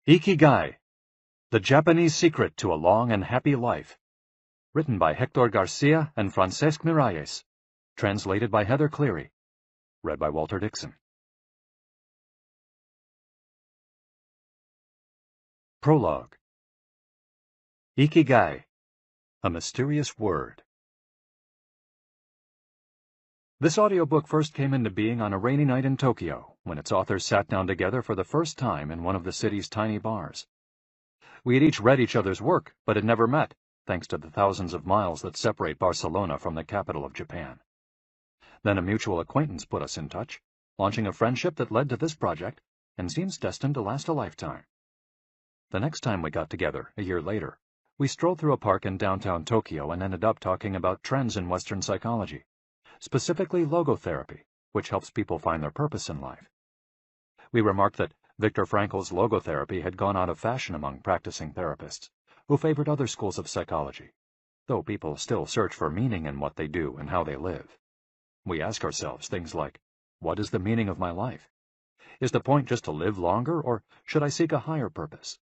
Ikigai, The Japanese Secret to a Long and Happy Life. Written by Hector Garcia and Francesc Miralles. Translated by Heather Cleary. Read by Walter Dixon. Prologue. Ikigai, a mysterious word. This audiobook first came into being on a rainy night in Tokyo, when its authors sat down together for the first time in one of the city's tiny bars. We had each read each other's work, but had never met, thanks to the thousands of miles that separate Barcelona from the capital of Japan. Then a mutual acquaintance put us in touch, launching a friendship that led to this project, and seems destined to last a lifetime. The next time we got together, a year later, we strolled through a park in downtown Tokyo and ended up talking about trends in Western psychology, specifically logotherapy, which helps people find their purpose in life. We remarked that Viktor Frankl's logotherapy had gone out of fashion among practicing therapists, who favored other schools of psychology, though people still search for meaning in what they do and how they live. We ask ourselves things like, what is the meaning of my life? Is the point just to live longer, or should I seek a higher purpose?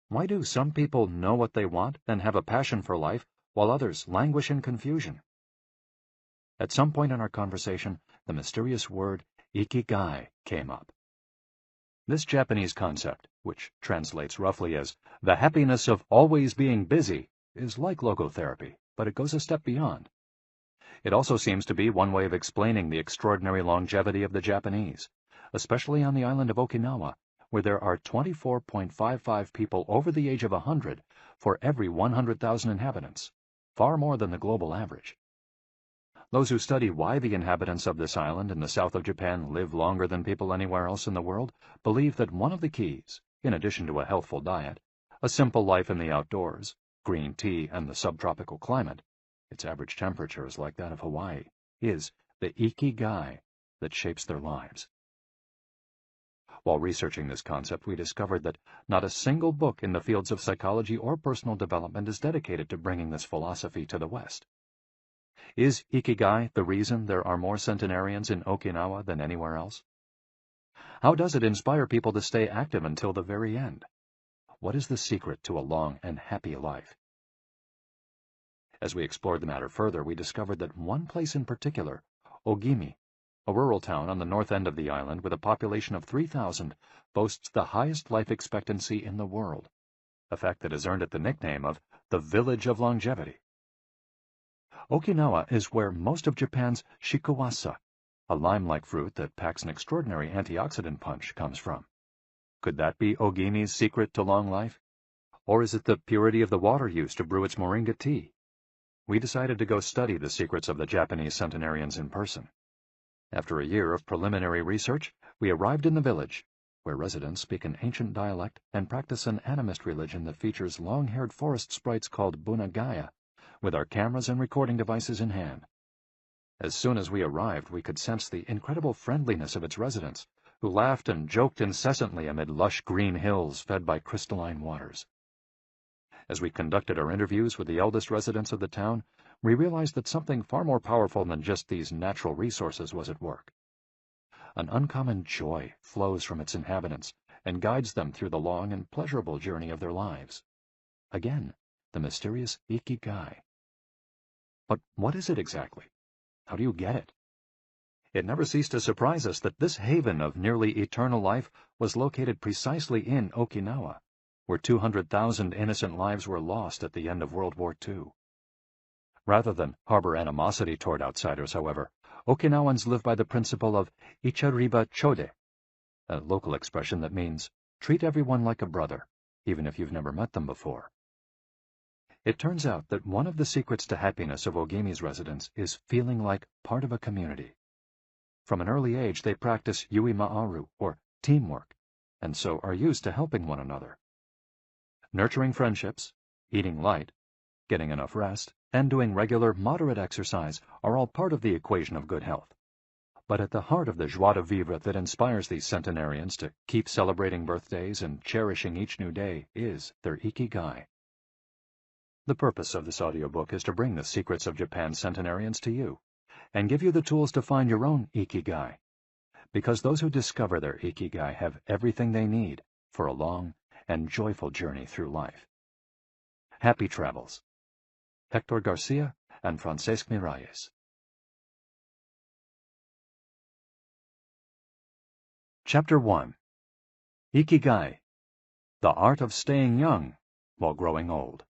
Why do some people know what they want and have a passion for life, while others languish in confusion? At some point in our conversation, the mysterious word Ikigai came up. This Japanese concept, which translates roughly as the happiness of always being busy, is like logotherapy, but it goes a step beyond. It also seems to be one way of explaining the extraordinary longevity of the Japanese, especially on the island of Okinawa, where there are 24.55 people over the age of 100 for every 100,000 inhabitants, far more than the global average. Those who study why the inhabitants of this island in the south of Japan live longer than people anywhere else in the world believe that one of the keys, in addition to a healthful diet, a simple life in the outdoors, green tea, and the subtropical climate, its average temperature is like that of Hawaii, is the Ikigai that shapes their lives. While researching this concept, we discovered that not a single book in the fields of psychology or personal development is dedicated to bringing this philosophy to the West. Is Ikigai the reason there are more centenarians in Okinawa than anywhere else? How does it inspire people to stay active until the very end? What is the secret to a long and happy life? As we explored the matter further, we discovered that one place in particular, Ogimi, a rural town on the north end of the island with a population of 3,000, boasts the highest life expectancy in the world, a fact that has earned it the nickname of the Village of Longevity. Okinawa is where most of Japan's shikuwasa, a lime-like fruit that packs an extraordinary antioxidant punch, comes from. Could that be Ogimi's secret to long life? Or is it the purity of the water used to brew its moringa tea? We decided to go study the secrets of the Japanese centenarians in person. After a year of preliminary research, we arrived in the village, where residents speak an ancient dialect and practice an animist religion that features long-haired forest sprites called bunagaya, with our cameras and recording devices in hand. As soon as we arrived, we could sense the incredible friendliness of its residents, who laughed and joked incessantly amid lush green hills fed by crystalline waters. As we conducted our interviews with the eldest residents of the town, we realized that something far more powerful than just these natural resources was at work. An uncommon joy flows from its inhabitants and guides them through the long and pleasurable journey of their lives. Again, the mysterious Ikigai. But what is it exactly? How do you get it? It never ceased to surprise us that this haven of nearly eternal life was located precisely in Okinawa, where 200,000 innocent lives were lost at the end of World War II. Rather than harbor animosity toward outsiders, however, Okinawans live by the principle of ichariba chode, a local expression that means treat everyone like a brother, even if you've never met them before. It turns out that one of the secrets to happiness of Ogimi's residents is feeling like part of a community. From an early age, they practice yui ma'aru, or teamwork, and so are used to helping one another. Nurturing friendships, eating light, getting enough rest, and doing regular, moderate exercise are all part of the equation of good health. But at the heart of the joie de vivre that inspires these centenarians to keep celebrating birthdays and cherishing each new day is their Ikigai. The purpose of this audiobook is to bring the secrets of Japan's centenarians to you, and give you the tools to find your own Ikigai, because those who discover their Ikigai have everything they need for a long and joyful journey through life. Happy travels. Hector Garcia and Francesc Miralles. Chapter 1. Ikigai, the art of staying young while growing old.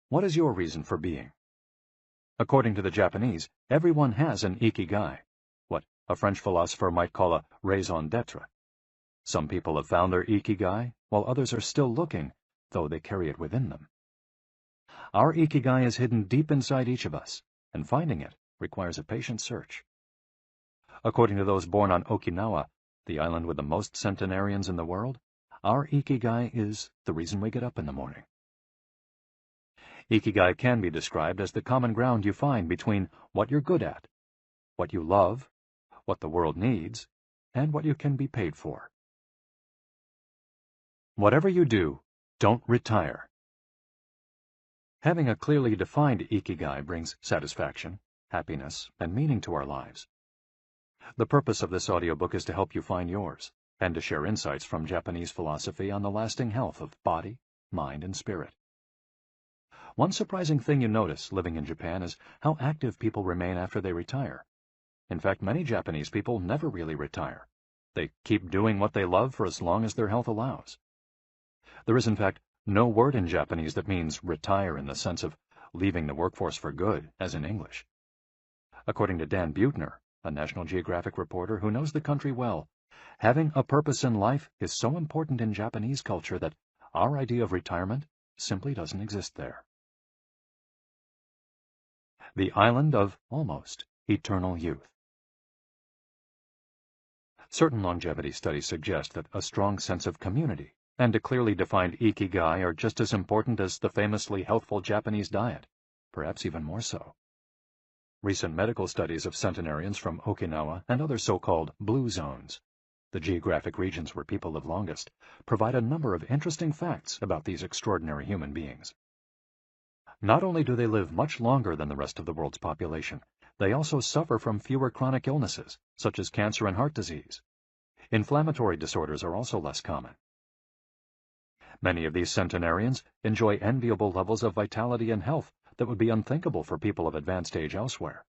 What is your reason for being? According to the Japanese, everyone has an ikigai, what a French philosopher might call a raison d'etre. Some people have found their ikigai, while others are still looking, though they carry it within them. Our ikigai is hidden deep inside each of us, and finding it requires a patient search. According to those born on Okinawa, the island with the most centenarians in the world, our ikigai is the reason we get up in the morning. Ikigai can be described as the common ground you find between what you're good at, what you love, what the world needs, and what you can be paid for. Whatever you do, don't retire. Having a clearly defined ikigai brings satisfaction, happiness, and meaning to our lives. The purpose of this audiobook is to help you find yours, and to share insights from Japanese philosophy on the lasting health of body, mind, and spirit. One surprising thing you notice living in Japan is how active people remain after they retire. In fact, many Japanese people never really retire. They keep doing what they love for as long as their health allows. There is, in fact, no word in Japanese that means retire in the sense of leaving the workforce for good, as in English. According to Dan Buettner, a National Geographic reporter who knows the country well, having a purpose in life is so important in Japanese culture that our idea of retirement simply doesn't exist there. The island of almost eternal youth. Certain longevity studies suggest that a strong sense of community and a clearly defined ikigai are just as important as the famously healthful Japanese diet, perhaps even more so. Recent medical studies of centenarians from Okinawa and other so-called blue zones, the geographic regions where people live longest, provide a number of interesting facts about these extraordinary human beings. Not only do they live much longer than the rest of the world's population, they also suffer from fewer chronic illnesses, such as cancer and heart disease. Inflammatory disorders are also less common. Many of these centenarians enjoy enviable levels of vitality and health that would be unthinkable for people of advanced age elsewhere.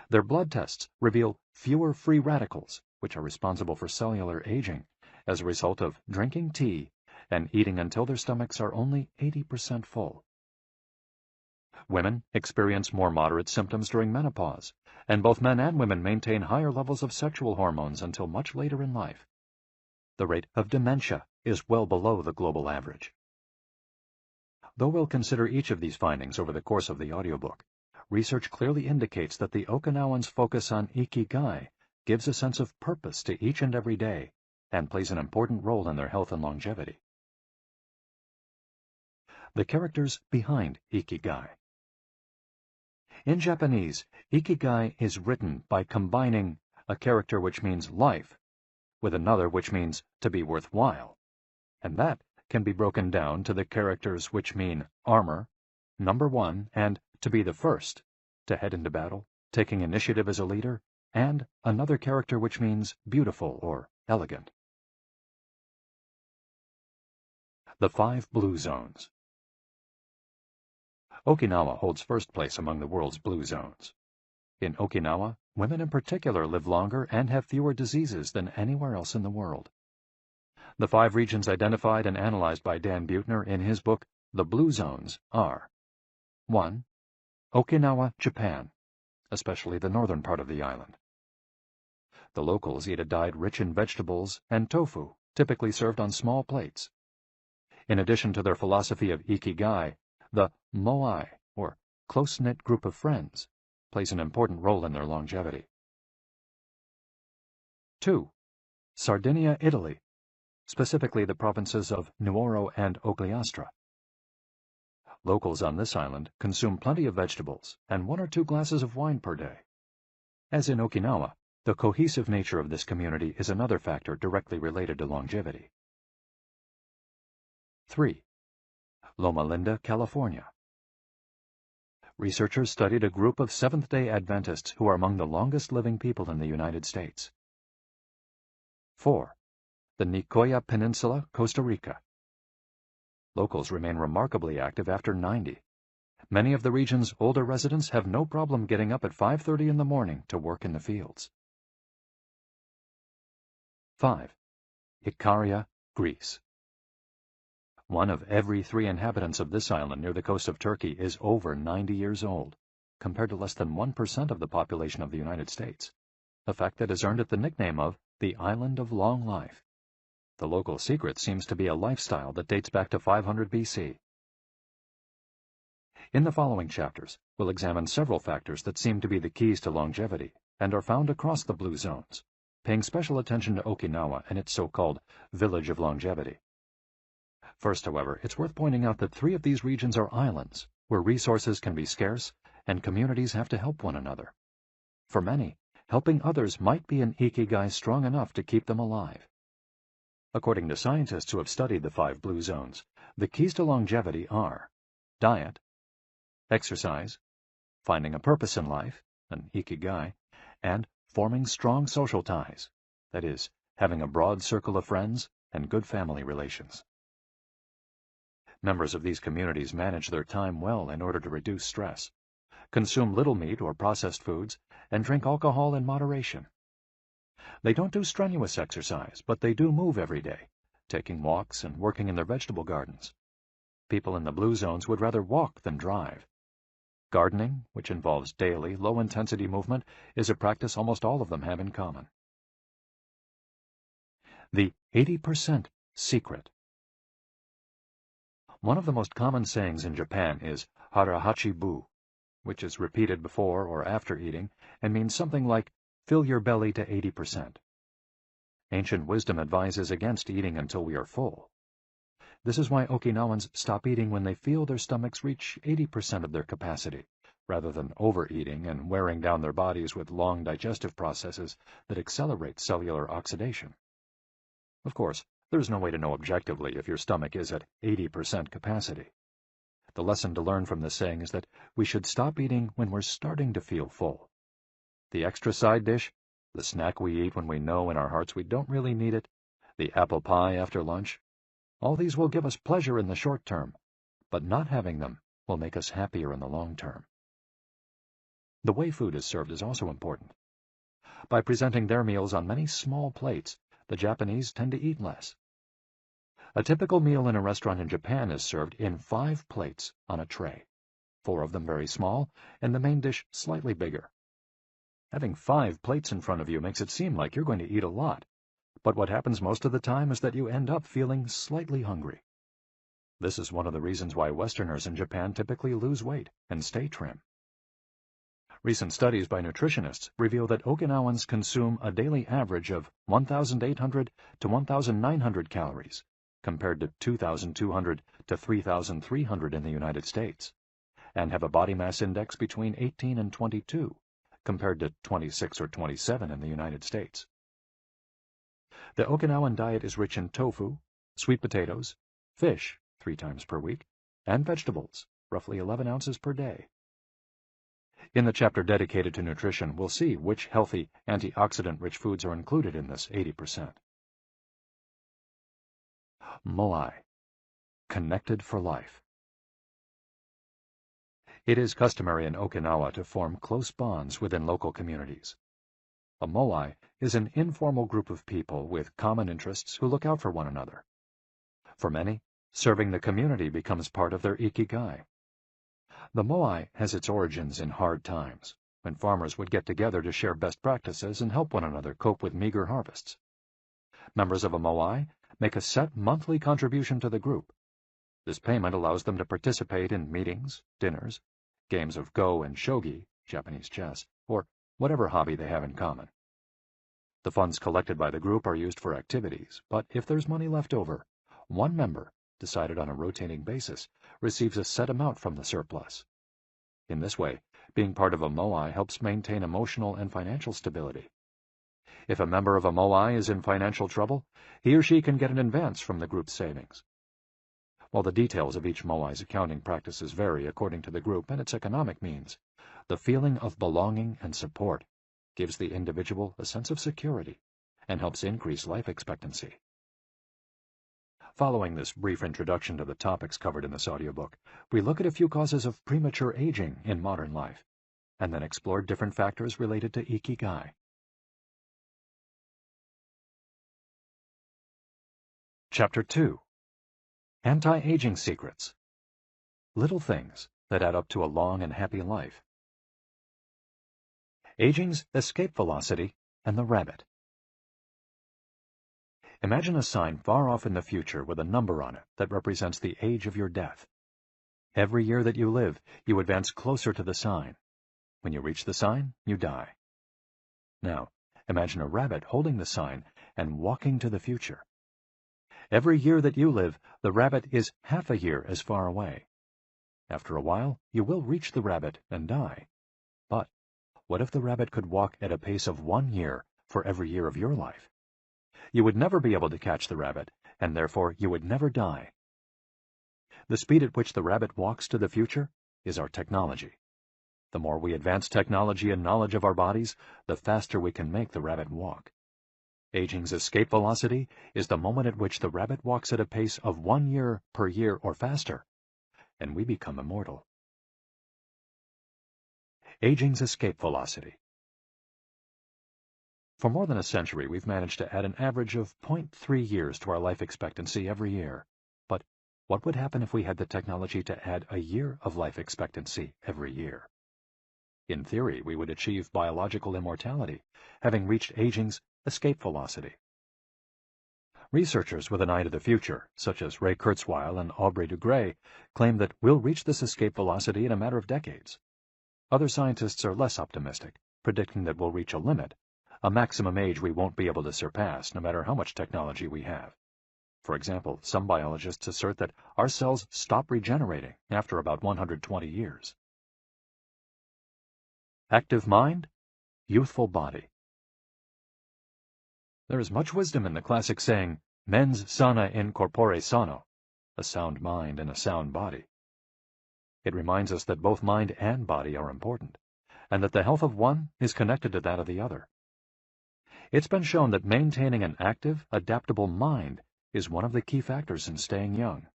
Their blood tests reveal fewer free radicals, which are responsible for cellular aging, as a result of drinking tea and eating until their stomachs are only 80% full. Women experience more moderate symptoms during menopause, and both men and women maintain higher levels of sexual hormones until much later in life. The rate of dementia is well below the global average. Though we'll consider each of these findings over the course of the audiobook, research clearly indicates that the Okinawans' focus on Ikigai gives a sense of purpose to each and every day and plays an important role in their health and longevity. The characters behind Ikigai. In Japanese, Ikigai is written by combining a character which means life with another which means to be worthwhile, and that can be broken down to the characters which mean armor, number one, and to be the first, to head into battle, taking initiative as a leader, and another character which means beautiful or elegant. The 5 blue zones. Okinawa holds first place among the world's blue zones. In Okinawa, women in particular live longer and have fewer diseases than anywhere else in the world. The 5 regions identified and analyzed by Dan Buettner in his book, The Blue Zones, are 1. Okinawa, Japan, especially the northern part of the island. The locals eat a diet rich in vegetables and tofu, typically served on small plates. In addition to their philosophy of Ikigai, the moai, or close-knit group of friends, plays an important role in their longevity. 2. Sardinia, Italy, specifically the provinces of Nuoro and Ogliastra. Locals on this island consume plenty of vegetables and 1 or 2 glasses of wine per day. As in Okinawa, the cohesive nature of this community is another factor directly related to longevity. 3. Loma Linda, California. Researchers studied a group of Seventh-day Adventists who are among the longest living people in the United States. 4. the Nicoya Peninsula, Costa Rica. Locals remain remarkably active after 90. Many of the region's older residents have no problem getting up at 5:30 in the morning to work in the fields. 5. Ikaria, Greece. One of every 3 inhabitants of this island near the coast of Turkey is over 90 years old, compared to less than 1% of the population of the United States, a fact that has earned it the nickname of the Island of Long Life. The local secret seems to be a lifestyle that dates back to 500 BC. In the following chapters, we'll examine several factors that seem to be the keys to longevity and are found across the blue zones, paying special attention to Okinawa and its so-called Village of Longevity. First, however, it's worth pointing out that 3 of these regions are islands, where resources can be scarce and communities have to help one another. For many, helping others might be an ikigai strong enough to keep them alive. According to scientists who have studied the 5 blue zones, the keys to longevity are diet, exercise, finding a purpose in life, an ikigai, and forming strong social ties, that is, having a broad circle of friends and good family relations. Members of these communities manage their time well in order to reduce stress, consume little meat or processed foods, and drink alcohol in moderation. They don't do strenuous exercise, but they do move every day, taking walks and working in their vegetable gardens. People in the blue zones would rather walk than drive. Gardening, which involves daily, low-intensity movement, is a practice almost all of them have in common. The 80% secret. One of the most common sayings in Japan is harahachi-bu, which is repeated before or after eating and means something like, fill your belly to 80%. Ancient wisdom advises against eating until we are full. This is why Okinawans stop eating when they feel their stomachs reach 80% of their capacity, rather than overeating and wearing down their bodies with long digestive processes that accelerate cellular oxidation. Of course, there is no way to know objectively if your stomach is at 80% capacity. The lesson to learn from this saying is that we should stop eating when we're starting to feel full. The extra side dish, the snack we eat when we know in our hearts we don't really need it, the apple pie after lunch, all these will give us pleasure in the short term, but not having them will make us happier in the long term. The way food is served is also important. By presenting their meals on many small plates, the Japanese tend to eat less. A typical meal in a restaurant in Japan is served in 5 plates on a tray, 4 of them very small, and the main dish slightly bigger. Having 5 plates in front of you makes it seem like you're going to eat a lot, but what happens most of the time is that you end up feeling slightly hungry. This is one of the reasons why Westerners in Japan typically lose weight and stay trim. Recent studies by nutritionists reveal that Okinawans consume a daily average of 1,800 to 1,900 calories, compared to 2,200 to 3,300 in the United States, and have a body mass index between 18 and 22, compared to 26 or 27 in the United States. The Okinawan diet is rich in tofu, sweet potatoes, fish 3 times per week, and vegetables, roughly 11 ounces per day. In the chapter dedicated to nutrition, we'll see which healthy, antioxidant-rich foods are included in this 80%. Moai, connected for life. It is customary in Okinawa to form close bonds within local communities. A moai is an informal group of people with common interests who look out for one another. For many, serving the community becomes part of their ikigai. The moai has its origins in hard times, when farmers would get together to share best practices and help one another cope with meager harvests. Members of a moai make a set monthly contribution to the group. This payment allows them to participate in meetings, dinners, games of go and shogi, Japanese chess, or whatever hobby they have in common. The funds collected by the group are used for activities, but if there's money left over, one member, decided on a rotating basis, receives a set amount from the surplus. In this way, being part of a moai helps maintain emotional and financial stability. If a member of a moai is in financial trouble, he or she can get an advance from the group's savings. While the details of each moai's accounting practices vary according to the group and its economic means, the feeling of belonging and support gives the individual a sense of security and helps increase life expectancy. Following this brief introduction to the topics covered in this audiobook, we look at a few causes of premature aging in modern life, and then explore different factors related to Ikigai. Chapter 2. Anti-Aging Secrets. Little things that add up to a long and happy life. Aging's escape velocity and the rabbit. Imagine a sign far off in the future with a number on it that represents the age of your death. Every year that you live, you advance closer to the sign. When you reach the sign, you die. Now, imagine a rabbit holding the sign and walking to the future. Every year that you live, the rabbit is half a year as far away. After a while, you will reach the rabbit and die. But what if the rabbit could walk at a pace of 1 year for every year of your life? You would never be able to catch the rabbit, and therefore you would never die. The speed at which the rabbit walks to the future is our technology. The more we advance technology and knowledge of our bodies, the faster we can make the rabbit walk. Aging's escape velocity is the moment at which the rabbit walks at a pace of 1 year per year or faster, and we become immortal. Aging's escape velocity. For more than a century, we've managed to add an average of 0.3 years to our life expectancy every year. But what would happen if we had the technology to add a year of life expectancy every year? In theory, we would achieve biological immortality, having reached aging's escape velocity. Researchers with an eye to the future, such as Ray Kurzweil and Aubrey de Grey, claim that we'll reach this escape velocity in a matter of decades. Other scientists are less optimistic, predicting that we'll reach a limit, a maximum age we won't be able to surpass no matter how much technology we have. For example, some biologists assert that our cells stop regenerating after about 120 years. Active mind, youthful body. There is much wisdom in the classic saying, mens sana in corpore sano, a sound mind and a sound body. It reminds us that both mind and body are important, and that the health of one is connected to that of the other. It's been shown that maintaining an active, adaptable mind is one of the key factors in staying young.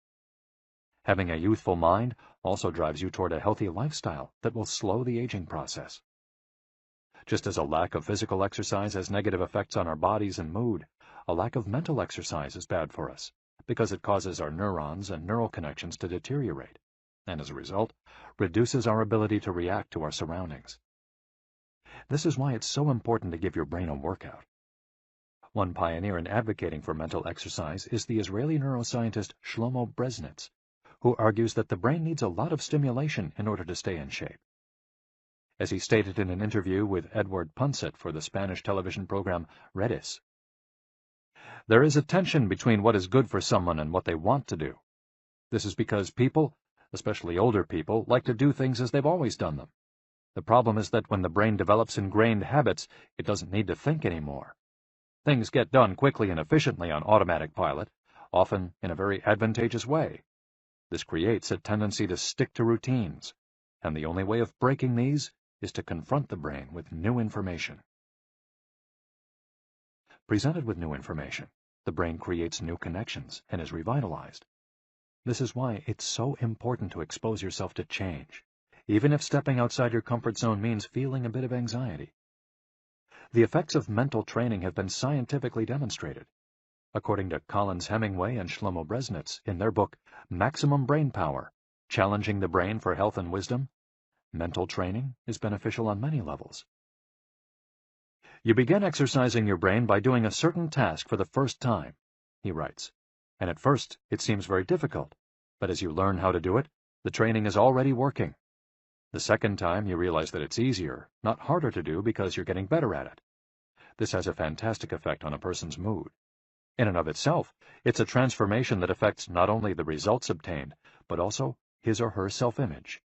Having a youthful mind also drives you toward a healthy lifestyle that will slow the aging process. Just as a lack of physical exercise has negative effects on our bodies and mood, a lack of mental exercise is bad for us, because it causes our neurons and neural connections to deteriorate, and as a result, reduces our ability to react to our surroundings. This is why it's so important to give your brain a workout. One pioneer in advocating for mental exercise is the Israeli neuroscientist Shlomo Bresnitz, who argues that the brain needs a lot of stimulation in order to stay in shape. As he stated in an interview with Edward Punset for the Spanish television program Redis, there is a tension between what is good for someone and what they want to do. This is because people, especially older people, like to do things as they've always done them. The problem is that when the brain develops ingrained habits, it doesn't need to think anymore. Things get done quickly and efficiently on automatic pilot, often in a very advantageous way. This creates a tendency to stick to routines, and the only way of breaking these is to confront the brain with new information. Presented with new information, the brain creates new connections and is revitalized. This is why it's so important to expose yourself to change, even if stepping outside your comfort zone means feeling a bit of anxiety. The effects of mental training have been scientifically demonstrated. According to Collins Hemingway and Shlomo Bresnitz in their book Maximum Brain Power, Challenging the Brain for Health and Wisdom, mental training is beneficial on many levels. You begin exercising your brain by doing a certain task for the first time, he writes, and at first it seems very difficult, but as you learn how to do it, the training is already working. The second time you realize that it's easier, not harder to do because you're getting better at it. This has a fantastic effect on a person's mood. In and of itself, it's a transformation that affects not only the results obtained, but also his or her self-image.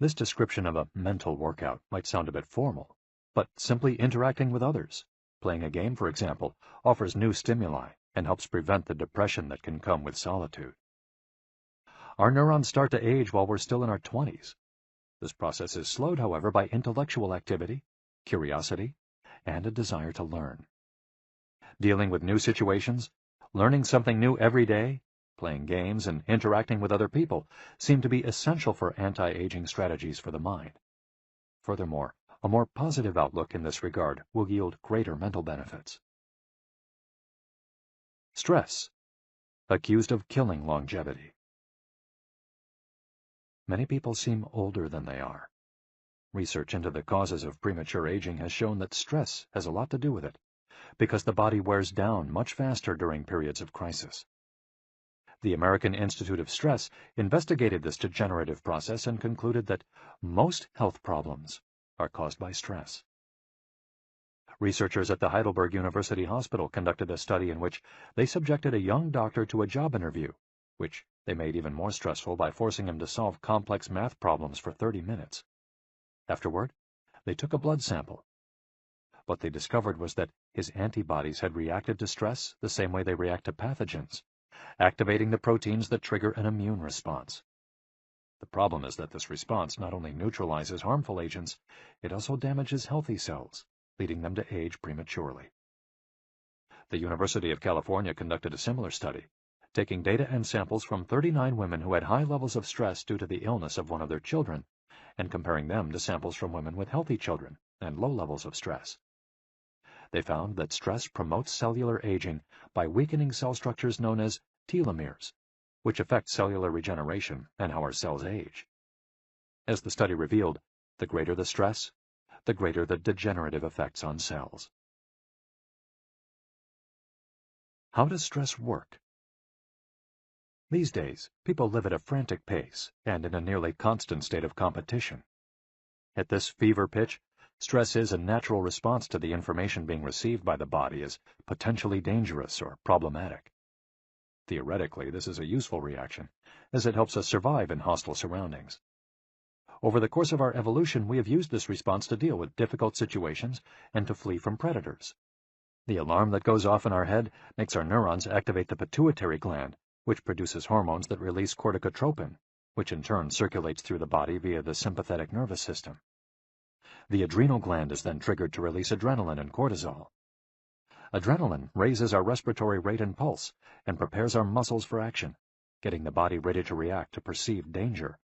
This description of a mental workout might sound a bit formal, but simply interacting with others, playing a game, for example, offers new stimuli and helps prevent the depression that can come with solitude. Our neurons start to age while we're still in our 20s. This process is slowed, however, by intellectual activity, curiosity, and a desire to learn. Dealing with new situations, Learning something new every day, playing games, and interacting with other people seem to be essential for anti-aging strategies for the mind. Furthermore, a more positive outlook in this regard will yield greater mental benefits. Stress, accused of killing longevity. Many people seem older than they are. Research into the causes of premature aging has shown that stress has a lot to do with it, because the body wears down much faster during periods of crisis. The American Institute of Stress investigated this degenerative process and concluded that most health problems are caused by stress. Researchers at the Heidelberg University Hospital conducted a study in which they subjected a young doctor to a job interview, which they made even more stressful by forcing him to solve complex math problems for 30 minutes. Afterward, they took a blood sample. What they discovered was that his antibodies had reacted to stress the same way they react to pathogens, activating the proteins that trigger an immune response. The problem is that this response not only neutralizes harmful agents, it also damages healthy cells, leading them to age prematurely. The University of California conducted a similar study, taking data and samples from 39 women who had high levels of stress due to the illness of one of their children, and comparing them to samples from women with healthy children and low levels of stress. They found that stress promotes cellular aging by weakening cell structures known as telomeres, which affect cellular regeneration and how our cells age. As the study revealed, the greater the stress, the greater the degenerative effects on cells. How does stress work? These days, people live at a frantic pace and in a nearly constant state of competition. At this fever pitch, stress is a natural response to the information being received by the body as potentially dangerous or problematic. Theoretically, this is a useful reaction, as it helps us survive in hostile surroundings. Over the course of our evolution, we have used this response to deal with difficult situations and to flee from predators. The alarm that goes off in our head makes our neurons activate the pituitary gland, which produces hormones that release corticotropin, which in turn circulates through the body via the sympathetic nervous system. The adrenal gland is then triggered to release adrenaline and cortisol. Adrenaline raises our respiratory rate and pulse and prepares our muscles for action, getting the body ready to react to perceived danger,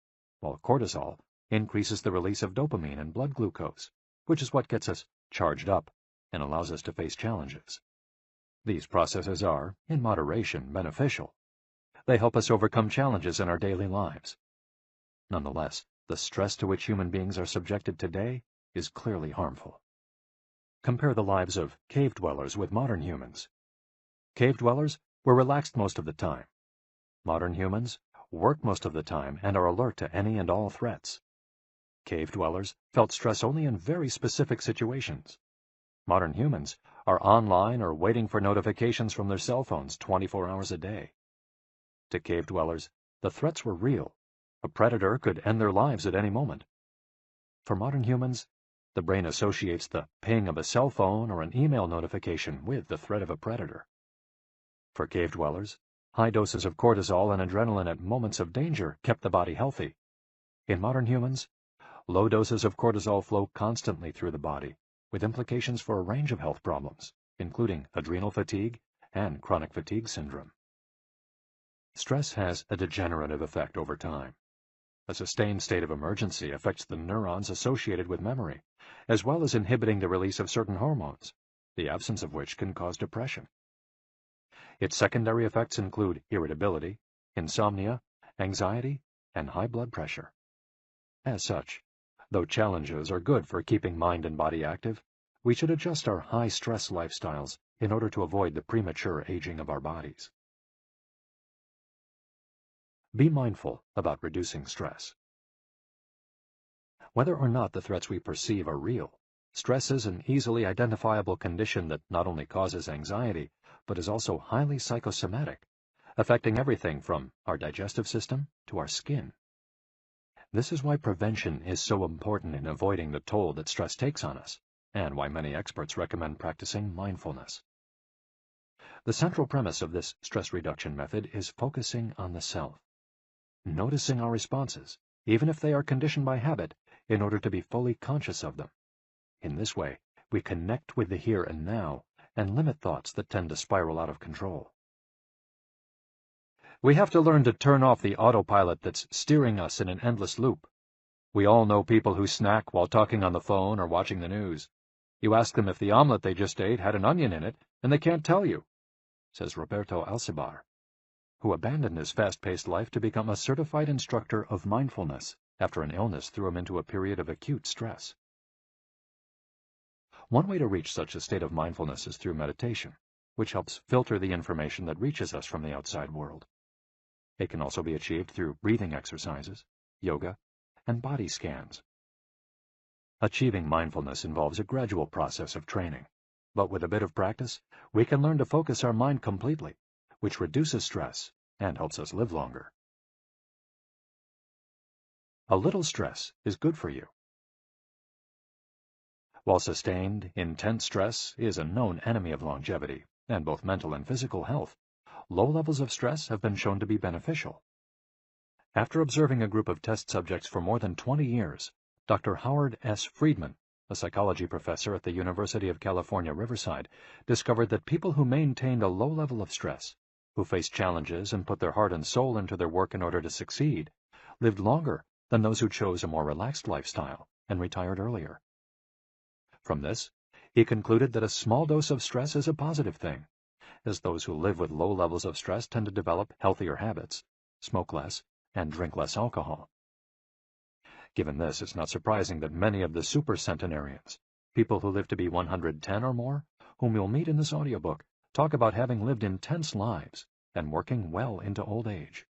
while cortisol increases the release of dopamine and blood glucose, which is what gets us charged up and allows us to face challenges. These processes are, in moderation, beneficial. They help us overcome challenges in our daily lives. Nonetheless, the stress to which human beings are subjected today is clearly harmful. Compare the lives of cave dwellers with modern humans. Cave dwellers were relaxed most of the time. Modern humans work most of the time and are alert to any and all threats. Cave dwellers felt stress only in very specific situations. Modern humans are online or waiting for notifications from their cell phones 24 hours a day. To cave dwellers, the threats were real. A predator could end their lives at any moment. For modern humans, the brain associates the ping of a cell phone or an email notification with the threat of a predator. For cave dwellers, high doses of cortisol and adrenaline at moments of danger kept the body healthy. In modern humans, low doses of cortisol flow constantly through the body, with implications for a range of health problems, including adrenal fatigue and chronic fatigue syndrome. Stress has a degenerative effect over time. A sustained state of emergency affects the neurons associated with memory, as well as inhibiting the release of certain hormones, the absence of which can cause depression. Its secondary effects include irritability, insomnia, anxiety, and high blood pressure. As such, though challenges are good for keeping mind and body active, we should adjust our high-stress lifestyles in order to avoid the premature aging of our bodies. Be mindful about reducing stress. Whether or not the threats we perceive are real, stress is an easily identifiable condition that not only causes anxiety, but is also highly psychosomatic, affecting everything from our digestive system to our skin. This is why prevention is so important in avoiding the toll that stress takes on us, and why many experts recommend practicing mindfulness. The central premise of this stress reduction method is focusing on the self, noticing our responses, even if they are conditioned by habit, in order to be fully conscious of them. In this way, we connect with the here and now and limit thoughts that tend to spiral out of control. We have to learn to turn off the autopilot that's steering us in an endless loop. We all know people who snack while talking on the phone or watching the news. You ask them if the omelet they just ate had an onion in it, and they can't tell you, says Roberto Alcibar, who abandoned his fast-paced life to become a certified instructor of mindfulness after an illness threw him into a period of acute stress. One way to reach such a state of mindfulness is through meditation, which helps filter the information that reaches us from the outside world. It can also be achieved through breathing exercises, yoga, and body scans. Achieving mindfulness involves a gradual process of training, but with a bit of practice, we can learn to focus our mind completely, which reduces stress and helps us live longer. A little stress is good for you. While sustained, intense stress is a known enemy of longevity and both mental and physical health, low levels of stress have been shown to be beneficial. After observing a group of test subjects for more than 20 years, Dr. Howard S. Friedman, a psychology professor at the University of California, Riverside, discovered that people who maintained a low level of stress, who faced challenges and put their heart and soul into their work in order to succeed, lived longer than those who chose a more relaxed lifestyle and retired earlier. From this, he concluded that a small dose of stress is a positive thing, as those who live with low levels of stress tend to develop healthier habits, smoke less, and drink less alcohol. Given this, it's not surprising that many of the supercentenarians, people who live to be 110 or more, whom you'll meet in this audiobook, talk about having lived intense lives and working well into old age.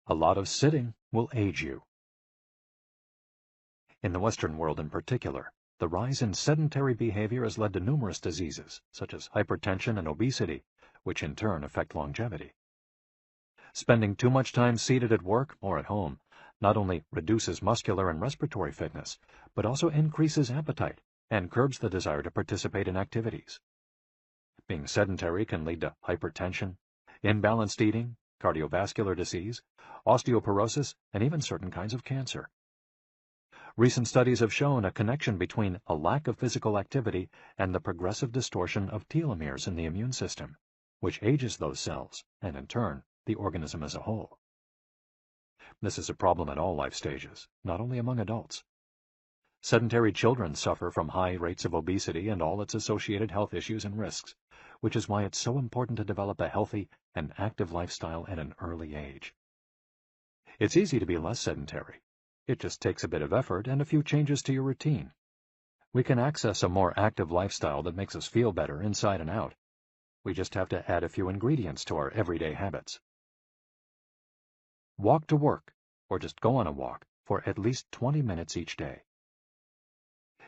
A lot of sitting will age you. In the Western world in particular, the rise in sedentary behavior has led to numerous diseases, such as hypertension and obesity, which in turn affect longevity. Spending too much time seated at work or at home not only reduces muscular and respiratory fitness, but also increases appetite and curbs the desire to participate in activities. Being sedentary can lead to hypertension, imbalanced eating, cardiovascular disease, osteoporosis, and even certain kinds of cancer. Recent studies have shown a connection between a lack of physical activity and the progressive distortion of telomeres in the immune system, which ages those cells, and in turn, the organism as a whole. This is a problem at all life stages, not only among adults. Sedentary children suffer from high rates of obesity and all its associated health issues and risks, which is why it's so important to develop a healthy and active lifestyle at an early age. It's easy to be less sedentary. It just takes a bit of effort and a few changes to your routine. We can access a more active lifestyle that makes us feel better inside and out. We just have to add a few ingredients to our everyday habits. Walk to work, or just go on a walk, for at least 20 minutes each day.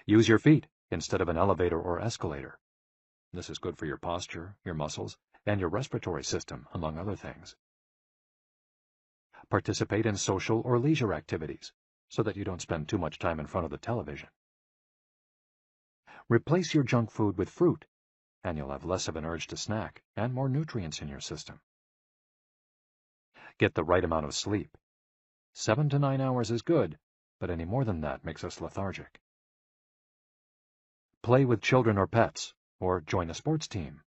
Use your feet instead of an elevator or escalator. This is good for your posture, your muscles, and your respiratory system, among other things. Participate in social or leisure activities, so that you don't spend too much time in front of the television. Replace your junk food with fruit, and you'll have less of an urge to snack and more nutrients in your system. Get the right amount of sleep. 7 to 9 hours is good, but any more than that makes us lethargic. Play with children or pets, or join a sports team.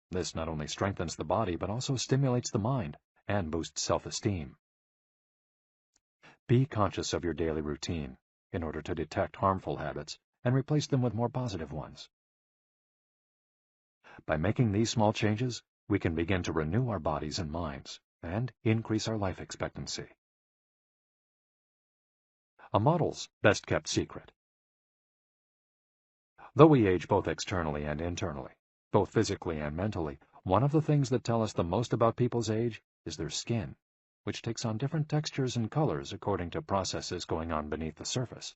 This not only strengthens the body, but also stimulates the mind and boosts self-esteem. Be conscious of your daily routine in order to detect harmful habits and replace them with more positive ones. By making these small changes, we can begin to renew our bodies and minds and increase our life expectancy. A model's best-kept secret. Though we age both externally and internally, both physically and mentally, one of the things that tell us the most about people's age is their skin, which takes on different textures and colors according to processes going on beneath the surface.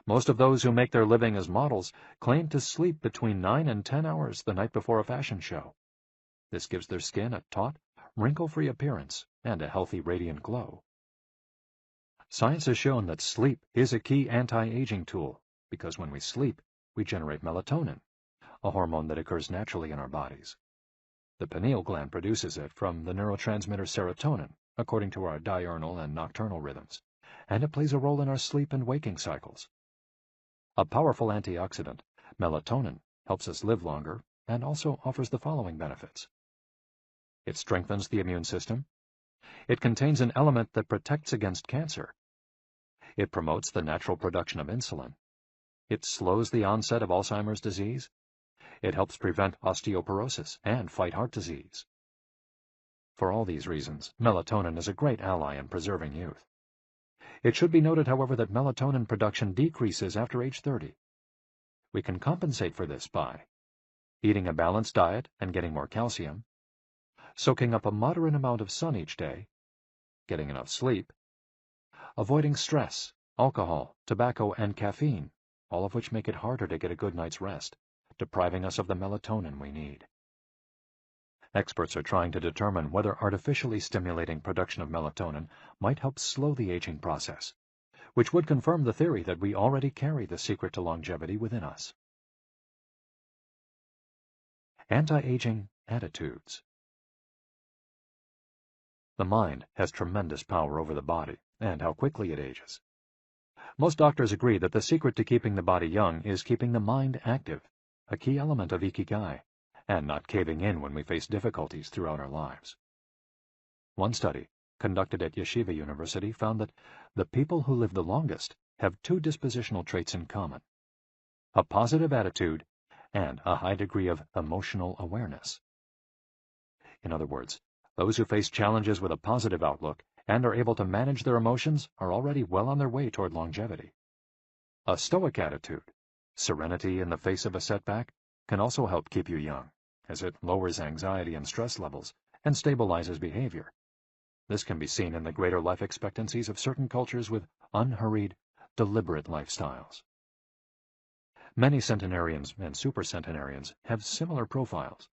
Most of those who make their living as models claim to sleep between 9 and 10 hours the night before a fashion show. This gives their skin a taut, wrinkle-free appearance and a healthy, radiant glow. Science has shown that sleep is a key anti-aging tool, because when we sleep, we generate melatonin, a hormone that occurs naturally in our bodies. The pineal gland produces it from the neurotransmitter serotonin, according to our diurnal and nocturnal rhythms, and it plays a role in our sleep and waking cycles. A powerful antioxidant, melatonin helps us live longer and also offers the following benefits. It strengthens the immune system. It contains an element that protects against cancer. It promotes the natural production of insulin. It slows the onset of Alzheimer's disease. It helps prevent osteoporosis and fight heart disease. For all these reasons, melatonin is a great ally in preserving youth. It should be noted, however, that melatonin production decreases after age 30. We can compensate for this by eating a balanced diet and getting more calcium, soaking up a moderate amount of sun each day, getting enough sleep, avoiding stress, alcohol, tobacco, and caffeine, all of which make it harder to get a good night's rest, depriving us of the melatonin we need. Experts are trying to determine whether artificially stimulating production of melatonin might help slow the aging process, which would confirm the theory that we already carry the secret to longevity within us. Anti-aging attitudes. The mind has tremendous power over the body and how quickly it ages. Most doctors agree that the secret to keeping the body young is keeping the mind active, a key element of Ikigai, and not caving in when we face difficulties throughout our lives. One study, conducted at Yeshiva University, found that the people who live the longest have two dispositional traits in common: a positive attitude and a high degree of emotional awareness. In other words, those who face challenges with a positive outlook and are able to manage their emotions are already well on their way toward longevity. A stoic attitude, serenity in the face of a setback, can also help keep you young, as it lowers anxiety and stress levels and stabilizes behavior. This can be seen in the greater life expectancies of certain cultures with unhurried, deliberate lifestyles. Many centenarians and supercentenarians have similar profiles.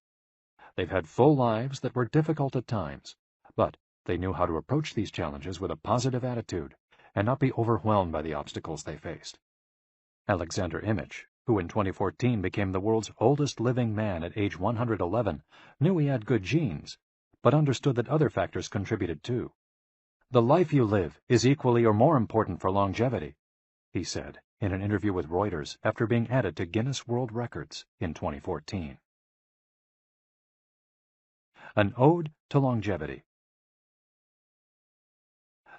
They've had full lives that were difficult at times, but they knew how to approach these challenges with a positive attitude and not be overwhelmed by the obstacles they faced. Alexander Imich, who in 2014 became the world's oldest living man at age 111, knew he had good genes, but understood that other factors contributed too. "The life you live is equally or more important for longevity," he said in an interview with Reuters after being added to Guinness World Records in 2014. An Ode to Longevity.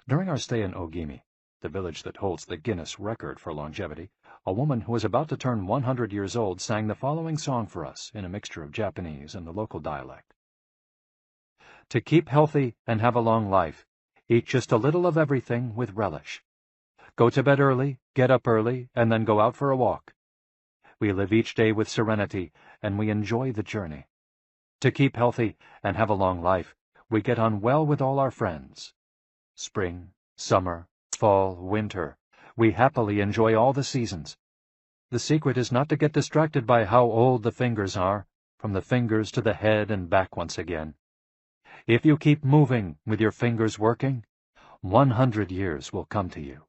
During our stay in Ogimi, the village that holds the Guinness record for longevity, a woman who was about to turn 100 years old sang the following song for us in a mixture of Japanese and the local dialect. "To keep healthy and have a long life, eat just a little of everything with relish. Go to bed early, get up early, and then go out for a walk. We live each day with serenity, and we enjoy the journey. To keep healthy and have a long life, we get on well with all our friends. Spring, summer, fall, winter, we happily enjoy all the seasons. The secret is not to get distracted by how old the fingers are, from the fingers to the head and back once again. If you keep moving with your fingers working, 100 years will come to you."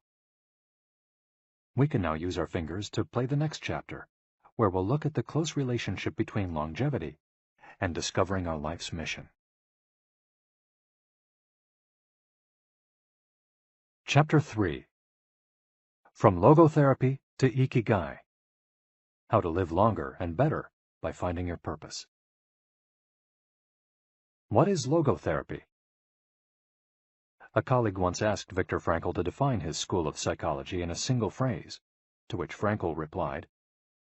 We can now use our fingers to play the next chapter, where we'll look at the close relationship between longevity and discovering our life's mission. Chapter 3. From Logotherapy to Ikigai. How to live longer and better by finding your purpose. What is logotherapy? A colleague once asked Viktor Frankl to define his school of psychology in a single phrase, to which Frankl replied,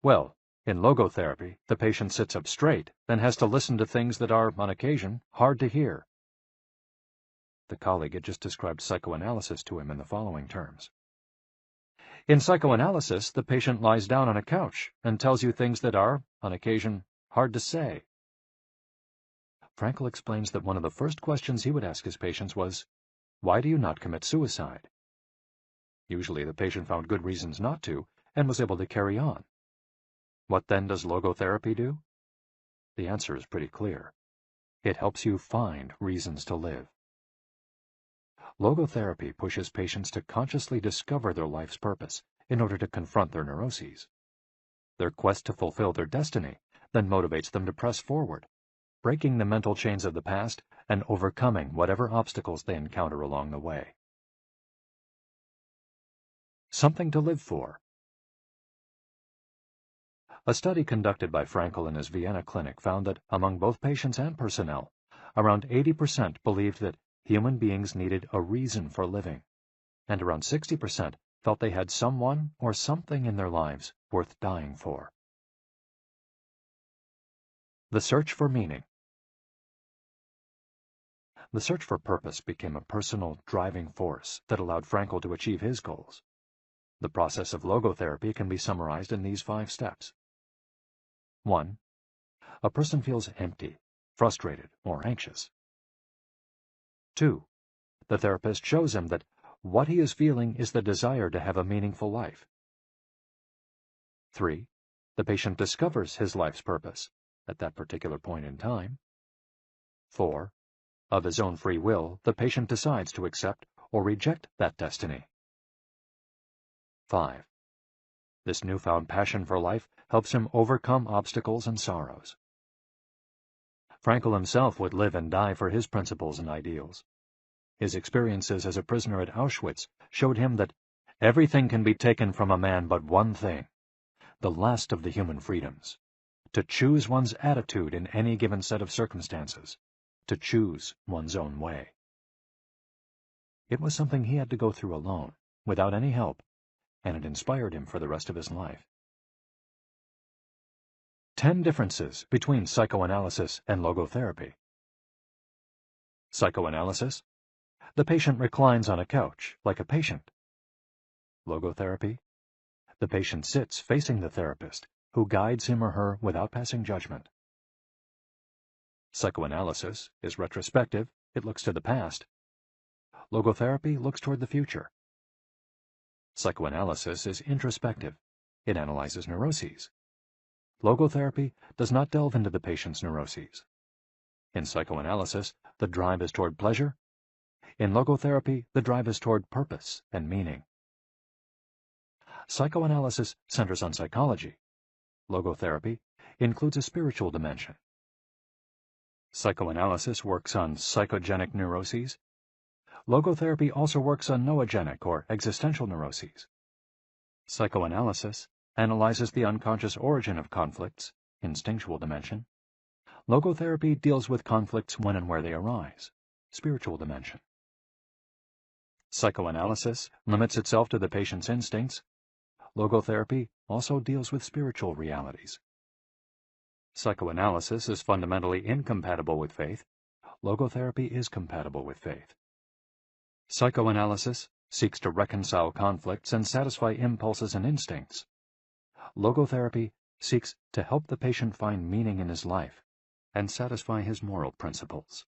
"Well, in logotherapy, the patient sits up straight, then has to listen to things that are, on occasion, hard to hear." The colleague had just described psychoanalysis to him in the following terms. "In psychoanalysis, the patient lies down on a couch and tells you things that are, on occasion, hard to say." Frankl explains that one of the first questions he would ask his patients was, "Why do you not commit suicide?" Usually the patient found good reasons not to and was able to carry on. What then does logotherapy do? The answer is pretty clear. It helps you find reasons to live. Logotherapy pushes patients to consciously discover their life's purpose in order to confront their neuroses. Their quest to fulfill their destiny then motivates them to press forward, breaking the mental chains of the past and overcoming whatever obstacles they encounter along the way. Something to live for. A study conducted by Frankl in his Vienna clinic found that, among both patients and personnel, around 80% believed that human beings needed a reason for living, and around 60% felt they had someone or something in their lives worth dying for. The search for meaning. The search for purpose became a personal driving force that allowed Frankl to achieve his goals. The process of logotherapy can be summarized in these 5 steps. 1. A person feels empty, frustrated, or anxious. 2. The therapist shows him that what he is feeling is the desire to have a meaningful life. 3. The patient discovers his life's purpose at that particular point in time. 4. Of his own free will, the patient decides to accept or reject that destiny. 5. This newfound passion for life helps him overcome obstacles and sorrows. Frankl himself would live and die for his principles and ideals. His experiences as a prisoner at Auschwitz showed him that everything can be taken from a man but one thing, the last of the human freedoms: to choose one's attitude in any given set of circumstances, to choose one's own way. It was something he had to go through alone, without any help, and it inspired him for the rest of his life. 10 differences between psychoanalysis and logotherapy. Psychoanalysis: the patient reclines on a couch, like a patient. Logotherapy: the patient sits facing the therapist, who guides him or her without passing judgment. Psychoanalysis is retrospective, it looks to the past. Logotherapy looks toward the future. Psychoanalysis is introspective, it analyzes neuroses. Logotherapy does not delve into the patient's neuroses. In psychoanalysis, the drive is toward pleasure. In logotherapy, the drive is toward purpose and meaning. Psychoanalysis centers on psychology. Logotherapy includes a spiritual dimension. Psychoanalysis works on psychogenic neuroses. Logotherapy also works on noogenic or existential neuroses. Psychoanalysis analyzes the unconscious origin of conflicts, instinctual dimension. Logotherapy deals with conflicts when and where they arise, spiritual dimension. Psychoanalysis limits itself to the patient's instincts. Logotherapy also deals with spiritual realities. Psychoanalysis is fundamentally incompatible with faith. Logotherapy is compatible with faith. Psychoanalysis seeks to reconcile conflicts and satisfy impulses and instincts. Logotherapy seeks to help the patient find meaning in his life and satisfy his moral principles.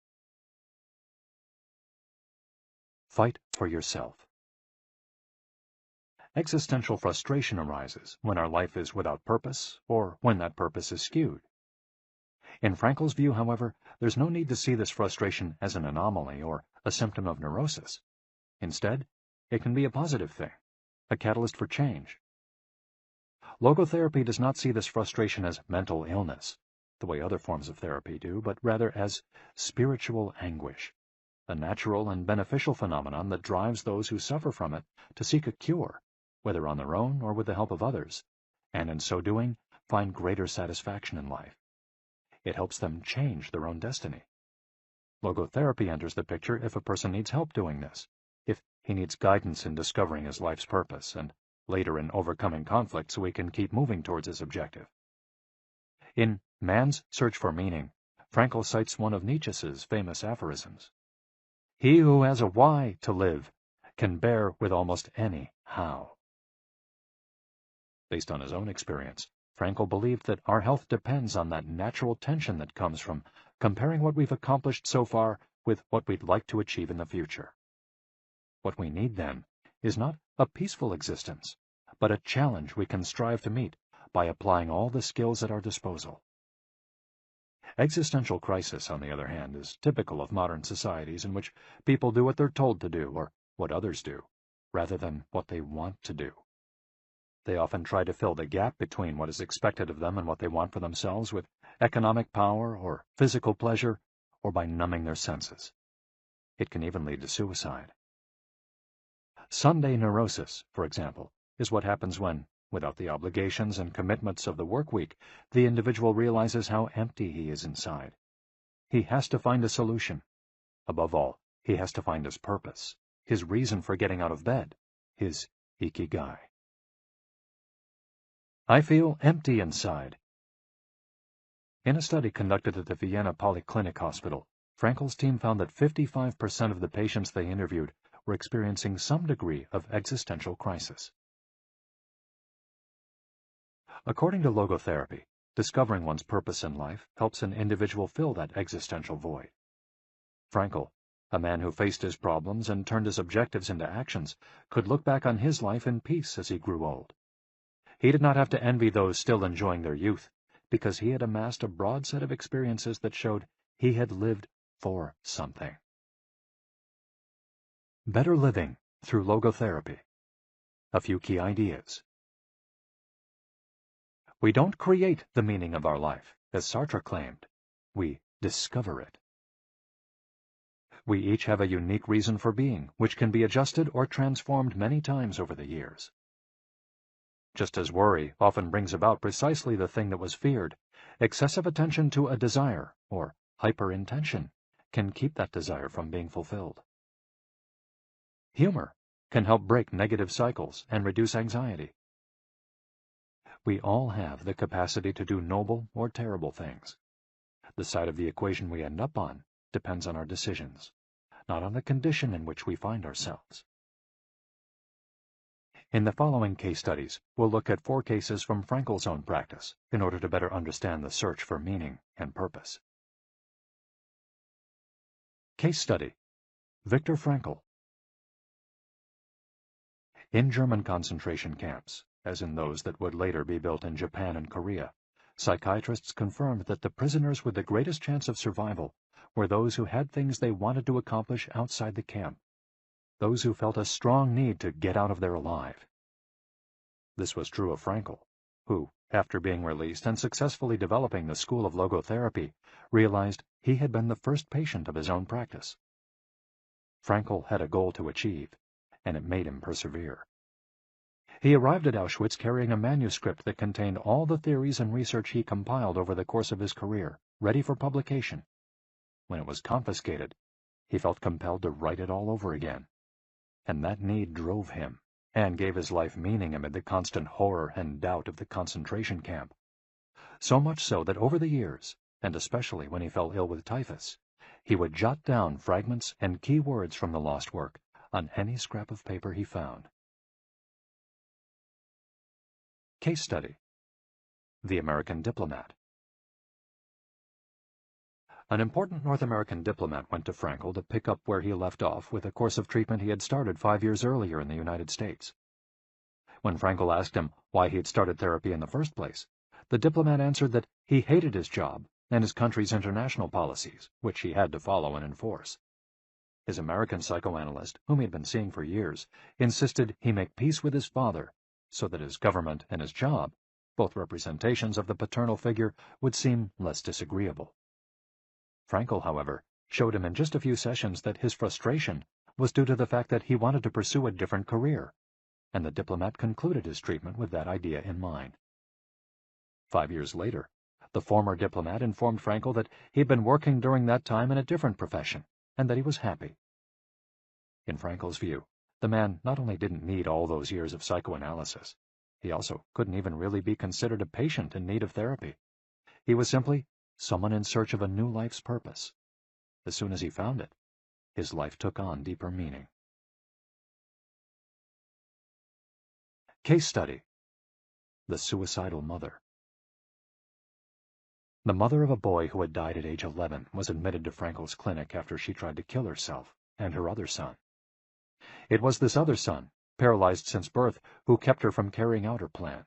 Fight for yourself. Existential frustration arises when our life is without purpose or when that purpose is skewed. In Frankl's view, however, there's no need to see this frustration as an anomaly or a symptom of neurosis. Instead, it can be a positive thing, a catalyst for change. Logotherapy does not see this frustration as mental illness, the way other forms of therapy do, but rather as spiritual anguish, a natural and beneficial phenomenon that drives those who suffer from it to seek a cure, whether on their own or with the help of others, and in so doing, find greater satisfaction in life. It helps them change their own destiny. Logotherapy enters the picture if a person needs help doing this, if he needs guidance in discovering his life's purpose, and later in overcoming conflict so he can keep moving towards his objective. In Man's Search for Meaning, Frankl cites one of Nietzsche's famous aphorisms: "He who has a why to live can bear with almost any how." Based on his own experience, Frankl believed that our health depends on that natural tension that comes from comparing what we've accomplished so far with what we'd like to achieve in the future. What we need, then, is not a peaceful existence, but a challenge we can strive to meet by applying all the skills at our disposal. Existential crisis, on the other hand, is typical of modern societies in which people do what they're told to do or what others do, rather than what they want to do. They often try to fill the gap between what is expected of them and what they want for themselves with economic power or physical pleasure, or by numbing their senses. It can even lead to suicide. Sunday neurosis, for example, is what happens when, without the obligations and commitments of the work week, the individual realizes how empty he is inside. he has to find a solution. Above all, he has to find his purpose, his reason for getting out of bed, his Ikigai. I feel empty inside. In a study conducted at the Vienna Polyclinic Hospital, Frankel's team found that 55% of the patients they interviewed were experiencing some degree of existential crisis. According to logotherapy, discovering one's purpose in life helps an individual fill that existential void. Frankel, a man who faced his problems and turned his objectives into actions, could look back on his life in peace as he grew old. He did not have to envy those still enjoying their youth, because he had amassed a broad set of experiences that showed he had lived for something. Better living through logotherapy. A few key ideas. We don't create the meaning of our life, as Sartre claimed. We discover it. We each have a unique reason for being, which can be adjusted or transformed many times over the years. Just as worry often brings about precisely the thing that was feared, excessive attention to a desire, or hyperintention, can keep that desire from being fulfilled. Humor can help break negative cycles and reduce anxiety. We all have the capacity to do noble or terrible things. The side of the equation we end up on depends on our decisions, not on the condition in which we find ourselves. In the following case studies, we'll look at 4 cases from Frankel's own practice in order to better understand the search for meaning and purpose. Case study: Viktor Frankl. In German concentration camps, as in those that would later be built in Japan and Korea, psychiatrists confirmed that the prisoners with the greatest chance of survival were those who had things they wanted to accomplish outside the camp, those who felt a strong need to get out of there alive. This was true of Frankl, who, after being released and successfully developing the school of logotherapy, realized he had been the first patient of his own practice. Frankl had a goal to achieve, and it made him persevere. He arrived at Auschwitz carrying a manuscript that contained all the theories and research he compiled over the course of his career, ready for publication. When it was confiscated, he felt compelled to write it all over again. And that need drove him, and gave his life meaning amid the constant horror and doubt of the concentration camp. So much so that over the years, and especially when he fell ill with typhus, he would jot down fragments and key words from the lost work on any scrap of paper he found. Case study: The American Diplomat. An important North American diplomat went to Frankl to pick up where he left off with a course of treatment he had started 5 years earlier in the United States. When Frankl asked him why he had started therapy in the first place, the diplomat answered that he hated his job and his country's international policies, which he had to follow and enforce. His American psychoanalyst, whom he had been seeing for years, insisted he make peace with his father, so that his government and his job, both representations of the paternal figure, would seem less disagreeable. Frankl, however, showed him in just a few sessions that his frustration was due to the fact that he wanted to pursue a different career, and the diplomat concluded his treatment with that idea in mind. 5 years later, the former diplomat informed Frankl that he had been working during that time in a different profession, and that he was happy. In Frankl's view, the man not only didn't need all those years of psychoanalysis, he also couldn't even really be considered a patient in need of therapy. He was simply someone in search of a new life's purpose. As soon as he found it, his life took on deeper meaning. Case study: The Suicidal Mother. The mother of a boy who had died at age 11 was admitted to Frankl's clinic after she tried to kill herself and her other son. It was this other son, paralyzed since birth, who kept her from carrying out her plan.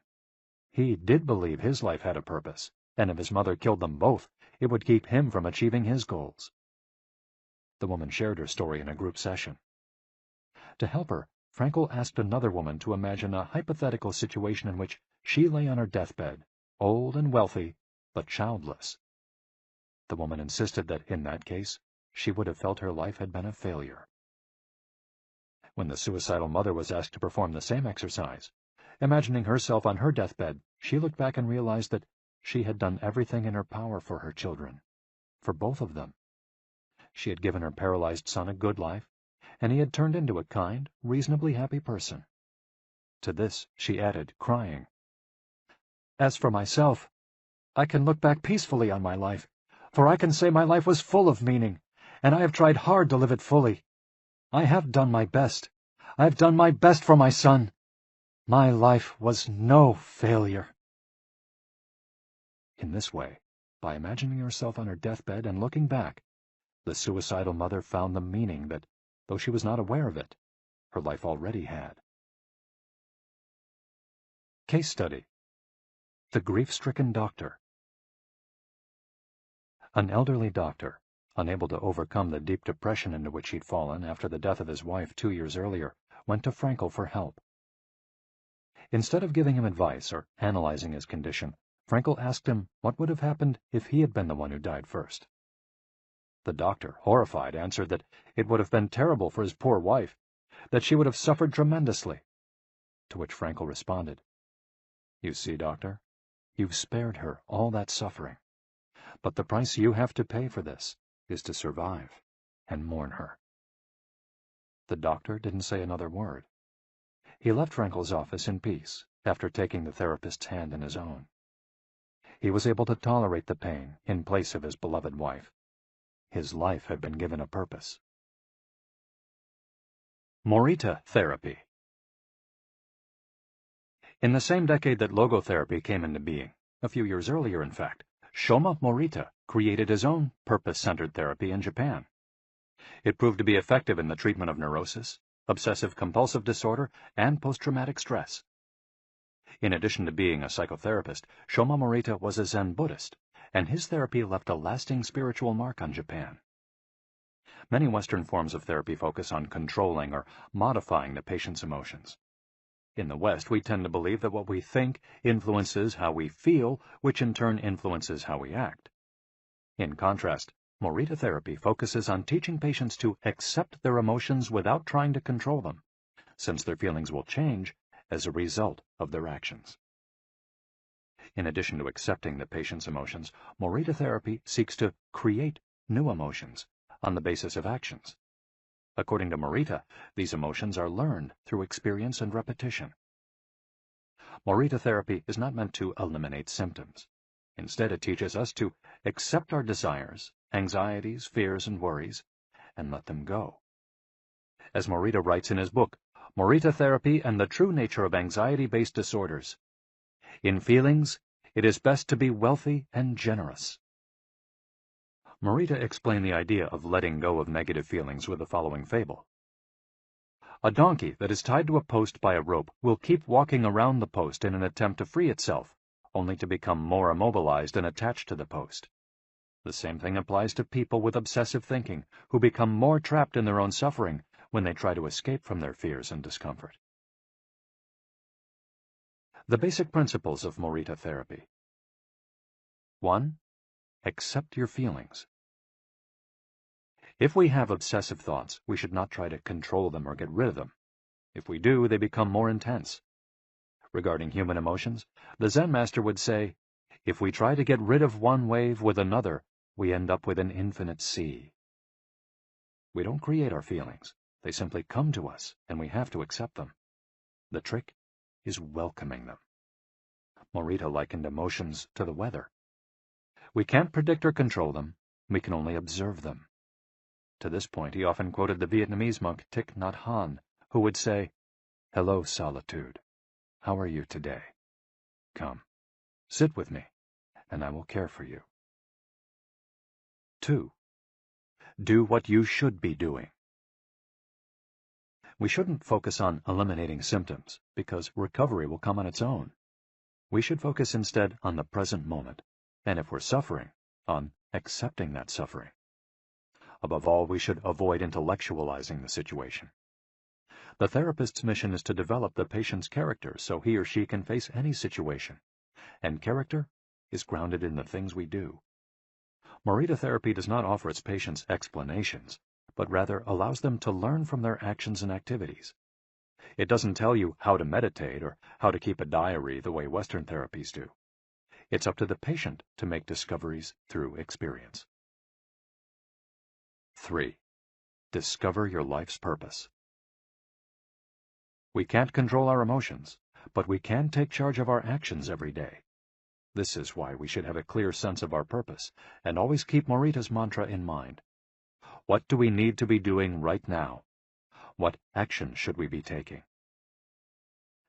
He did believe his life had a purpose, and if his mother killed them both, it would keep him from achieving his goals. The woman shared her story in a group session. To help her, Frankl asked another woman to imagine a hypothetical situation in which she lay on her deathbed, old and wealthy, but childless. The woman insisted that, in that case, she would have felt her life had been a failure. When the suicidal mother was asked to perform the same exercise, imagining herself on her deathbed, she looked back and realized that she had done everything in her power for her children, for both of them. She had given her paralyzed son a good life, and he had turned into a kind, reasonably happy person. To this she added, crying, "As for myself, I can look back peacefully on my life, for I can say my life was full of meaning, and I have tried hard to live it fully. I have done my best. I have done my best for my son. My life was no failure." In this way, by imagining herself on her deathbed and looking back, the suicidal mother found the meaning that, though she was not aware of it, her life already had. Case Study: The Grief-Stricken Doctor. An elderly doctor, unable to overcome the deep depression into which he'd fallen after the death of his wife 2 years earlier, went to Frankel for help. Instead of giving him advice or analyzing his condition, Frankel asked him what would have happened if he had been the one who died first. The doctor, horrified, answered that it would have been terrible for his poor wife, that she would have suffered tremendously. To which Frankel responded, "You see, doctor, you've spared her all that suffering, but the price you have to pay for this is to survive and mourn her." The doctor didn't say another word. He left Frankel's office in peace after taking the therapist's hand in his own. He was able to tolerate the pain in place of his beloved wife. His life had been given a purpose. Morita Therapy. In the same decade that logotherapy came into being, a few years earlier in fact, Shoma Morita created his own purpose-centered therapy in Japan. It proved to be effective in the treatment of neurosis, obsessive-compulsive disorder, and post-traumatic stress. In addition to being a psychotherapist, Shoma Morita was a Zen Buddhist, and his therapy left a lasting spiritual mark on Japan. Many Western forms of therapy focus on controlling or modifying the patient's emotions. In the West, we tend to believe that what we think influences how we feel, which in turn influences how we act. In contrast, Morita therapy focuses on teaching patients to accept their emotions without trying to control them, since their feelings will change as a result of their actions. In addition to accepting the patient's emotions, Morita therapy seeks to create new emotions on the basis of actions. According to Morita, these emotions are learned through experience and repetition. Morita therapy is not meant to eliminate symptoms. Instead, it teaches us to accept our desires, anxieties, fears, and worries, and let them go. As Morita writes in his book, Morita Therapy and the True Nature of Anxiety-Based Disorders, "In feelings, it is best to be wealthy and generous." Morita explained the idea of letting go of negative feelings with the following fable. A donkey that is tied to a post by a rope will keep walking around the post in an attempt to free itself, only to become more immobilized and attached to the post. The same thing applies to people with obsessive thinking, who become more trapped in their own suffering when they try to escape from their fears and discomfort. The basic principles of Morita therapy. 1. Accept your feelings. If we have obsessive thoughts, we should not try to control them or get rid of them. If we do, they become more intense. Regarding human emotions, the Zen master would say, if we try to get rid of one wave with another, we end up with an infinite sea. We don't create our feelings. They simply come to us, and we have to accept them. The trick is welcoming them. Morita likened emotions to the weather. We can't predict or control them. We can only observe them. To this point, he often quoted the Vietnamese monk Thich Nhat Hanh, who would say, "Hello, solitude. How are you today? Come, sit with me, and I will care for you." 2. Do what you should be doing. We shouldn't focus on eliminating symptoms, because recovery will come on its own. We should focus instead on the present moment, and if we're suffering, on accepting that suffering. Above all, we should avoid intellectualizing the situation. The therapist's mission is to develop the patient's character so he or she can face any situation, and character is grounded in the things we do. Morita therapy does not offer its patients explanations, but rather allows them to learn from their actions and activities. It doesn't tell you how to meditate or how to keep a diary the way Western therapies do. It's up to the patient to make discoveries through experience. 3. Discover your life's purpose. We can't control our emotions, but we can take charge of our actions every day. This is why we should have a clear sense of our purpose, and always keep Morita's mantra in mind. What do we need to be doing right now? What action should we be taking?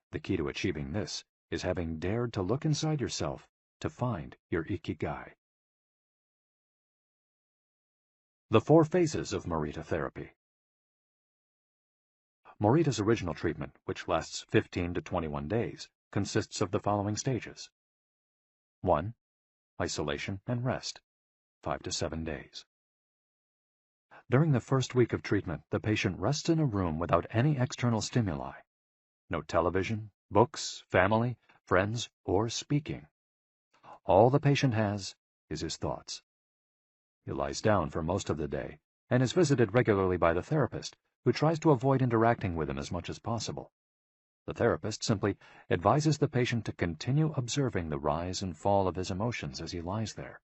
The key to achieving this is having dared to look inside yourself to find your Ikigai. The 4 phases of Morita therapy. Morita's original treatment, which lasts 15 to 21 days, consists of the following stages. 1. Isolation and rest, 5 to 7 days. During the first week of treatment, the patient rests in a room without any external stimuli. No television, books, family, friends, or speaking. All the patient has is his thoughts. He lies down for most of the day and is visited regularly by the therapist, who tries to avoid interacting with him as much as possible. The therapist simply advises the patient to continue observing the rise and fall of his emotions as he lies there.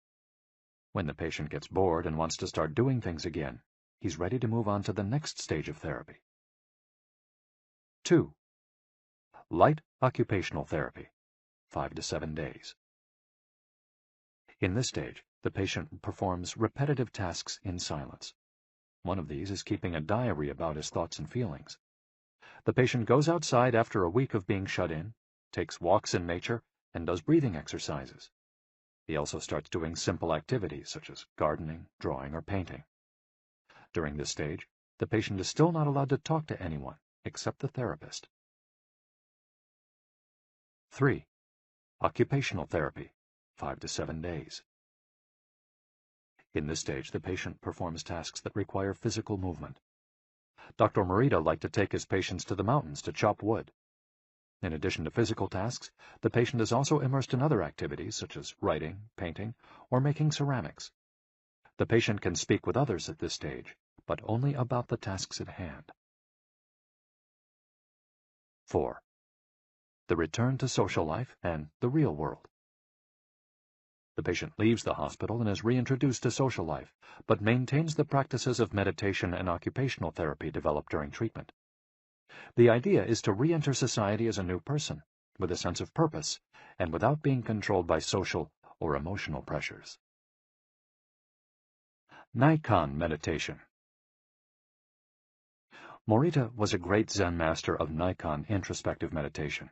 When the patient gets bored and wants to start doing things again, he's ready to move on to the next stage of therapy. 2. Light occupational therapy, 5 to 7 days. In this stage, the patient performs repetitive tasks in silence. One of these is keeping a diary about his thoughts and feelings. The patient goes outside after a week of being shut in, takes walks in nature, and does breathing exercises. He also starts doing simple activities such as gardening, drawing, or painting. During this stage, the patient is still not allowed to talk to anyone except the therapist. 3. Occupational therapy, 5 to 7 days. In this stage, the patient performs tasks that require physical movement. Dr. Morita liked to take his patients to the mountains to chop wood. In addition to physical tasks, the patient is also immersed in other activities such as writing, painting, or making ceramics. The patient can speak with others at this stage, but only about the tasks at hand. 4. The return to social life and the real world. The patient leaves the hospital and is reintroduced to social life, but maintains the practices of meditation and occupational therapy developed during treatment. The idea is to re-enter society as a new person, with a sense of purpose, and without being controlled by social or emotional pressures. Nikan meditation. Morita was a great Zen master of Nikan introspective meditation.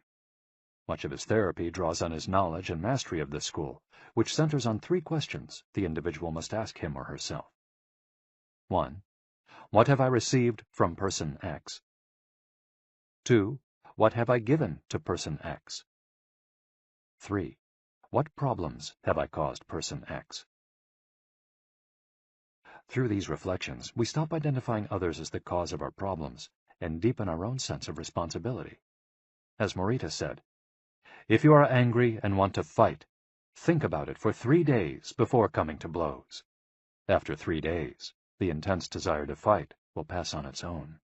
Much of his therapy draws on his knowledge and mastery of this school, which centers on 3 questions the individual must ask him or herself. 1. What have I received from person X? 2. What have I given to person X? 3. What problems have I caused person X? Through these reflections, we stop identifying others as the cause of our problems and deepen our own sense of responsibility. As Morita said, if you are angry and want to fight, think about it for 3 days before coming to blows. After 3 days, the intense desire to fight will pass on its own.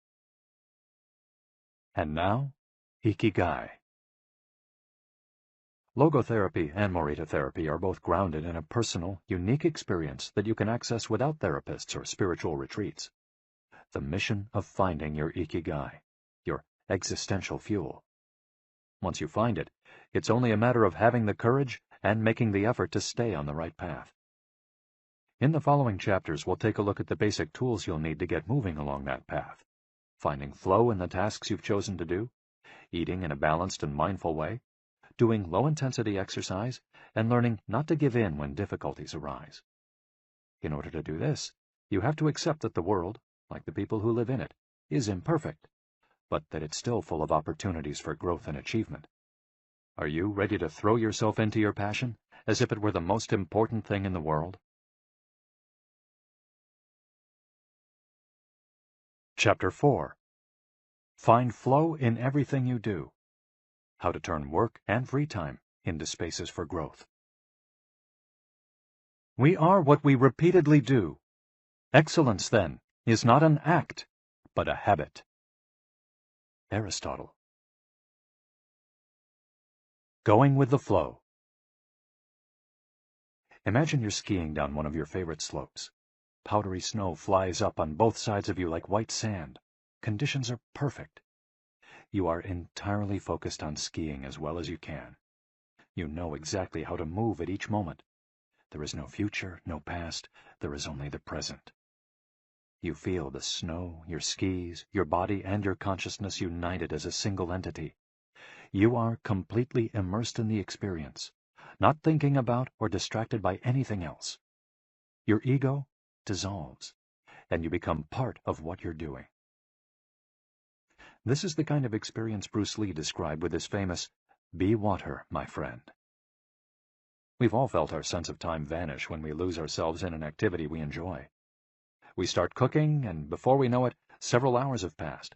And now, Ikigai. Logotherapy and Morita therapy are both grounded in a personal, unique experience that you can access without therapists or spiritual retreats. The mission of finding your Ikigai, your existential fuel. Once you find it, it's only a matter of having the courage and making the effort to stay on the right path. In the following chapters, we'll take a look at the basic tools you'll need to get moving along that path. Finding flow in the tasks you've chosen to do, eating in a balanced and mindful way, doing low-intensity exercise, and learning not to give in when difficulties arise. In order to do this, you have to accept that the world, like the people who live in it, is imperfect, but that it's still full of opportunities for growth and achievement. Are you ready to throw yourself into your passion, as if it were the most important thing in the world? Chapter 4. Find flow in everything you do. How to turn work and free time into spaces for growth. We are what we repeatedly do. Excellence, then, is not an act, but a habit. Aristotle. Going with the flow. Imagine you're skiing down one of your favorite slopes. Powdery snow flies up on both sides of you like white sand. Conditions are perfect. You are entirely focused on skiing as well as you can. You know exactly how to move at each moment. There is no future, no past. There is only the present. You feel the snow, your skis, your body, and your consciousness united as a single entity. You are completely immersed in the experience, not thinking about or distracted by anything else. Your ego dissolves, and you become part of what you're doing. This is the kind of experience Bruce Lee described with his famous, "Be water, my friend." We've all felt our sense of time vanish when we lose ourselves in an activity we enjoy. We start cooking, and before we know it, several hours have passed.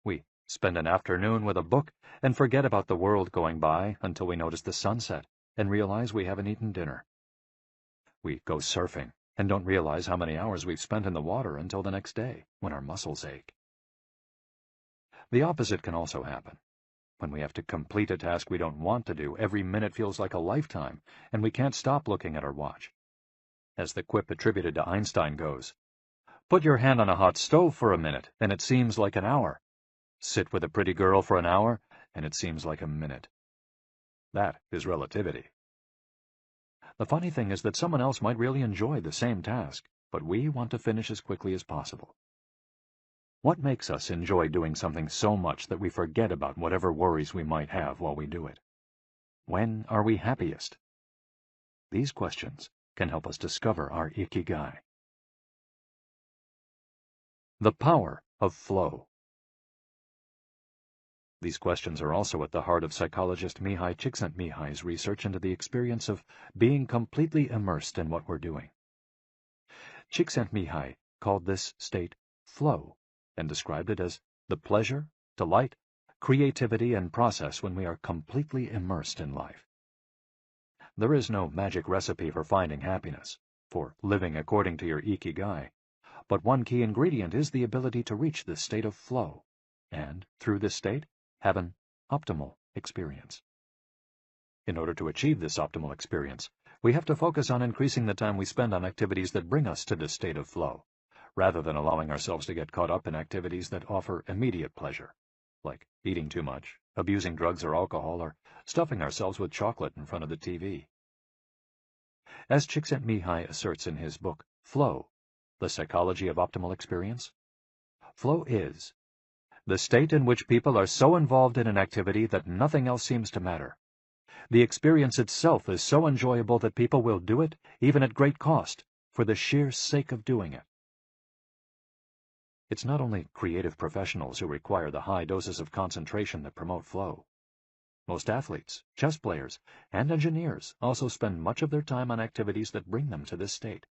We spend an afternoon with a book and forget about the world going by until we notice the sunset and realize we haven't eaten dinner. We go surfing and don't realize how many hours we've spent in the water until the next day, when our muscles ache. The opposite can also happen. When we have to complete a task we don't want to do, every minute feels like a lifetime, and we can't stop looking at our watch. As the quip attributed to Einstein goes, "Put your hand on a hot stove for a minute, and it seems like an hour. Sit with a pretty girl for an hour, and it seems like a minute." That is relativity. The funny thing is that someone else might really enjoy the same task, but we want to finish as quickly as possible. What makes us enjoy doing something so much that we forget about whatever worries we might have while we do it? When are we happiest? These questions can help us discover our Ikigai. The power of flow. These questions are also at the heart of psychologist Mihai Csikszentmihalyi's research into the experience of being completely immersed in what we're doing. Csikszentmihalyi called this state flow and described it as the pleasure, delight, creativity, and process when we are completely immersed in life. There is no magic recipe for finding happiness, for living according to your Ikigai, but one key ingredient is the ability to reach this state of flow, and, through this state, have an optimal experience. In order to achieve this optimal experience, we have to focus on increasing the time we spend on activities that bring us to this state of flow, rather than allowing ourselves to get caught up in activities that offer immediate pleasure, like eating too much, abusing drugs or alcohol, or stuffing ourselves with chocolate in front of the TV. As Csikszentmihalyi asserts in his book, Flow, The Psychology of Optimal Experience, flow is the state in which people are so involved in an activity that nothing else seems to matter. The experience itself is so enjoyable that people will do it, even at great cost, for the sheer sake of doing it. It's not only creative professionals who require the high doses of concentration that promote flow. Most athletes, chess players, and engineers also spend much of their time on activities that bring them to this state.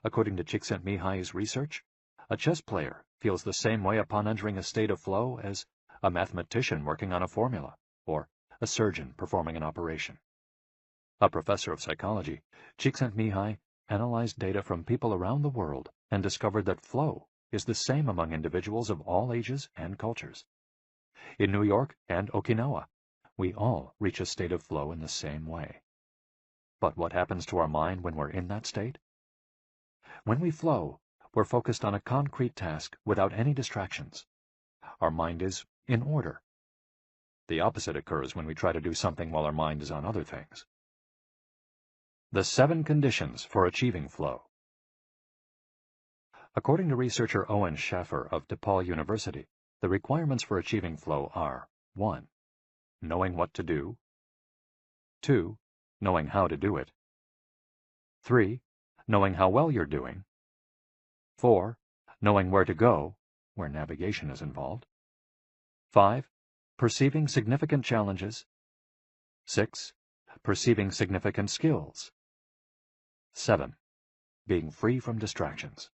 According to Csikszentmihalyi's research, a chess player feels the same way upon entering a state of flow as a mathematician working on a formula, or a surgeon performing an operation. A professor of psychology, Csikszentmihalyi analyzed data from people around the world and discovered that flow is the same among individuals of all ages and cultures. In New York and Okinawa, we all reach a state of flow in the same way. But what happens to our mind when we're in that state? When we flow, we're focused on a concrete task without any distractions. Our mind is in order. The opposite occurs when we try to do something while our mind is on other things. The 7 conditions for achieving flow. According to researcher Owen Schaffer of DePaul University, the requirements for achieving flow are 1. Knowing what to do. 2. Knowing how to do it. 3. Knowing how well you're doing. 4. Knowing where to go, where navigation is involved. 5. Perceiving significant challenges. 6. Perceiving significant skills. 7. Being free from distractions.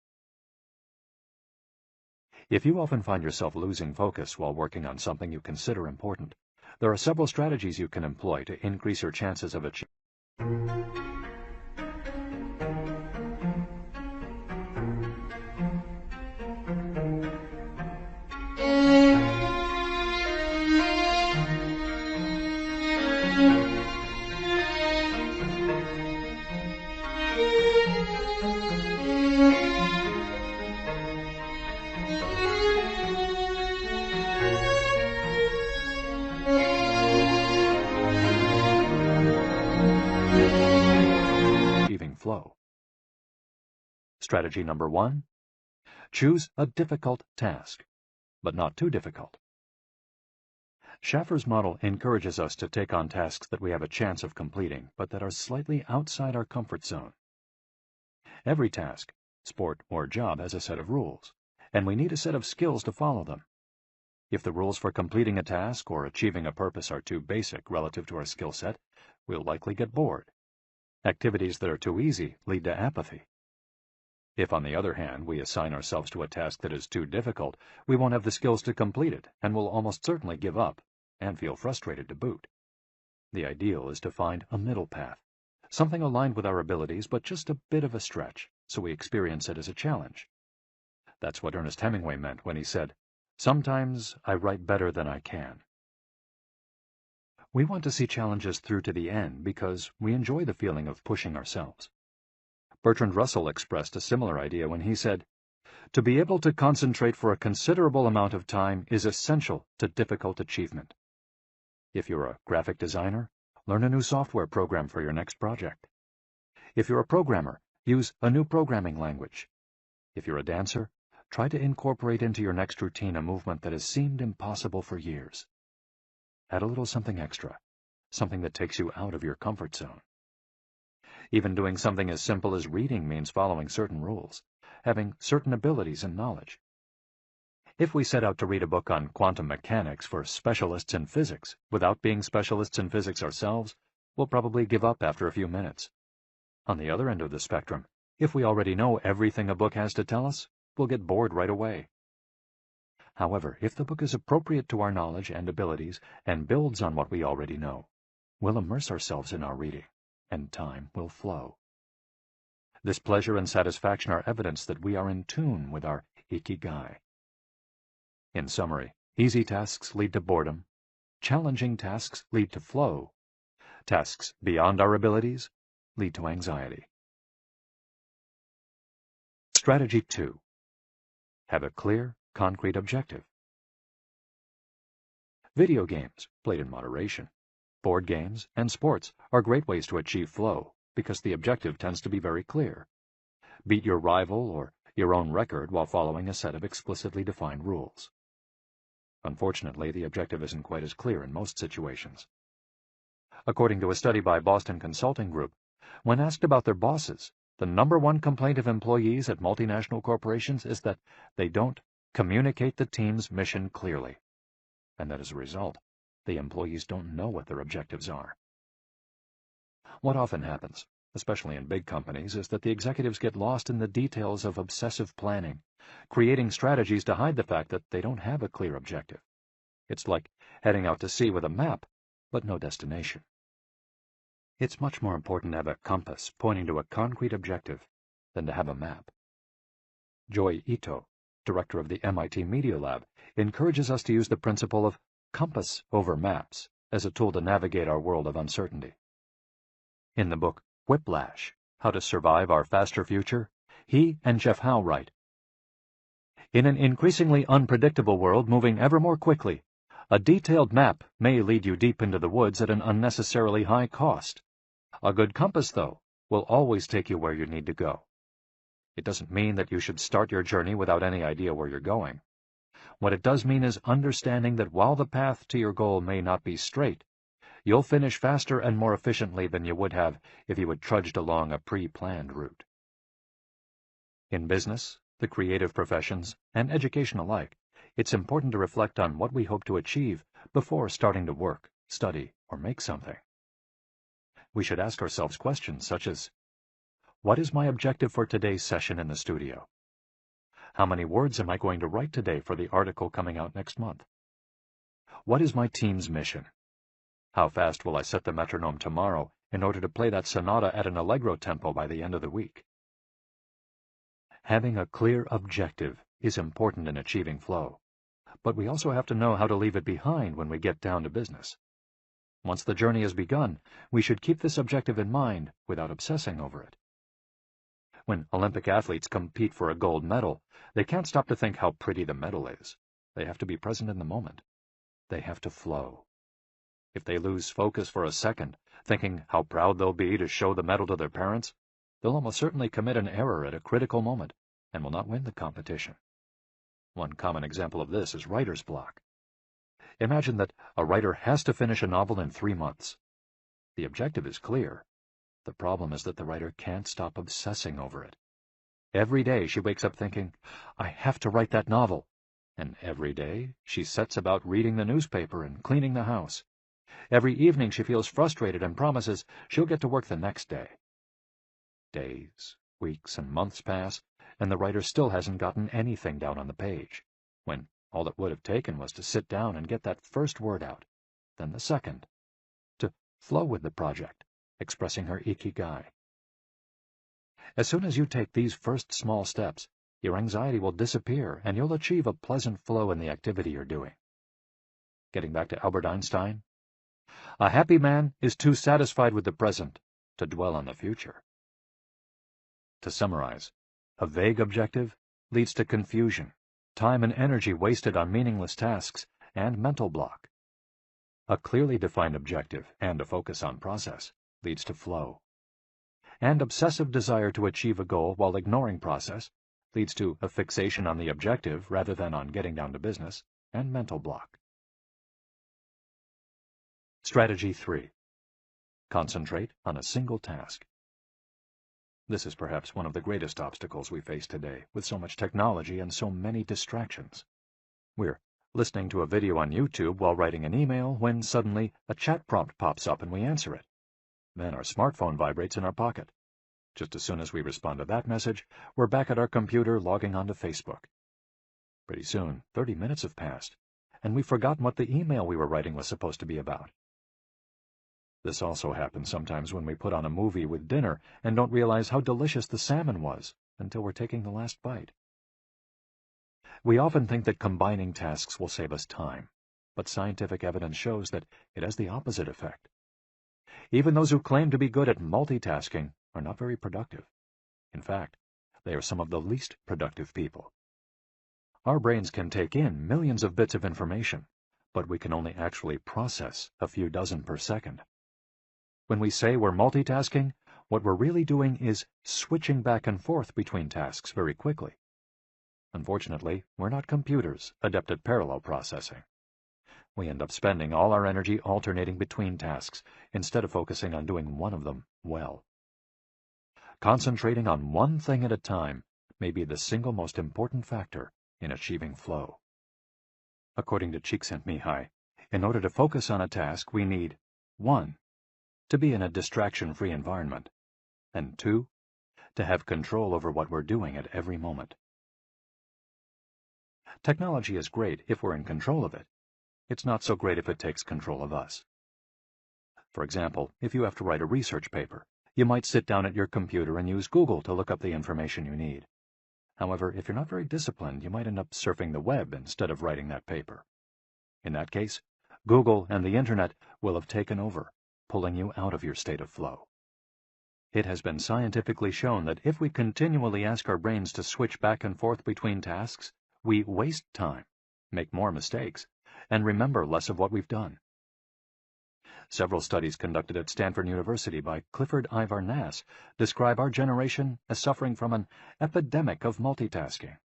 If you often find yourself losing focus while working on something you consider important, there are several strategies you can employ to increase your chances of achieving. achieving flow. Strategy number 1. Choose a difficult task, but not too difficult. Schaffer's model encourages us to take on tasks that we have a chance of completing, but that are slightly outside our comfort zone. Every task, sport or job, has a set of rules, and we need a set of skills to follow them. If the rules for completing a task or achieving a purpose are too basic relative to our skill set, we'll likely get bored. Activities that are too easy lead to apathy. If, on the other hand, we assign ourselves to a task that is too difficult, we won't have the skills to complete it, and will almost certainly give up, and feel frustrated to boot. The ideal is to find a middle path, something aligned with our abilities, but just a bit of a stretch, so we experience it as a challenge. That's what Ernest Hemingway meant when he said, "Sometimes I write better than I can." We want to see challenges through to the end because we enjoy the feeling of pushing ourselves. Bertrand Russell expressed a similar idea when he said, "To be able to concentrate for a considerable amount of time is essential to difficult achievement." If you're a graphic designer, learn a new software program for your next project. If you're a programmer, use a new programming language. If you're a dancer, try to incorporate into your next routine a movement that has seemed impossible for years. Add a little something extra, something that takes you out of your comfort zone. Even doing something as simple as reading means following certain rules, having certain abilities and knowledge. If we set out to read a book on quantum mechanics for specialists in physics without being specialists in physics ourselves, we'll probably give up after a few minutes. On the other end of the spectrum, if we already know everything a book has to tell us, we'll get bored right away. However, if the book is appropriate to our knowledge and abilities and builds on what we already know, we'll immerse ourselves in our reading, and time will flow. This pleasure and satisfaction are evidence that we are in tune with our Ikigai. In summary, easy tasks lead to boredom, challenging tasks lead to flow, tasks beyond our abilities lead to anxiety. Strategy 2. Have a clear, concrete objective. Video games, played in moderation, board games, and sports are great ways to achieve flow because the objective tends to be very clear. Beat your rival or your own record while following a set of explicitly defined rules. Unfortunately, the objective isn't quite as clear in most situations. According to a study by Boston Consulting Group, when asked about their bosses, the #1 complaint of employees at multinational corporations is that they don't communicate the team's mission clearly, and that as a result, the employees don't know what their objectives are. What often happens, especially in big companies, is that the executives get lost in the details of obsessive planning, creating strategies to hide the fact that they don't have a clear objective. It's like heading out to sea with a map, but no destination. It's much more important to have a compass pointing to a concrete objective than to have a map. Joy Ito, director of the MIT Media Lab, encourages us to use the principle of compass over maps as a tool to navigate our world of uncertainty. In the book Whiplash, How to Survive Our Faster Future, he and Jeff Howe write, "In an increasingly unpredictable world moving ever more quickly, a detailed map may lead you deep into the woods at an unnecessarily high cost. A good compass, though, will always take you where you need to go. It doesn't mean that you should start your journey without any idea where you're going. What it does mean is understanding that while the path to your goal may not be straight, you'll finish faster and more efficiently than you would have if you had trudged along a pre-planned route." In business, the creative professions, and education alike, it's important to reflect on what we hope to achieve before starting to work, study, or make something. We should ask ourselves questions such as, what is my objective for today's session in the studio? How many words am I going to write today for the article coming out next month? What is my team's mission? How fast will I set the metronome tomorrow in order to play that sonata at an allegro tempo by the end of the week? Having a clear objective is important in achieving flow, but we also have to know how to leave it behind when we get down to business. Once the journey has begun, we should keep this objective in mind without obsessing over it. When Olympic athletes compete for a gold medal, they can't stop to think how pretty the medal is. They have to be present in the moment. They have to flow. If they lose focus for a second, thinking how proud they'll be to show the medal to their parents, they'll almost certainly commit an error at a critical moment and will not win the competition. One common example of this is writer's block. Imagine that a writer has to finish a novel in 3 months. The objective is clear. The problem is that the writer can't stop obsessing over it. Every day she wakes up thinking, I have to write that novel. And every day she sets about reading the newspaper and cleaning the house. Every evening she feels frustrated and promises she'll get to work the next day. Days, weeks, and months pass, and the writer still hasn't gotten anything down on the page, when all it would have taken was to sit down and get that first word out, then the second, to flow with the project, expressing her Ikigai. As soon as you take these first small steps, your anxiety will disappear and you'll achieve a pleasant flow in the activity you're doing. Getting back to Albert Einstein, a happy man is too satisfied with the present to dwell on the future. To summarize, a vague objective leads to confusion, time and energy wasted on meaningless tasks, and mental block. A clearly defined objective and a focus on process leads to flow. And obsessive desire to achieve a goal while ignoring process leads to a fixation on the objective rather than on getting down to business, and mental block. Strategy 3. Concentrate on a single task. This is perhaps one of the greatest obstacles we face today, with so much technology and so many distractions. We're listening to a video on YouTube while writing an email when suddenly a chat prompt pops up and we answer it. Then our smartphone vibrates in our pocket. Just as soon as we respond to that message, we're back at our computer logging onto Facebook. Pretty soon, 30 minutes have passed, and we've forgotten what the email we were writing was supposed to be about. This also happens sometimes when we put on a movie with dinner and don't realize how delicious the salmon was until we're taking the last bite. We often think that combining tasks will save us time, but scientific evidence shows that it has the opposite effect. Even those who claim to be good at multitasking are not very productive. In fact, they are some of the least productive people. Our brains can take in millions of bits of information, but we can only actually process a few dozen per second. When we say we're multitasking, what we're really doing is switching back and forth between tasks very quickly. Unfortunately, we're not computers adept at parallel processing. We end up spending all our energy alternating between tasks instead of focusing on doing one of them well. Concentrating on one thing at a time may be the single most important factor in achieving flow. According to Csikszentmihalyi, in order to focus on a task, we need 1. To be in a distraction-free environment, and 2. To have control over what we're doing at every moment. Technology is great if we're in control of it. It's not so great if it takes control of us. For example, if you have to write a research paper, you might sit down at your computer and use Google to look up the information you need. However, if you're not very disciplined, you might end up surfing the web instead of writing that paper. In that case, Google and the Internet will have taken over, pulling you out of your state of flow. It has been scientifically shown that if we continually ask our brains to switch back and forth between tasks, we waste time, make more mistakes, and remember less of what we've done. Several studies conducted at Stanford University by Clifford Ivar Nass describe our generation as suffering from an epidemic of multitasking.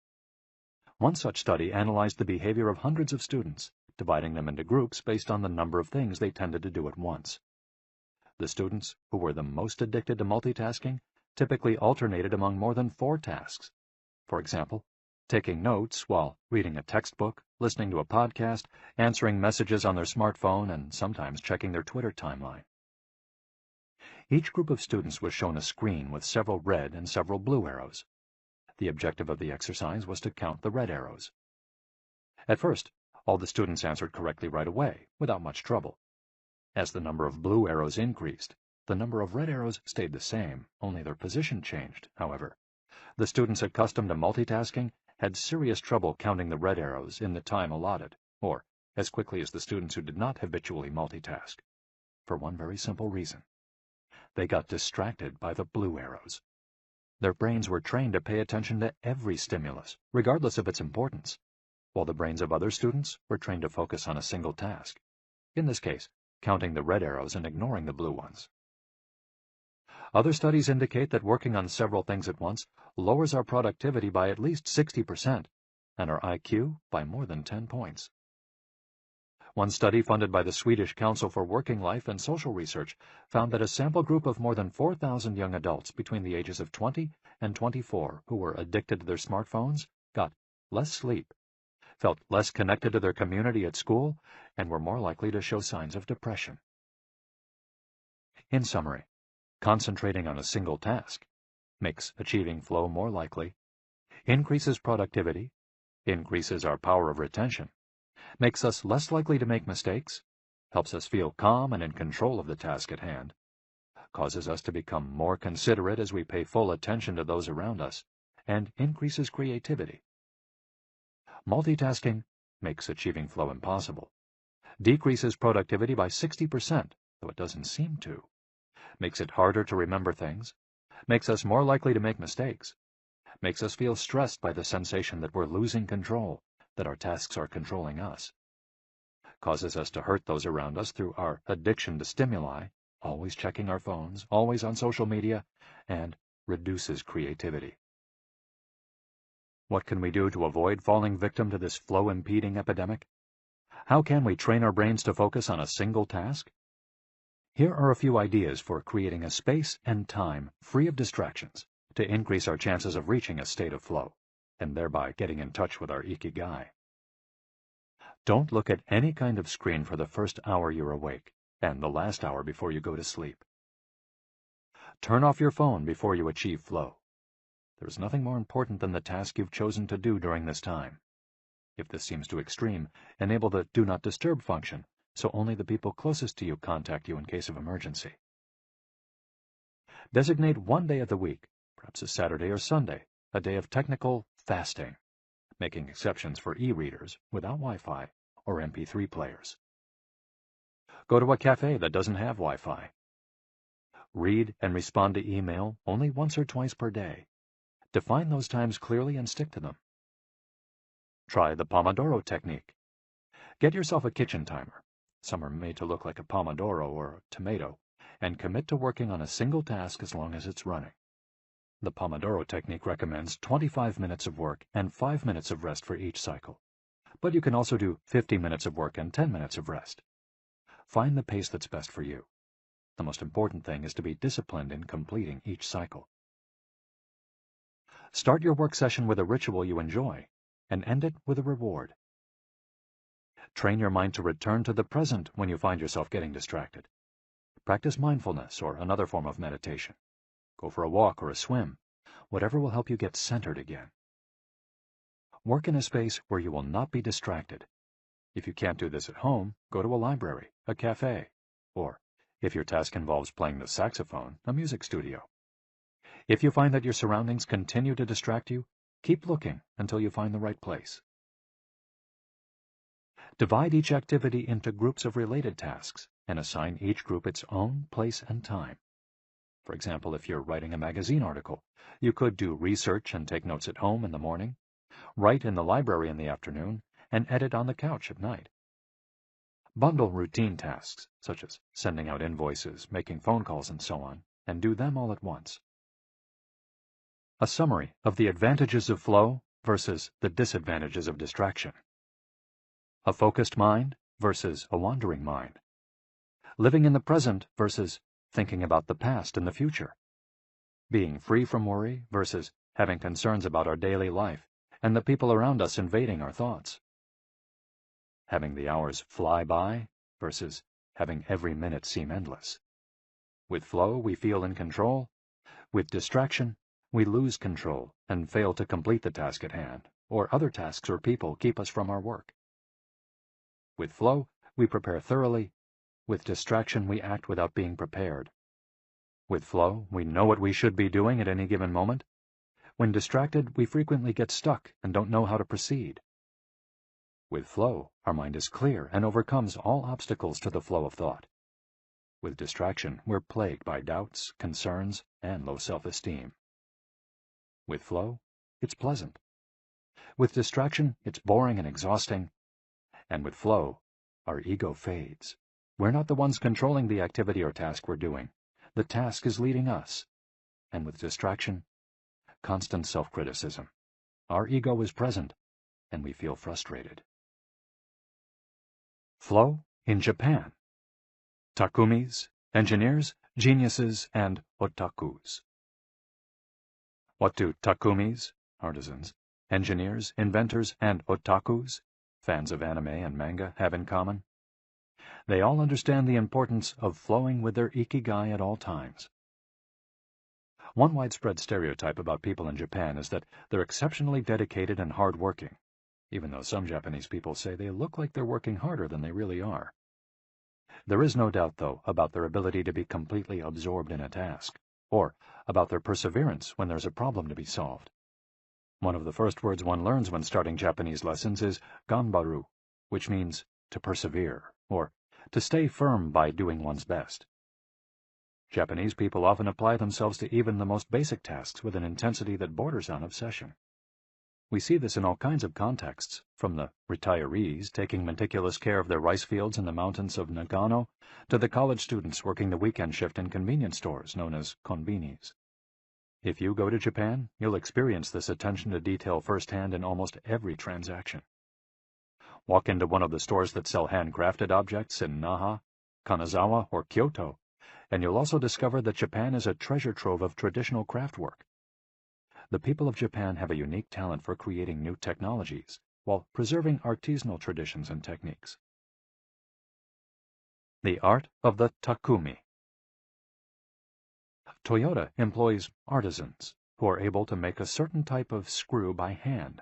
One such study analyzed the behavior of hundreds of students, dividing them into groups based on the number of things they tended to do at once. The students who were the most addicted to multitasking typically alternated among more than 4 tasks. For example, taking notes while reading a textbook, listening to a podcast, answering messages on their smartphone, and sometimes checking their Twitter timeline. Each group of students was shown a screen with several red and several blue arrows. The objective of the exercise was to count the red arrows. At first, all the students answered correctly right away, without much trouble. As the number of blue arrows increased, the number of red arrows stayed the same, only their position changed, however. The students accustomed to multitasking had serious trouble counting the red arrows in the time allotted, or as quickly as the students who did not habitually multitask, for one very simple reason. They got distracted by the blue arrows. Their brains were trained to pay attention to every stimulus, regardless of its importance, while the brains of other students were trained to focus on a single task, in this case, counting the red arrows and ignoring the blue ones. Other studies indicate that working on several things at once lowers our productivity by at least 60% and our IQ by more than 10 points. One study funded by the Swedish Council for Working Life and Social Research found that a sample group of more than 4,000 young adults between the ages of 20 and 24 who were addicted to their smartphones got less sleep, felt less connected to their community at school, and were more likely to show signs of depression. In summary, concentrating on a single task makes achieving flow more likely, increases productivity, increases our power of retention, makes us less likely to make mistakes, helps us feel calm and in control of the task at hand, causes us to become more considerate as we pay full attention to those around us, and increases creativity. Multitasking makes achieving flow impossible, decreases productivity by 60%, though it doesn't seem to, makes it harder to remember things, makes us more likely to make mistakes, makes us feel stressed by the sensation that we're losing control, that our tasks are controlling us, causes us to hurt those around us through our addiction to stimuli, always checking our phones, always on social media, and reduces creativity. What can we do to avoid falling victim to this flow-impeding epidemic? How can we train our brains to focus on a single task? Here are a few ideas for creating a space and time free of distractions to increase our chances of reaching a state of flow, and thereby getting in touch with our Ikigai. Don't look at any kind of screen for the first hour you're awake, and the last hour before you go to sleep. Turn off your phone before you achieve flow. There is nothing more important than the task you've chosen to do during this time. If this seems too extreme, enable the Do Not Disturb function, so only the people closest to you contact you in case of emergency. Designate one day of the week, perhaps a Saturday or Sunday, a day of technical fasting, making exceptions for e-readers without Wi-Fi or MP3 players. Go to a cafe that doesn't have Wi-Fi. Read and respond to email only once or twice per day. Define those times clearly and stick to them. Try the Pomodoro technique. Get yourself a kitchen timer. Some are made to look like a pomodoro or a tomato, and commit to working on a single task as long as it's running. The Pomodoro technique recommends 25 minutes of work and 5 minutes of rest for each cycle, but you can also do 50 minutes of work and 10 minutes of rest. Find the pace that's best for you. The most important thing is to be disciplined in completing each cycle. Start your work session with a ritual you enjoy, and end it with a reward. Train your mind to return to the present when you find yourself getting distracted. Practice mindfulness or another form of meditation. Go for a walk or a swim, whatever will help you get centered again. Work in a space where you will not be distracted. If you can't do this at home, go to a library, a cafe, or, if your task involves playing the saxophone, a music studio. If you find that your surroundings continue to distract you, keep looking until you find the right place. Divide each activity into groups of related tasks and assign each group its own place and time. For example, if you're writing a magazine article, you could do research and take notes at home in the morning, write in the library in the afternoon, and edit on the couch at night. Bundle routine tasks, such as sending out invoices, making phone calls, and so on, and do them all at once. A summary of the advantages of flow versus the disadvantages of distraction. A focused mind versus a wandering mind. Living in the present versus thinking about the past and the future. Being free from worry versus having concerns about our daily life and the people around us invading our thoughts. Having the hours fly by versus having every minute seem endless. With flow, we feel in control. With distraction, we lose control and fail to complete the task at hand, or other tasks or people keep us from our work. With flow, we prepare thoroughly. With distraction, we act without being prepared. With flow, we know what we should be doing at any given moment. When distracted, we frequently get stuck and don't know how to proceed. With flow, our mind is clear and overcomes all obstacles to the flow of thought. With distraction, we're plagued by doubts, concerns, and low self-esteem. With flow, it's pleasant. With distraction, it's boring and exhausting. And with flow, our ego fades. We're not the ones controlling the activity or task we're doing. the task is leading us, and with distraction, constant self-criticism, our ego is present, and we feel frustrated. Flow in Japan. Takumis, engineers, geniuses, and otakus. What do takumis, artisans, engineers, inventors, and otakus, fans of anime and manga, have in common? They all understand the importance of flowing with their ikigai at all times. One widespread stereotype about people in Japan is that they're exceptionally dedicated and hard-working, even though some Japanese people say they look like they're working harder than they really are. There is no doubt, though, about their ability to be completely absorbed in a task, or about their perseverance when there's a problem to be solved. One of the first words one learns when starting Japanese lessons is ganbaru, which means to persevere, or to stay firm by doing one's best. Japanese people often apply themselves to even the most basic tasks with an intensity that borders on obsession. We see this in all kinds of contexts, from the retirees taking meticulous care of their rice fields in the mountains of Nagano to the college students working the weekend shift in convenience stores known as konbinis. If you go to Japan, you'll experience this attention to detail firsthand in almost every transaction. Walk into one of the stores that sell handcrafted objects in Naha, Kanazawa, or Kyoto, and you'll also discover that Japan is a treasure trove of traditional craftwork. The people of Japan have a unique talent for creating new technologies while preserving artisanal traditions and techniques. The art of the takumi. Toyota employs artisans who are able to make a certain type of screw by hand.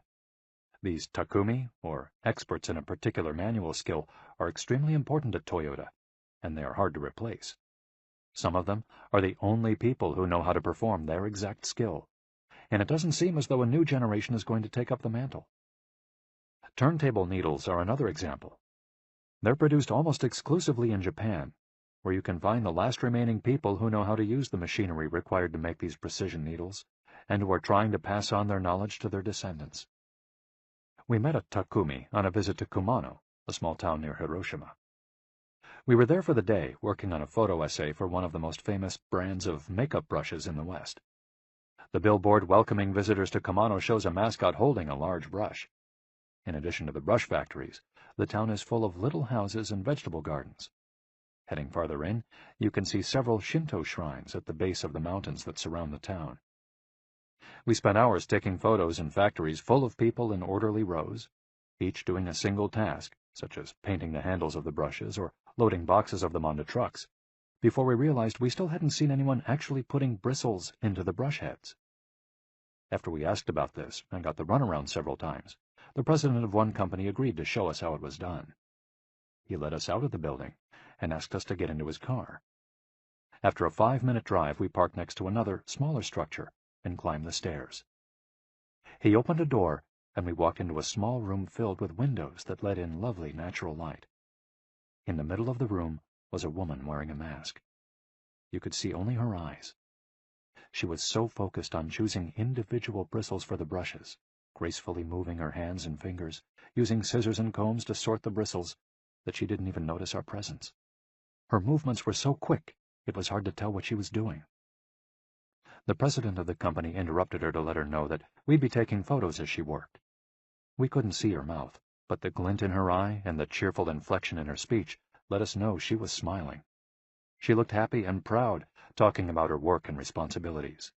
These takumi, or experts in a particular manual skill, are extremely important at Toyota, and they are hard to replace. Some of them are the only people who know how to perform their exact skill, and it doesn't seem as though a new generation is going to take up the mantle. Turntable needles are another example. They're produced almost exclusively in Japan, where you can find the last remaining people who know how to use the machinery required to make these precision needles, and who are trying to pass on their knowledge to their descendants. We met a takumi on a visit to Kumano, a small town near Hiroshima. We were there for the day, working on a photo essay for one of the most famous brands of makeup brushes in the West. The billboard welcoming visitors to Kumano shows a mascot holding a large brush. In addition to the brush factories, the town is full of little houses and vegetable gardens. Heading farther in, you can see several Shinto shrines at the base of the mountains that surround the town. We spent hours taking photos in factories full of people in orderly rows, each doing a single task, such as painting the handles of the brushes or loading boxes of them onto trucks, before we realized we still hadn't seen anyone actually putting bristles into the brush heads. After we asked about this and got the runaround several times, the president of one company agreed to show us how it was done. He led us out of the building and asked us to get into his car. After a 5-minute drive, we parked next to another, smaller structure and climbed the stairs. He opened a door, and we walked into a small room filled with windows that let in lovely natural light. In the middle of the room was a woman wearing a mask. You could see only her eyes. She was so focused on choosing individual bristles for the brushes, gracefully moving her hands and fingers, using scissors and combs to sort the bristles, that she didn't even notice our presence. Her movements were so quick, it was hard to tell what she was doing. The president of the company interrupted her to let her know that we'd be taking photos as she worked. We couldn't see her mouth, but the glint in her eye and the cheerful inflection in her speech let us know she was smiling. She looked happy and proud, talking about her work and responsibilities.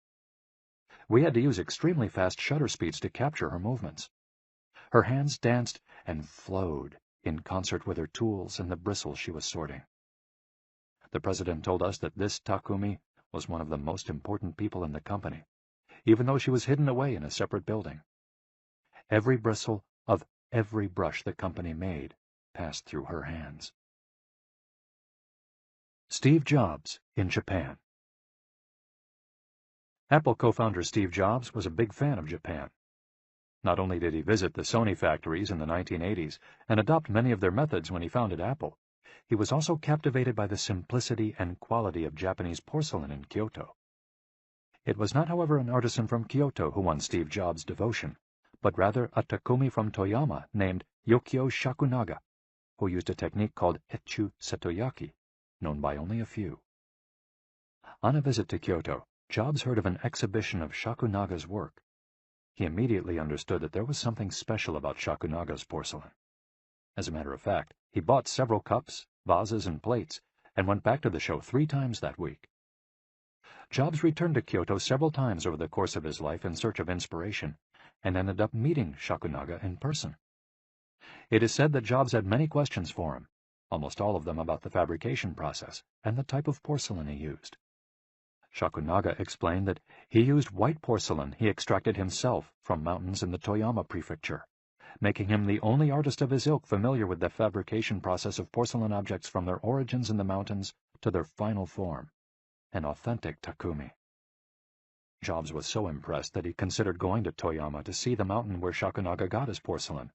We had to use extremely fast shutter speeds to capture her movements. Her hands danced and flowed in concert with her tools and the bristles she was sorting. The president told us that this takumi was one of the most important people in the company, even though she was hidden away in a separate building. Every bristle of every brush the company made passed through her hands. Steve Jobs in Japan. Apple co-founder Steve Jobs was a big fan of Japan. Not only did he visit the Sony factories in the 1980s and adopt many of their methods when he founded Apple, he was also captivated by the simplicity and quality of Japanese porcelain in Kyoto. It was not, however, an artisan from Kyoto who won Steve Jobs' devotion, but rather a takumi from Toyama named Yokio Shakunaga, who used a technique called Echu Setoyaki, known by only a few. On a visit to Kyoto, Jobs heard of an exhibition of Shakunaga's work. He immediately understood that there was something special about Shakunaga's porcelain. As a matter of fact, he bought several cups, vases, and plates, and went back to the show 3 times that week. Jobs returned to Kyoto several times over the course of his life in search of inspiration, and ended up meeting Shakunaga in person. It is said that Jobs had many questions for him, almost all of them about the fabrication process and the type of porcelain he used. Shakunaga explained that he used white porcelain he extracted himself from mountains in the Toyama prefecture, making him the only artist of his ilk familiar with the fabrication process of porcelain objects from their origins in the mountains to their final form, an authentic takumi. Jobs was so impressed that he considered going to Toyama to see the mountain where Shakunaga got his porcelain,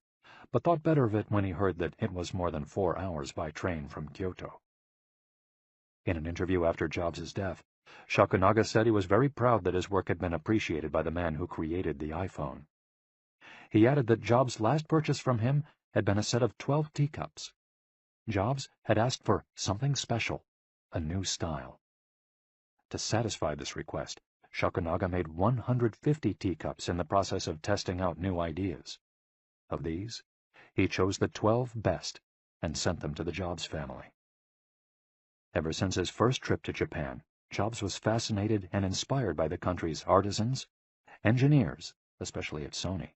but thought better of it when he heard that it was more than 4 hours by train from Kyoto. In an interview after Jobs' death, Shakunaga said he was very proud that his work had been appreciated by the man who created the iPhone. He added that Jobs' last purchase from him had been a set of 12 teacups. Jobs had asked for something special, a new style. To satisfy this request, Shakunaga made 150 teacups in the process of testing out new ideas. Of these, he chose the 12 best and sent them to the Jobs family. Ever since his first trip to Japan, Jobs was fascinated and inspired by the country's artisans, engineers, especially at Sony,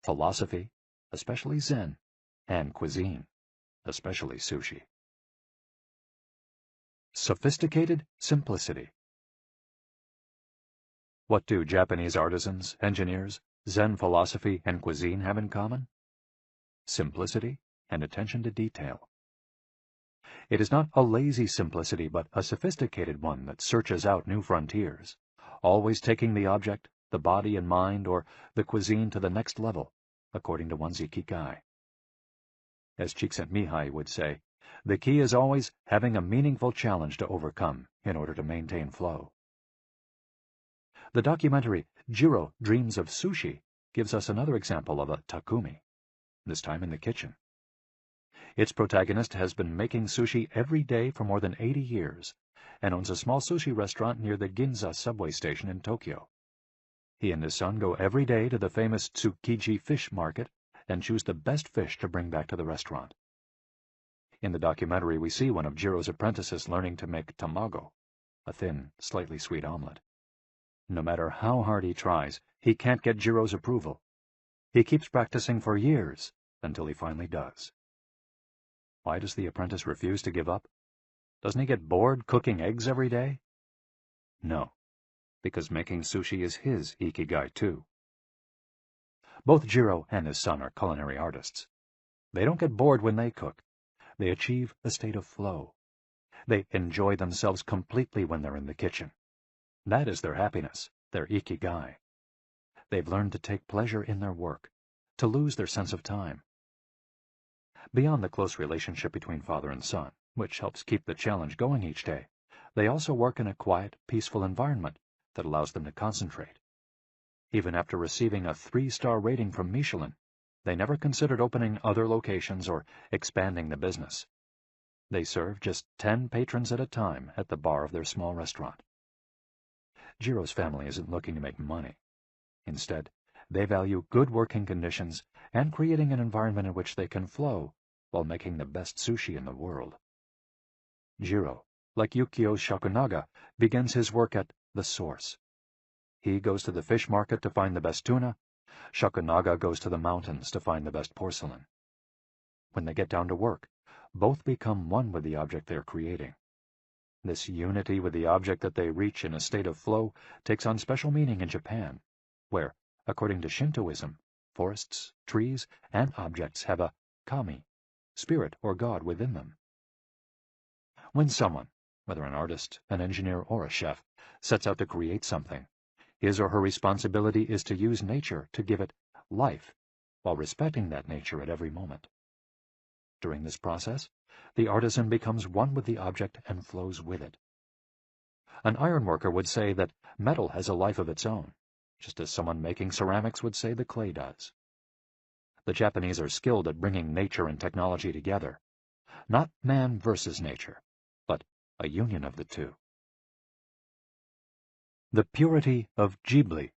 philosophy, especially Zen, and cuisine, especially sushi. Sophisticated simplicity. What do Japanese artisans, engineers, Zen philosophy, and cuisine have in common? Simplicity and attention to detail. It is not a lazy simplicity, but a sophisticated one that searches out new frontiers, always taking the object, the body and mind, or the cuisine to the next level, according to one's Ikigai. As Csikszentmihalyi would say, the key is always having a meaningful challenge to overcome in order to maintain flow. The documentary Jiro Dreams of Sushi gives us another example of a takumi, this time in the kitchen. Its protagonist has been making sushi every day for more than 80 years and owns a small sushi restaurant near the Ginza subway station in Tokyo. He and his son go every day to the famous Tsukiji fish market and choose the best fish to bring back to the restaurant. In the documentary, we see one of Jiro's apprentices learning to make tamago, a thin, slightly sweet omelet. No matter how hard he tries, he can't get Jiro's approval. He keeps practicing for years until he finally does. Why does the apprentice refuse to give up? Doesn't he get bored cooking eggs every day? No, because making sushi is his Ikigai too. Both Jiro and his son are culinary artists. They don't get bored when they cook. They achieve a state of flow. They enjoy themselves completely when they're in the kitchen. That is their happiness, their Ikigai. They've learned to take pleasure in their work, to lose their sense of time. Beyond the close relationship between father and son, which helps keep the challenge going each day, they also work in a quiet, peaceful environment that allows them to concentrate. Even after receiving a 3-star rating from Michelin, they never considered opening other locations or expanding the business. They serve just 10 patrons at a time at the bar of their small restaurant. Jiro's family isn't looking to make money. Instead, they value good working conditions and creating an environment in which they can flow while making the best sushi in the world. Jiro, like Yukio Shakunaga, begins his work at the source. He goes to the fish market to find the best tuna. Shakunaga goes to the mountains to find the best porcelain. When they get down to work, both become one with the object they're creating. This unity with the object that they reach in a state of flow takes on special meaning in Japan, where, according to Shintoism, forests, trees, and objects have a kami, spirit or god within them. When someone, whether an artist, an engineer, or a chef, sets out to create something, his or her responsibility is to use nature to give it life, while respecting that nature at every moment. During this process, the artisan becomes one with the object and flows with it. An ironworker would say that metal has a life of its own, just as someone making ceramics would say the clay does. The Japanese are skilled at bringing nature and technology together, not man versus nature, but a union of the two. The purity of Ghibli.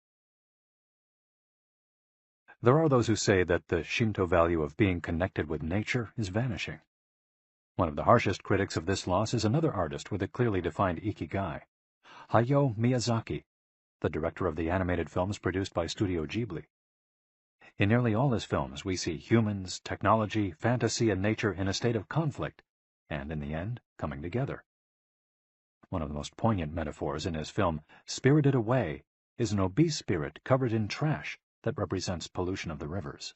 There are those who say that the Shinto value of being connected with nature is vanishing. One of the harshest critics of this loss is another artist with a clearly defined Ikigai, Hayao Miyazaki, the director of the animated films produced by Studio Ghibli. In nearly all his films, we see humans, technology, fantasy, and nature in a state of conflict, and in the end, coming together. One of the most poignant metaphors in his film, Spirited Away, is an obese spirit covered in trash that represents pollution of the rivers.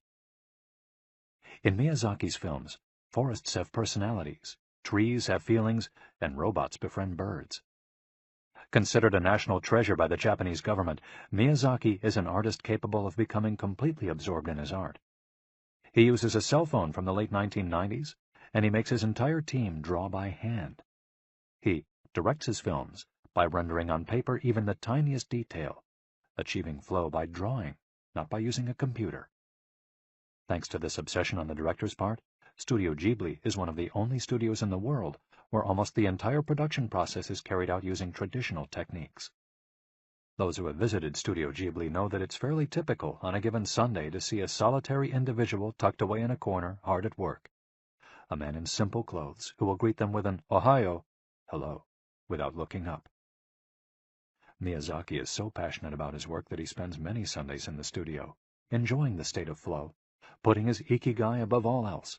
In Miyazaki's films, forests have personalities, trees have feelings, and robots befriend birds. Considered a national treasure by the Japanese government, Miyazaki is an artist capable of becoming completely absorbed in his art. He uses a cell phone from the late 1990s, and he makes his entire team draw by hand. He directs his films by rendering on paper even the tiniest detail, achieving flow by drawing, not by using a computer. Thanks to this obsession on the director's part, Studio Ghibli is one of the only studios in the world where almost the entire production process is carried out using traditional techniques. Those who have visited Studio Ghibli know that it's fairly typical on a given Sunday to see a solitary individual tucked away in a corner, hard at work. A man in simple clothes who will greet them with an "Ohayo," hello, without looking up. Miyazaki is so passionate about his work that he spends many Sundays in the studio, enjoying the state of flow, putting his Ikigai above all else.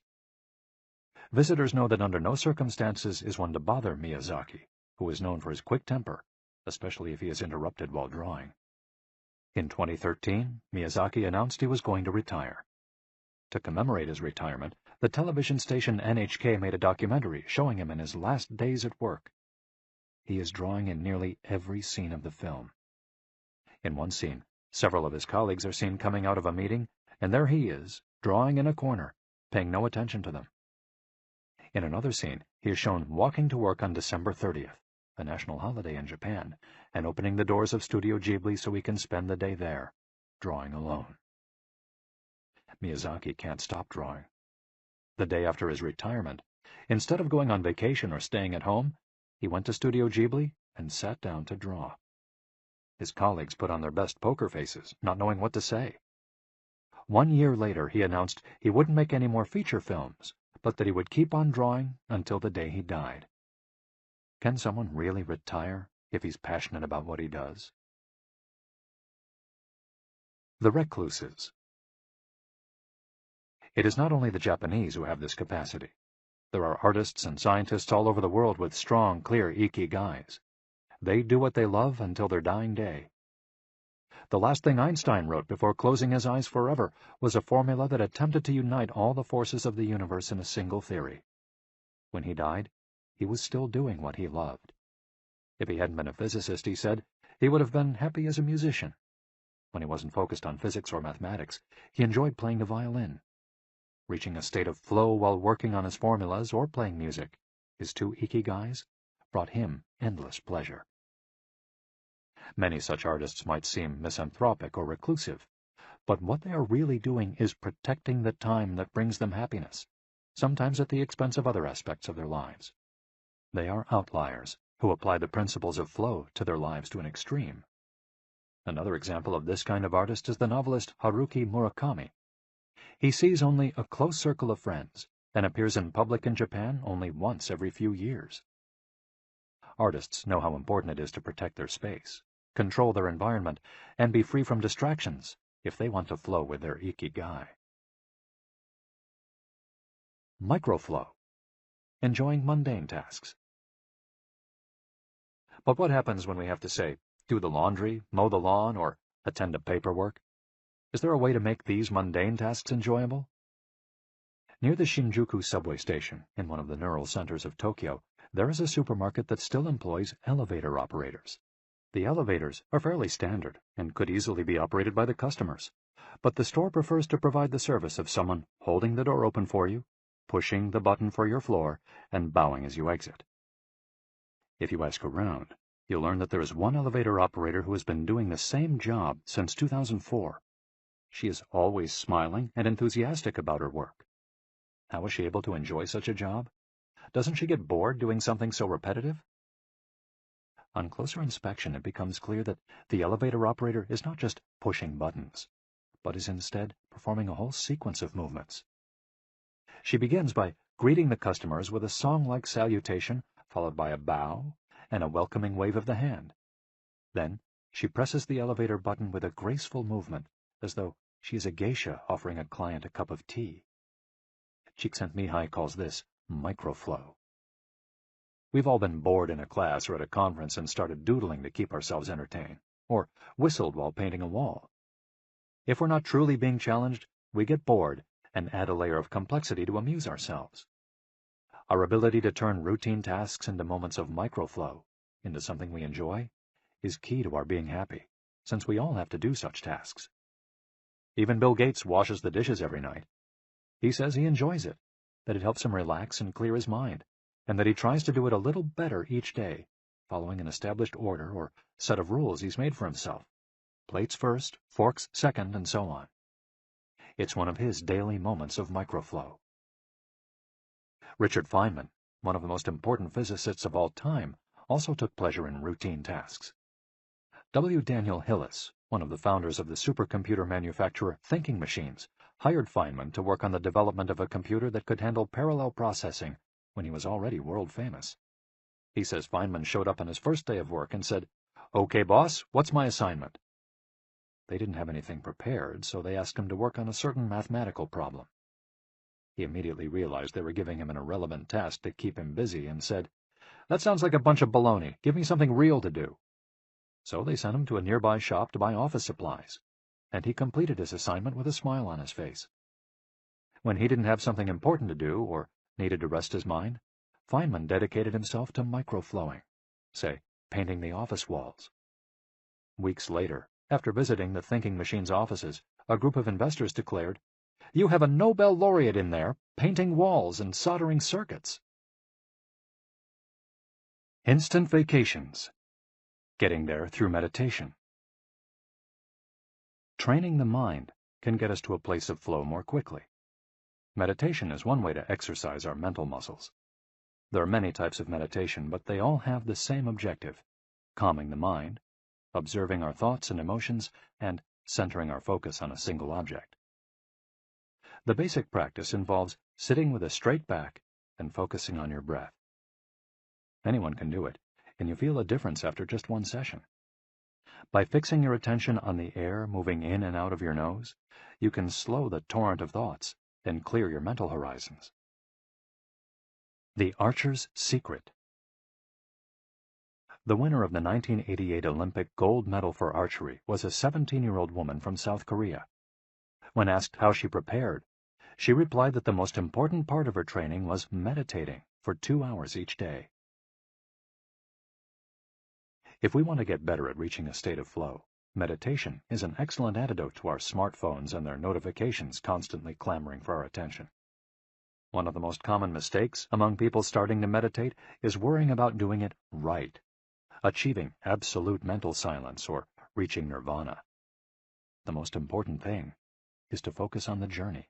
Visitors know that under no circumstances is one to bother Miyazaki, who is known for his quick temper, especially if he is interrupted while drawing. In 2013, Miyazaki announced he was going to retire. To commemorate his retirement, the television station NHK made a documentary showing him in his last days at work. He is drawing in nearly every scene of the film. In one scene, several of his colleagues are seen coming out of a meeting, and there he is, drawing in a corner, paying no attention to them. In another scene, he is shown walking to work on December 30th, a national holiday in Japan, and opening the doors of Studio Ghibli so he can spend the day there, drawing alone. Miyazaki can't stop drawing. The day after his retirement, instead of going on vacation or staying at home, he went to Studio Ghibli and sat down to draw. His colleagues put on their best poker faces, not knowing what to say. 1 year later, he announced he wouldn't make any more feature films, but that he would keep on drawing until the day he died. Can someone really retire if he's passionate about what he does? The recluses. It is not only the Japanese who have this capacity. There are artists and scientists all over the world with strong, clear Ikigais. They do what they love until their dying day. The last thing Einstein wrote before closing his eyes forever was a formula that attempted to unite all the forces of the universe in a single theory. When he died, he was still doing what he loved. If he hadn't been a physicist, he said, he would have been happy as a musician. When he wasn't focused on physics or mathematics, he enjoyed playing the violin. Reaching a state of flow while working on his formulas or playing music, his two Ikigais, brought him endless pleasure. Many such artists might seem misanthropic or reclusive, but what they are really doing is protecting the time that brings them happiness, sometimes at the expense of other aspects of their lives. They are outliers who apply the principles of flow to their lives to an extreme. Another example of this kind of artist is the novelist Haruki Murakami. He sees only a close circle of friends and appears in public in Japan only once every few years. Artists know how important it is to protect their space, control their environment, and be free from distractions if they want to flow with their Ikigai. Microflow. Enjoying mundane tasks. But what happens when we have to, say, do the laundry, mow the lawn, or attend to paperwork? Is there a way to make these mundane tasks enjoyable? Near the Shinjuku subway station, in one of the neural centers of Tokyo, there is a supermarket that still employs elevator operators. The elevators are fairly standard and could easily be operated by the customers, but the store prefers to provide the service of someone holding the door open for you, pushing the button for your floor, and bowing as you exit. If you ask around, you'll learn that there is one elevator operator who has been doing the same job since 2004. She is always smiling and enthusiastic about her work. How is she able to enjoy such a job? Doesn't she get bored doing something so repetitive? On closer inspection, it becomes clear that the elevator operator is not just pushing buttons, but is instead performing a whole sequence of movements. She begins by greeting the customers with a song-like salutation, followed by a bow and a welcoming wave of the hand. Then she presses the elevator button with a graceful movement, as though she is a geisha offering a client a cup of tea. Csikszentmihalyi calls this microflow. We've all been bored in a class or at a conference and started doodling to keep ourselves entertained, or whistled while painting a wall. If we're not truly being challenged, we get bored and add a layer of complexity to amuse ourselves. Our ability to turn routine tasks into moments of microflow, into something we enjoy, is key to our being happy, since we all have to do such tasks. Even Bill Gates washes the dishes every night. He says he enjoys it, that it helps him relax and clear his mind, and that he tries to do it a little better each day, following an established order or set of rules he's made for himself. Plates first, forks second, and so on. It's one of his daily moments of microflow. Richard Feynman, one of the most important physicists of all time, also took pleasure in routine tasks. W. Daniel Hillis, one of the founders of the supercomputer manufacturer Thinking Machines, hired Feynman to work on the development of a computer that could handle parallel processing when he was already world famous. He says Feynman showed up on his first day of work and said, "Okay, boss, what's my assignment?" They didn't have anything prepared, so they asked him to work on a certain mathematical problem. He immediately realized they were giving him an irrelevant task to keep him busy and said, "That sounds like a bunch of baloney. Give me something real to do." So they sent him to a nearby shop to buy office supplies, and he completed his assignment with a smile on his face. When he didn't have something important to do or needed to rest his mind, Feynman dedicated himself to microflowing, say, painting the office walls. Weeks later, after visiting the Thinking Machines offices, a group of investors declared, "You have a Nobel laureate in there, painting walls and soldering circuits." Instant vacations. Getting there through meditation. Training the mind can get us to a place of flow more quickly. Meditation is one way to exercise our mental muscles. There are many types of meditation, but they all have the same objective: calming the mind, observing our thoughts and emotions, and centering our focus on a single object. The basic practice involves sitting with a straight back and focusing on your breath. Anyone can do it, and you feel a difference after just one session. By fixing your attention on the air moving in and out of your nose, you can slow the torrent of thoughts and clear your mental horizons. The Archer's Secret. The winner of the 1988 Olympic gold medal for archery was a 17-year-old woman from South Korea. When asked how she prepared, she replied that the most important part of her training was meditating for 2 hours each day. If we want to get better at reaching a state of flow, meditation is an excellent antidote to our smartphones and their notifications constantly clamoring for our attention. One of the most common mistakes among people starting to meditate is worrying about doing it right, achieving absolute mental silence or reaching nirvana. The most important thing is to focus on the journey.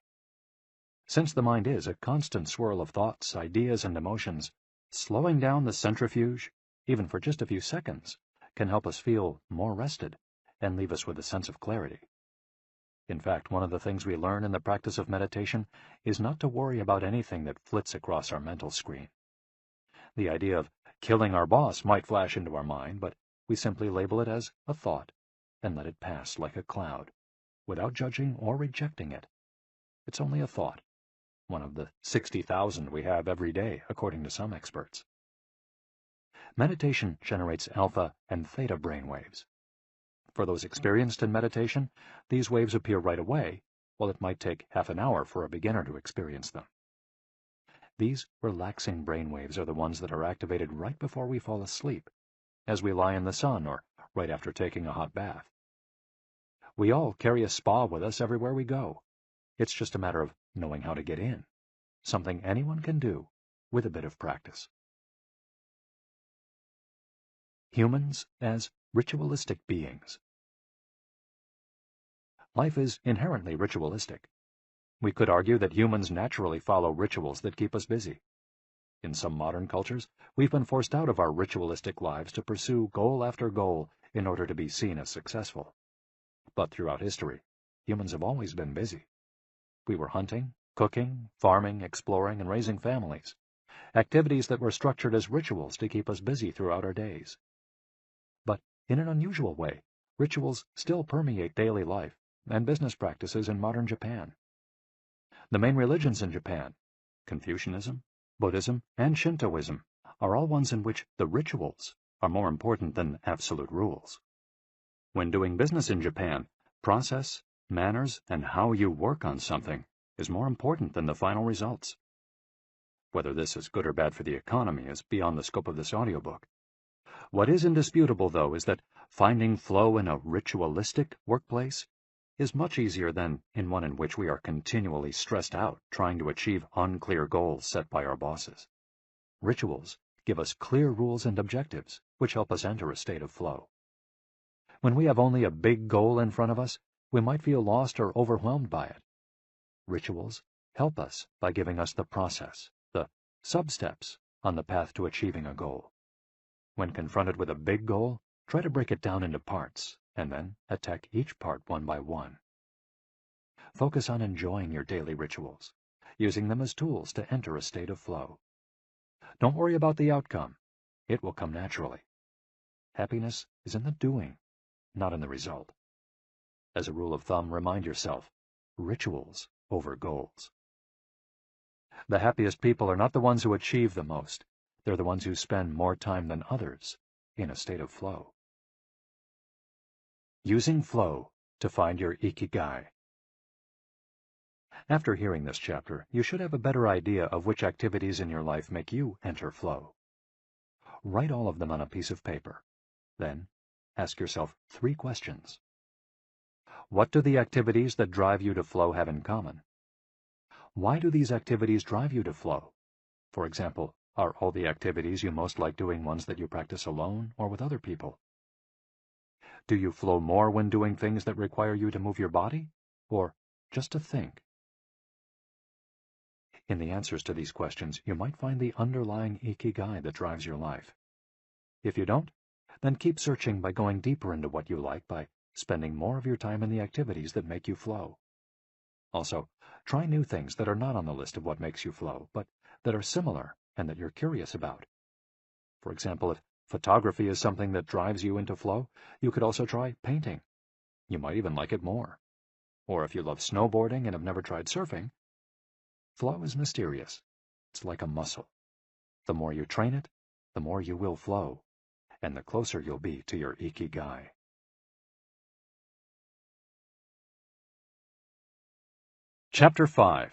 Since the mind is a constant swirl of thoughts, ideas, and emotions, slowing down the centrifuge, even for just a few seconds, can help us feel more rested and leave us with a sense of clarity. In fact, one of the things we learn in the practice of meditation is not to worry about anything that flits across our mental screen. The idea of killing our boss might flash into our mind, but we simply label it as a thought and let it pass like a cloud, without judging or rejecting it. It's only a thought, one of the 60,000 we have every day, according to some experts. Meditation generates alpha and theta brainwaves. For those experienced in meditation, these waves appear right away, while it might take half an hour for a beginner to experience them. These relaxing brainwaves are the ones that are activated right before we fall asleep, as we lie in the sun or right after taking a hot bath. We all carry a spa with us everywhere we go. It's just a matter of knowing how to get in, something anyone can do with a bit of practice. Humans as ritualistic beings. Life is inherently ritualistic. We could argue that humans naturally follow rituals that keep us busy. In some modern cultures, we've been forced out of our ritualistic lives to pursue goal after goal in order to be seen as successful. But throughout history, humans have always been busy. We were hunting, cooking, farming, exploring, and raising families, activities that were structured as rituals to keep us busy throughout our days. But in an unusual way, rituals still permeate daily life and business practices in modern Japan. The main religions in Japan, Confucianism, Buddhism, and Shintoism, are all ones in which the rituals are more important than absolute rules. When doing business in Japan, process, manners, and how you work on something is more important than the final results. Whether this is good or bad for the economy is beyond the scope of this audiobook. What is indisputable, though, is that finding flow in a ritualistic workplace is much easier than in one in which we are continually stressed out trying to achieve unclear goals set by our bosses. Rituals give us clear rules and objectives, which help us enter a state of flow. When we have only a big goal in front of us, we might feel lost or overwhelmed by it. Rituals help us by giving us the process, the sub-steps on the path to achieving a goal. When confronted with a big goal, try to break it down into parts, and then attack each part one by one. Focus on enjoying your daily rituals, using them as tools to enter a state of flow. Don't worry about the outcome. It will come naturally. Happiness is in the doing, not in the result. As a rule of thumb, remind yourself, rituals over goals. The happiest people are not the ones who achieve the most. They're the ones who spend more time than others in a state of flow. Using flow to find your Ikigai. After hearing this chapter, you should have a better idea of which activities in your life make you enter flow. Write all of them on a piece of paper. Then, ask yourself 3 questions. What do the activities that drive you to flow have in common? Why do these activities drive you to flow? For example, are all the activities you most like doing ones that you practice alone or with other people? Do you flow more when doing things that require you to move your body, or just to think? In the answers to these questions, you might find the underlying Ikigai that drives your life. If you don't, then keep searching by going deeper into what you like by spending more of your time in the activities that make you flow. Also, try new things that are not on the list of what makes you flow, but that are similar and that you're curious about. For example, if photography is something that drives you into flow, you could also try painting. You might even like it more. Or if you love snowboarding and have never tried surfing, flow is mysterious. It's like a muscle. The more you train it, the more you will flow, and the closer you'll be to your Ikigai. Chapter 5.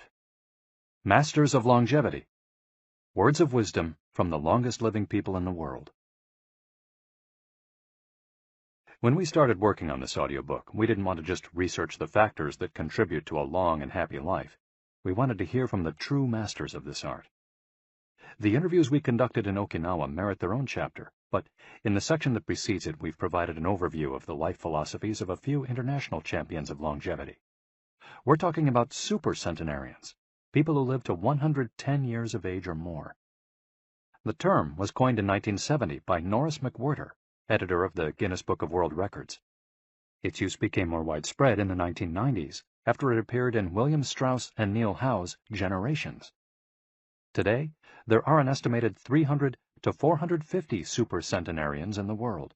Masters of Longevity. Words of wisdom from the longest living people in the world. When we started working on this audiobook, we didn't want to just research the factors that contribute to a long and happy life. We wanted to hear from the true masters of this art. The interviews we conducted in Okinawa merit their own chapter, but in the section that precedes it, we've provided an overview of the life philosophies of a few international champions of longevity. We're talking about super centenarians, people who live to 110 years of age or more. The term was coined in 1970 by Norris McWhirter, editor of the Guinness Book of World Records. Its use became more widespread in the 1990s after it appeared in William Strauss and Neil Howe's Generations. Today, there are an estimated 300 to 450 super centenarians in the world,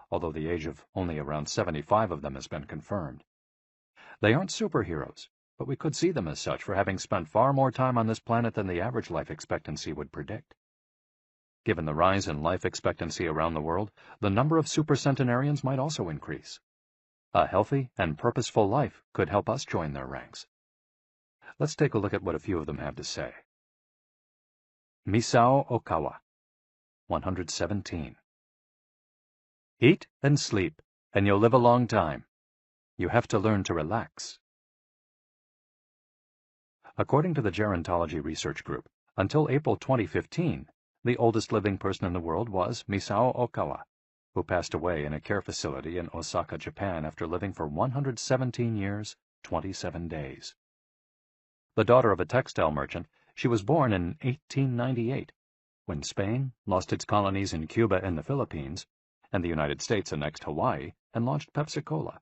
although the age of only around 75 of them has been confirmed. They aren't superheroes, but we could see them as such for having spent far more time on this planet than the average life expectancy would predict. Given the rise in life expectancy around the world, the number of supercentenarians might also increase. A healthy and purposeful life could help us join their ranks. Let's take a look at what a few of them have to say. Misao Okawa, 117. Eat and sleep, and you'll live a long time. You have to learn to relax. According to the Gerontology Research Group, until April 2015, the oldest living person in the world was Misao Okawa, who passed away in a care facility in Osaka, Japan, after living for 117 years, 27 days. The daughter of a textile merchant, she was born in 1898, when Spain lost its colonies in Cuba and the Philippines, and the United States annexed Hawaii and launched Pepsi-Cola.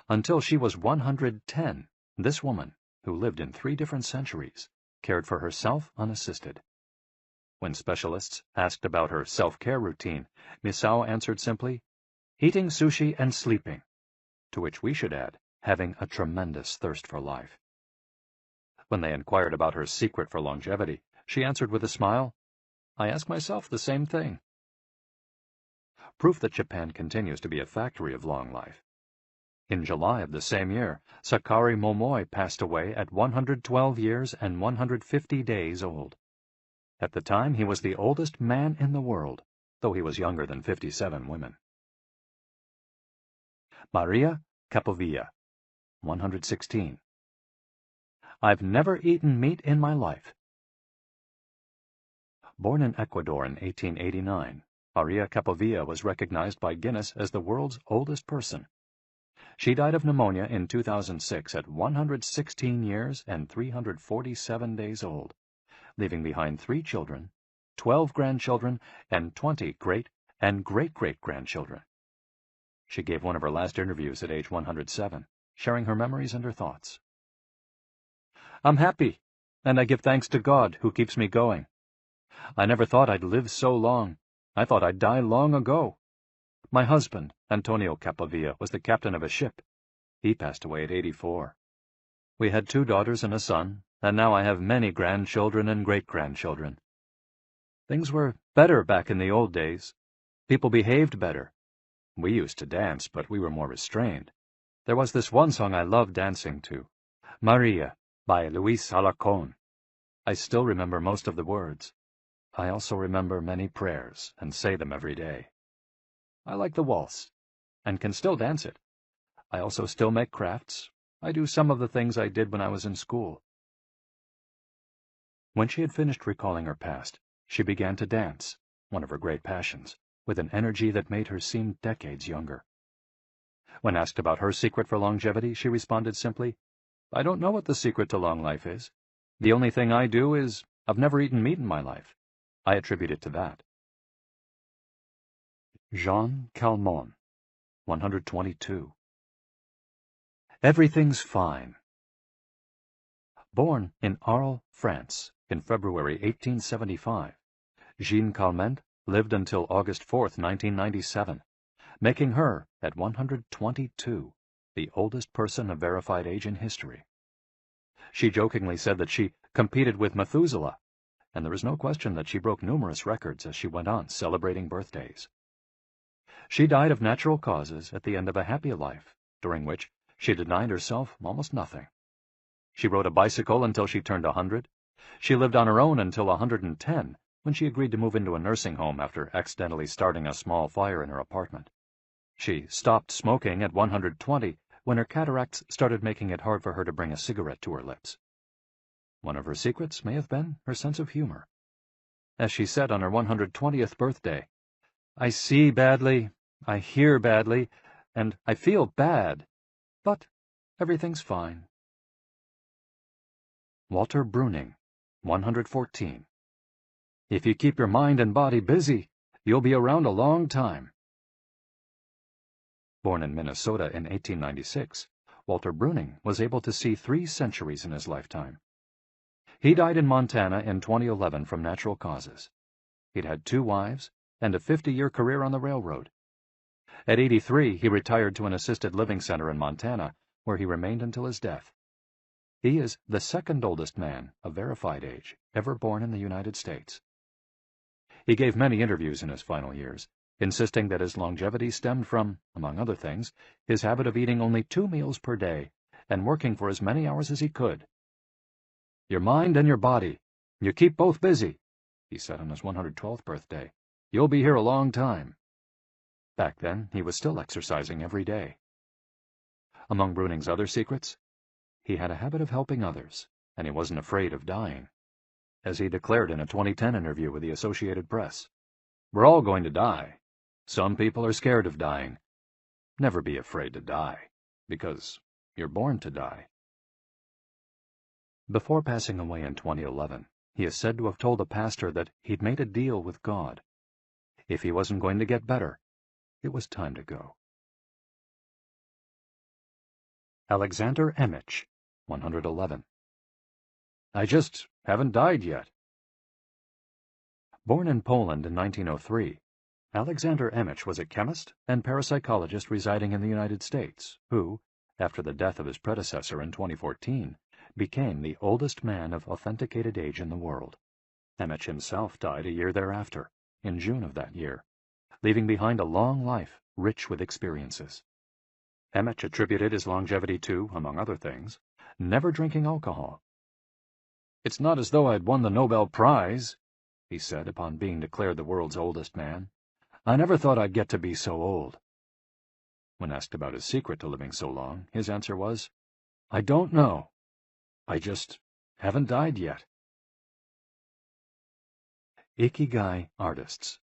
Until she was 110, this woman, who lived in 3 different centuries, cared for herself unassisted. When specialists asked about her self-care routine, Misao answered simply, "Eating sushi and sleeping," to which we should add, having a tremendous thirst for life. When they inquired about her secret for longevity, she answered with a smile, "I ask myself the same thing." Proof that Japan continues to be a factory of long life. In July of the same year, Sakari Momoi passed away at 112 years and 150 days old. At the time, he was the oldest man in the world, though he was younger than 57 women. Maria Capovilla, 116. I've never eaten meat in my life. Born in Ecuador in 1889, Maria Capovilla was recognized by Guinness as the world's oldest person. She died of pneumonia in 2006 at 116 years and 347 days old, leaving behind 3 children, 12 grandchildren, and 20 great and great-great-grandchildren. She gave one of her last interviews at age 107, sharing her memories and her thoughts. I'm happy, and I give thanks to God who keeps me going. I never thought I'd live so long. I thought I'd die long ago. My husband, Antonio Capovilla, was the captain of a ship. He passed away at 84. We had 2 daughters and a son, and now I have many grandchildren and great-grandchildren. Things were better back in the old days. People behaved better. We used to dance, but we were more restrained. There was this one song I loved dancing to, Maria, by Luis Alarcón. I still remember most of the words. I also remember many prayers and say them every day. I like the waltz, and can still dance it. I also still make crafts. I do some of the things I did when I was in school. When she had finished recalling her past, she began to dance, one of her great passions, with an energy that made her seem decades younger. When asked about her secret for longevity, she responded simply, I don't know what the secret to long life is. The only thing I do is, I've never eaten meat in my life. I attribute it to that. Jean Calment, 122. Everything's fine. Born in Arles, France, in February 1875, Jean Calment lived until August 4, 1997, making her, at 122, the oldest person of verified age in history. She jokingly said that she competed with Methuselah, and there is no question that she broke numerous records as she went on celebrating birthdays. She died of natural causes at the end of a happy life, during which she denied herself almost nothing. She rode a bicycle until she turned 100. She lived on her own until 110, when she agreed to move into a nursing home after accidentally starting a small fire in her apartment. She stopped smoking at 120, when her cataracts started making it hard for her to bring a cigarette to her lips. One of her secrets may have been her sense of humor. As she said on her 120th birthday, I see badly, I hear badly, and I feel bad, but everything's fine. Walter Bruning, 114. If you keep your mind and body busy, you'll be around a long time. Born in Minnesota in 1896, Walter Bruning was able to see 3 centuries in his lifetime. He died in Montana in 2011 from natural causes. He'd had 2 wives and a 50-year career on the railroad. At 83, he retired to an assisted living center in Montana, where he remained until his death. He is the 2nd oldest man of verified age ever born in the United States. He gave many interviews in his final years, insisting that his longevity stemmed from, among other things, his habit of eating only 2 meals per day and working for as many hours as he could. Your mind and your body, you keep both busy, he said on his 112th birthday. You'll be here a long time. Back then, he was still exercising every day. Among Bruning's other secrets, he had a habit of helping others, and he wasn't afraid of dying. As he declared in a 2010 interview with the Associated Press, we're all going to die. Some people are scared of dying. Never be afraid to die, because you're born to die. Before passing away in 2011, He is said to have told a pastor that he'd made a deal with God. If he wasn't going to get better, it was time to go. Alexander Emich, 111. I just haven't died yet. Born in Poland in 1903, Alexander Emich was a chemist and parapsychologist residing in the United States, who, after the death of his predecessor in 2014, became the oldest man of authenticated age in the world. Emich himself died a year thereafter, in June of that year, leaving behind a long life rich with experiences. Emich attributed his longevity to, among other things, never drinking alcohol. "It's not as though I'd won the Nobel Prize," he said upon being declared the world's oldest man. "I never thought I'd get to be so old." When asked about his secret to living so long, his answer was, "I don't know. I just haven't died yet." Ikigai Artists.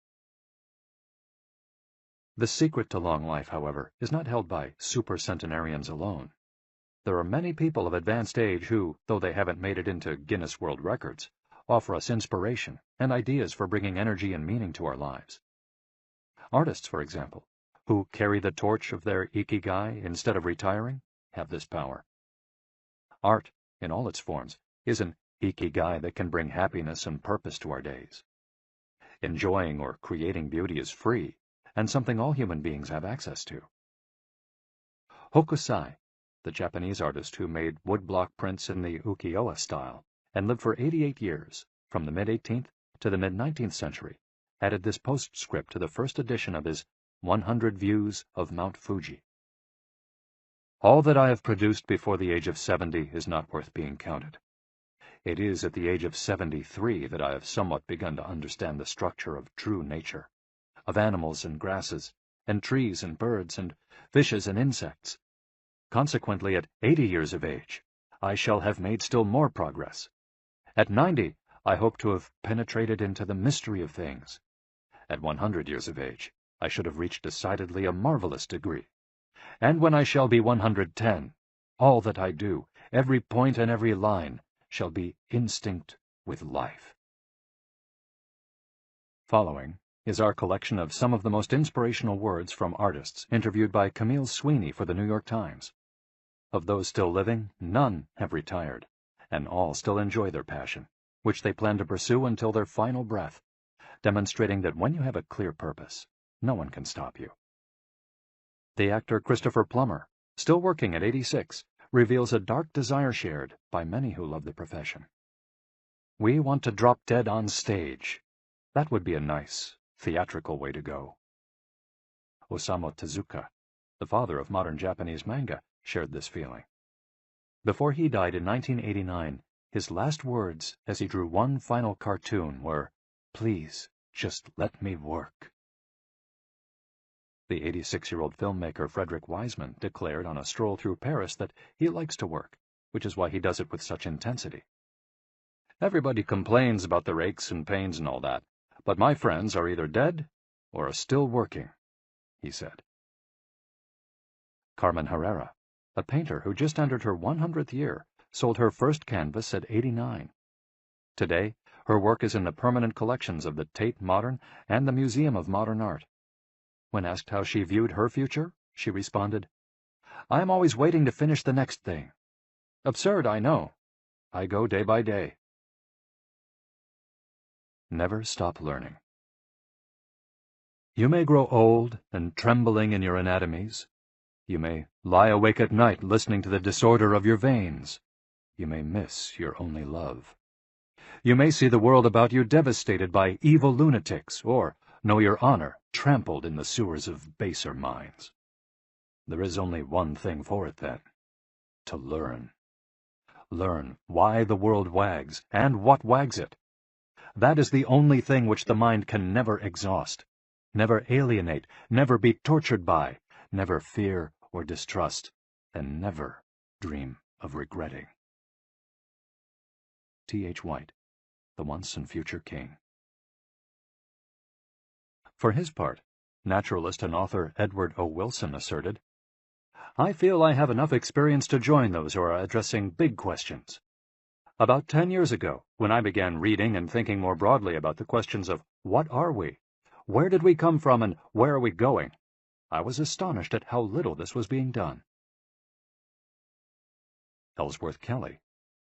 The secret to long life, however, is not held by supercentenarians alone. There are many people of advanced age who, though they haven't made it into Guinness World Records, offer us inspiration and ideas for bringing energy and meaning to our lives. Artists, for example, who carry the torch of their Ikigai instead of retiring, have this power. Art, in all its forms, is an Ikigai that can bring happiness and purpose to our days. Enjoying or creating beauty is free, and something all human beings have access to. Hokusai, the Japanese artist who made woodblock prints in the ukiyo-e style and lived for 88 years, from the mid-18th to the mid-19th century, added this postscript to the first edition of his 100 Views of Mount Fuji. "All that I have produced before the age of 70 is not worth being counted. It is at the age of 73 that I have somewhat begun to understand the structure of true nature, of animals and grasses, and trees and birds, and fishes and insects. Consequently, at 80 years of age, I shall have made still more progress. At 90, I hope to have penetrated into the mystery of things. At 100 years of age, I should have reached decidedly a marvelous degree. And when I shall be 110, all that I do, every point and every line, shall be instinct with life." Following is our collection of some of the most inspirational words from artists interviewed by Camille Sweeney for the New York Times. Of those still living, none have retired, and all still enjoy their passion, which they plan to pursue until their final breath, demonstrating that when you have a clear purpose, no one can stop you. The actor Christopher Plummer, still working at 86, reveals a dark desire shared by many who love the profession. "We want to drop dead on stage. That would be a nice, theatrical way to go." Osamu Tezuka, the father of modern Japanese manga, shared this feeling. Before he died in 1989, his last words as he drew one final cartoon were, "Please, just let me work." The 86-year-old filmmaker Frederick Wiseman declared on a stroll through Paris that he likes to work, which is why he does it with such intensity. "Everybody complains about their aches and pains and all that, but my friends are either dead or are still working," he said. Carmen Herrera, a painter who just entered her 100th year, sold her first canvas at 89. Today, her work is in the permanent collections of the Tate Modern and the Museum of Modern Art. When asked how she viewed her future, she responded, "I am always waiting to finish the next thing. Absurd, I know. I go day by day." Never stop learning. You may grow old and trembling in your anatomies. You may lie awake at night listening to the disorder of your veins. You may miss your only love. You may see the world about you devastated by evil lunatics, or know your honor trampled in the sewers of baser minds. There is only one thing for it, then: to learn. Learn why the world wags, and what wags it. That is the only thing which the mind can never exhaust, never alienate, never be tortured by, never fear or distrust, and never dream of regretting. T.H. White, the once and future king. For his part, naturalist and author Edward O. Wilson asserted, "I feel I have enough experience to join those who are addressing big questions. About 10 years ago, when I began reading and thinking more broadly about the questions of what are we, where did we come from, and where are we going, I was astonished at how little this was being done. Ellsworth Kelly,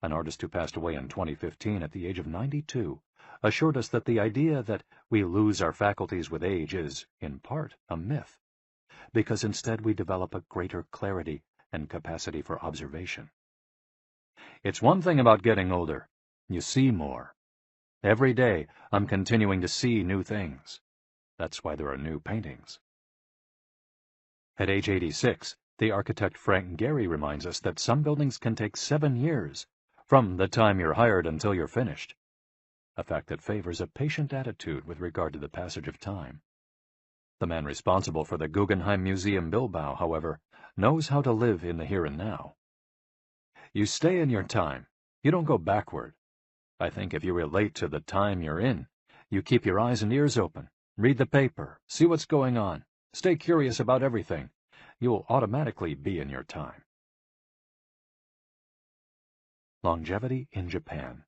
an artist who passed away in 2015 at the age of 92, assured us that the idea that we lose our faculties with age is, in part, a myth, because instead we develop a greater clarity and capacity for observation. It's one thing about getting older. You see more. Every day, I'm continuing to see new things. That's why there are new paintings. At age 86, the architect Frank Gehry reminds us that some buildings can take 7 years, from the time you're hired until you're finished, a fact that favors a patient attitude with regard to the passage of time. The man responsible for the Guggenheim Museum Bilbao, however, knows how to live in the here and now. You stay in your time. You don't go backward. I think if you relate to the time you're in, you keep your eyes and ears open, read the paper, see what's going on, stay curious about everything. You'll automatically be in your time. Longevity in Japan.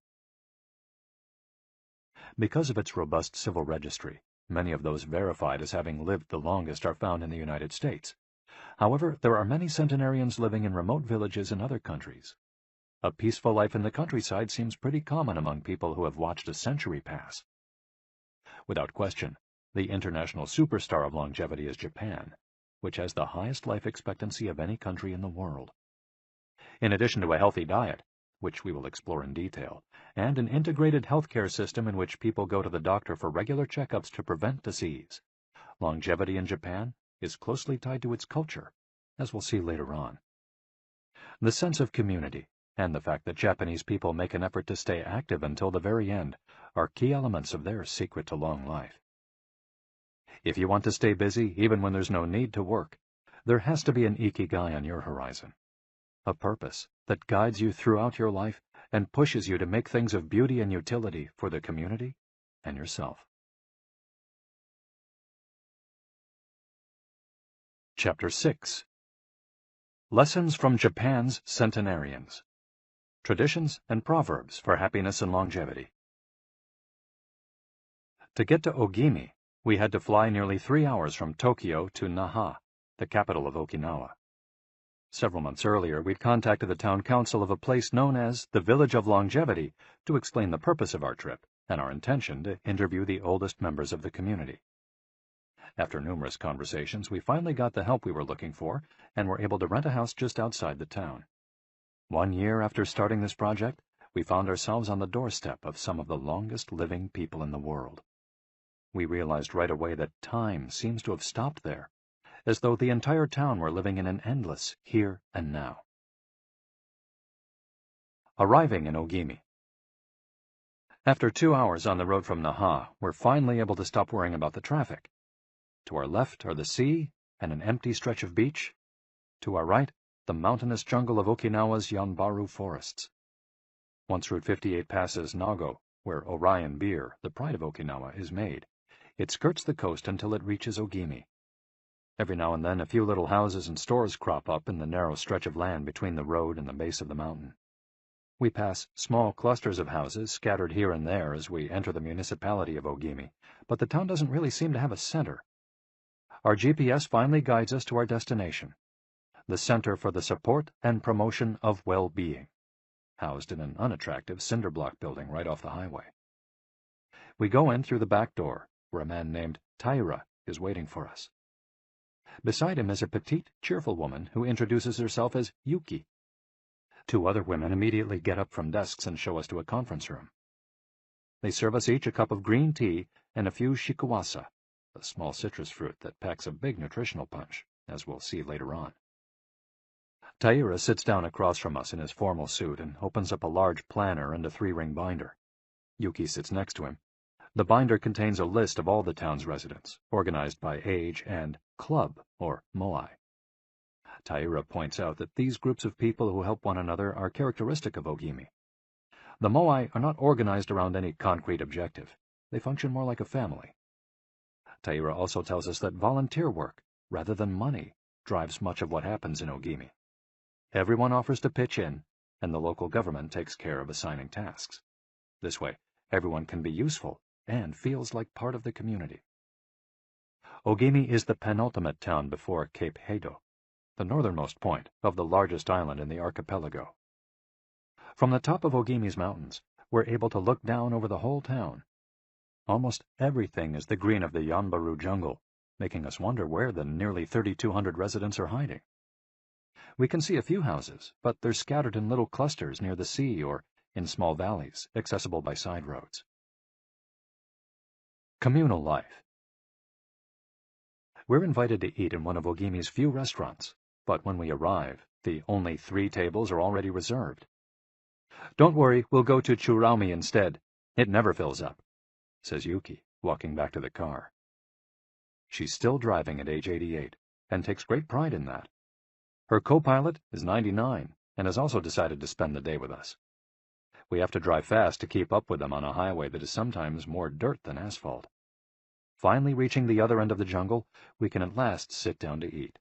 Because of its robust civil registry, many of those verified as having lived the longest are found in the United States. However, there are many centenarians living in remote villages in other countries. A peaceful life in the countryside seems pretty common among people who have watched a century pass. Without question, the international superstar of longevity is Japan, which has the highest life expectancy of any country in the world. In addition to a healthy diet, which we will explore in detail, and an integrated healthcare system in which people go to the doctor for regular checkups to prevent disease, longevity in Japan is closely tied to its culture, as we'll see later on. The sense of community and the fact that Japanese people make an effort to stay active until the very end are key elements of their secret to long life. If you want to stay busy even when there's no need to work, there has to be an Ikigai on your horizon, a purpose that guides you throughout your life and pushes you to make things of beauty and utility for the community and yourself. Chapter 6. Lessons from Japan's Centenarians. Traditions and Proverbs for Happiness and Longevity. To get to Ogimi, we had to fly nearly 3 hours from Tokyo to Naha, the capital of Okinawa. Several months earlier, we'd contacted the town council of a place known as the Village of Longevity to explain the purpose of our trip and our intention to interview the oldest members of the community. After numerous conversations, we finally got the help we were looking for and were able to rent a house just outside the town. 1 year after starting this project, we found ourselves on the doorstep of some of the longest living people in the world. We realized right away that time seems to have stopped there, as though the entire town were living in an endless here and now. Arriving in Ogimi. After 2 hours on the road from Naha, we're finally able to stop worrying about the traffic. To our left are the sea and an empty stretch of beach. To our right, the mountainous jungle of Okinawa's Yanbaru forests. Once Route 58 passes Nago, where Orion beer, the pride of Okinawa, is made, it skirts the coast until it reaches Ogimi. Every now and then a few little houses and stores crop up in the narrow stretch of land between the road and the base of the mountain. We pass small clusters of houses scattered here and there as we enter the municipality of Ogimi, but the town doesn't really seem to have a center. Our GPS finally guides us to our destination, the Center for the Support and Promotion of Well-Being, housed in an unattractive cinder block building right off the highway. We go in through the back door, where a man named Taira is waiting for us. Beside him is a petite, cheerful woman who introduces herself as Yuki. 2 other women immediately get up from desks and show us to a conference room. They serve us each a cup of green tea and a few shikuwasa, a small citrus fruit that packs a big nutritional punch, as we'll see later on. Taira sits down across from us in his formal suit and opens up a large planner and a 3-ring binder. Yuki sits next to him. The binder contains a list of all the town's residents, organized by age and club, or moai. Taira points out that these groups of people who help one another are characteristic of Ogimi. The moai are not organized around any concrete objective. They function more like a family. Taira also tells us that volunteer work, rather than money, drives much of what happens in Ogimi. Everyone offers to pitch in, and the local government takes care of assigning tasks. This way, everyone can be useful and feels like part of the community. Ogimi is the penultimate town before Cape Heido, the northernmost point of the largest island in the archipelago. From the top of Ogimi's mountains, we're able to look down over the whole town. Almost everything is the green of the Yanbaru jungle, making us wonder where the nearly 3,200 residents are hiding. We can see a few houses, but they're scattered in little clusters near the sea or in small valleys, accessible by side roads. Communal life. We're invited to eat in one of Ogimi's few restaurants, but when we arrive, the only 3 tables are already reserved. "Don't worry, we'll go to Churaumi instead. It never fills up," says Yuki, walking back to the car. She's still driving at age 88, and takes great pride in that. Her co-pilot is 99, and has also decided to spend the day with us. We have to drive fast to keep up with them on a highway that is sometimes more dirt than asphalt. Finally reaching the other end of the jungle, we can at last sit down to eat.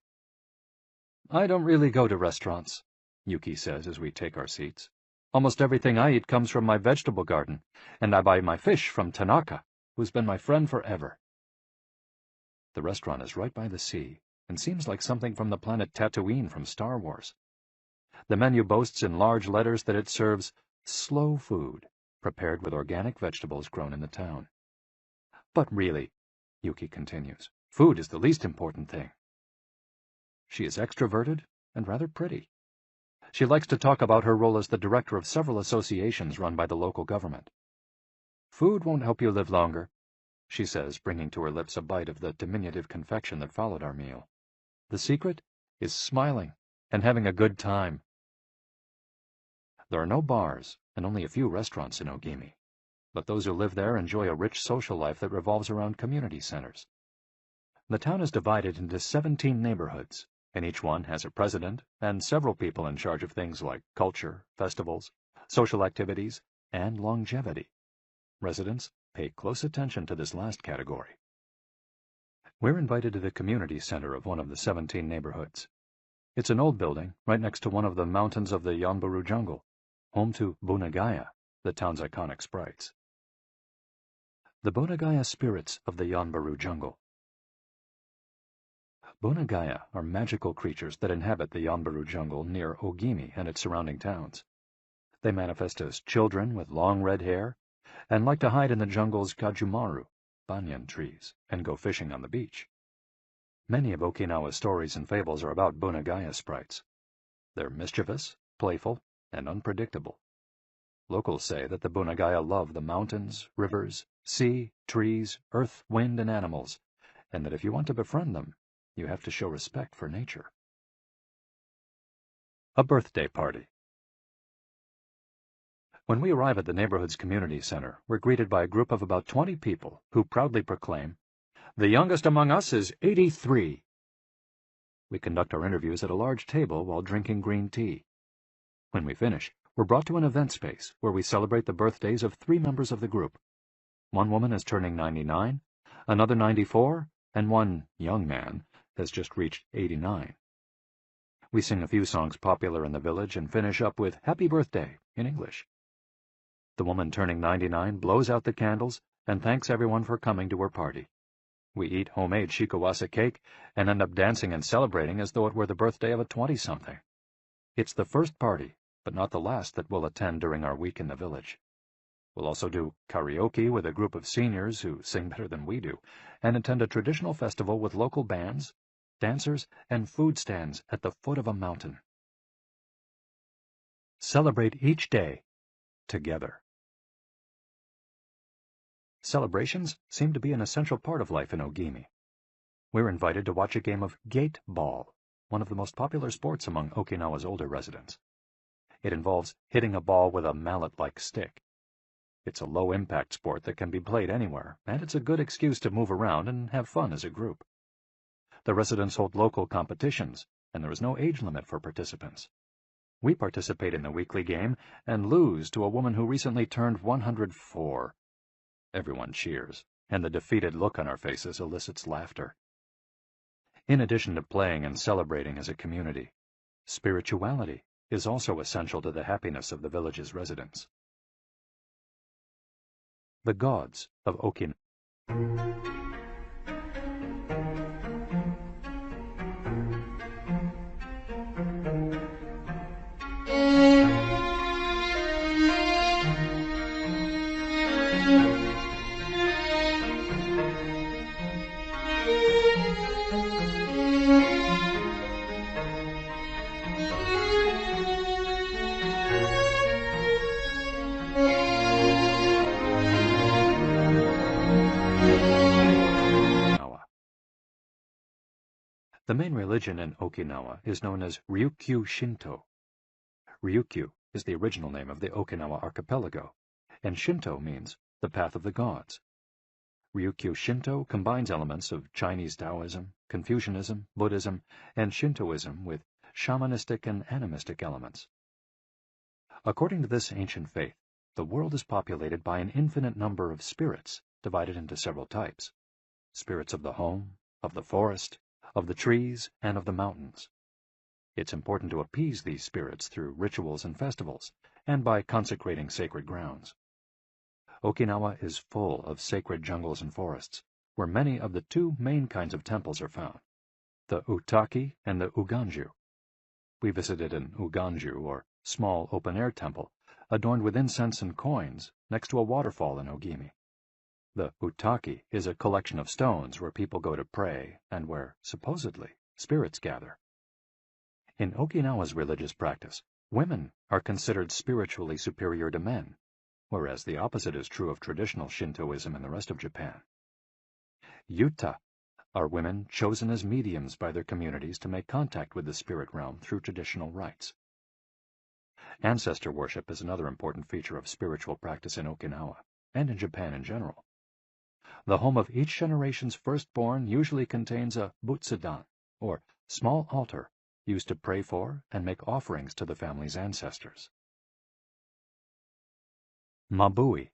"I don't really go to restaurants," Yuki says as we take our seats. "Almost everything I eat comes from my vegetable garden, and I buy my fish from Tanaka, who's been my friend forever." The restaurant is right by the sea, and seems like something from the planet Tatooine from Star Wars. The menu boasts in large letters that it serves slow food, prepared with organic vegetables grown in the town. "But really," Yuki continues, "food is the least important thing." She is extroverted and rather pretty. She likes to talk about her role as the director of several associations run by the local government. "Food won't help you live longer," she says, bringing to her lips a bite of the diminutive confection that followed our meal. "The secret is smiling and having a good time." There are no bars and only a few restaurants in Ogimi, but those who live there enjoy a rich social life that revolves around community centers. The town is divided into 17 neighborhoods, and each one has a president and several people in charge of things like culture, festivals, social activities, and longevity. Residents pay close attention to this last category. We're invited to the community center of one of the 17 neighborhoods. It's an old building right next to one of the mountains of the Yanbaru jungle, home to Bunagaya, the town's iconic sprites. The Bunagaya spirits of the Yanbaru jungle. Bunagaya are magical creatures that inhabit the Yanbaru jungle near Ogimi and its surrounding towns. They manifest as children with long red hair, and like to hide in the jungle's kajumaru, banyan trees, and go fishing on the beach. Many of Okinawa's stories and fables are about Bunagaya sprites. They're mischievous, playful, and unpredictable. Locals say that the Bunagaya love the mountains, rivers, sea, trees, earth, wind, and animals, and that if you want to befriend them, you have to show respect for nature. A birthday party. When we arrive at the neighborhood's community center, we're greeted by a group of about 20 people who proudly proclaim, "The youngest among us is 83. We conduct our interviews at a large table while drinking green tea. When we finish, we're brought to an event space where we celebrate the birthdays of 3 members of the group. One woman is turning 99, another 94, and one young man has just reached 89. We sing a few songs popular in the village and finish up with "Happy Birthday" in English. The woman turning 99 blows out the candles and thanks everyone for coming to her party. We eat homemade shikawase cake and end up dancing and celebrating as though it were the birthday of a 20-something. It's the first party, but not the last, that we'll attend during our week in the village. We'll also do karaoke with a group of seniors who sing better than we do, and attend a traditional festival with local bands, dancers, and food stands at the foot of a mountain. Celebrate each day together. Celebrations seem to be an essential part of life in Ogimi. We're invited to watch a game of gate ball, one of the most popular sports among Okinawa's older residents. It involves hitting a ball with a mallet-like stick. It's a low-impact sport that can be played anywhere, and it's a good excuse to move around and have fun as a group. The residents hold local competitions, and there is no age limit for participants. We participate in the weekly game and lose to a woman who recently turned 104. Everyone cheers, and the defeated look on our faces elicits laughter. In addition to playing and celebrating as a community, spirituality is also essential to the happiness of the village's residents. The gods of Okinawa. The main religion in Okinawa is known as Ryukyu Shinto. Ryukyu is the original name of the Okinawa archipelago, and Shinto means the path of the gods. Ryukyu Shinto combines elements of Chinese Taoism, Confucianism, Buddhism, and Shintoism with shamanistic and animistic elements. According to this ancient faith, the world is populated by an infinite number of spirits divided into several types: spirits of the home, of the forest, of the trees, and of the mountains. It's important to appease these spirits through rituals and festivals, and by consecrating sacred grounds. Okinawa is full of sacred jungles and forests, where many of the two main kinds of temples are found, the Utaki and the Uganju. We visited an Uganju, or small open-air temple, adorned with incense and coins, next to a waterfall in Ogimi. The Utaki is a collection of stones where people go to pray and where, supposedly, spirits gather. In Okinawa's religious practice, women are considered spiritually superior to men, whereas the opposite is true of traditional Shintoism in the rest of Japan. Yuta are women chosen as mediums by their communities to make contact with the spirit realm through traditional rites. Ancestor worship is another important feature of spiritual practice in Okinawa, and in Japan in general. The home of each generation's firstborn usually contains a butsudan, or small altar, used to pray for and make offerings to the family's ancestors. Mabui.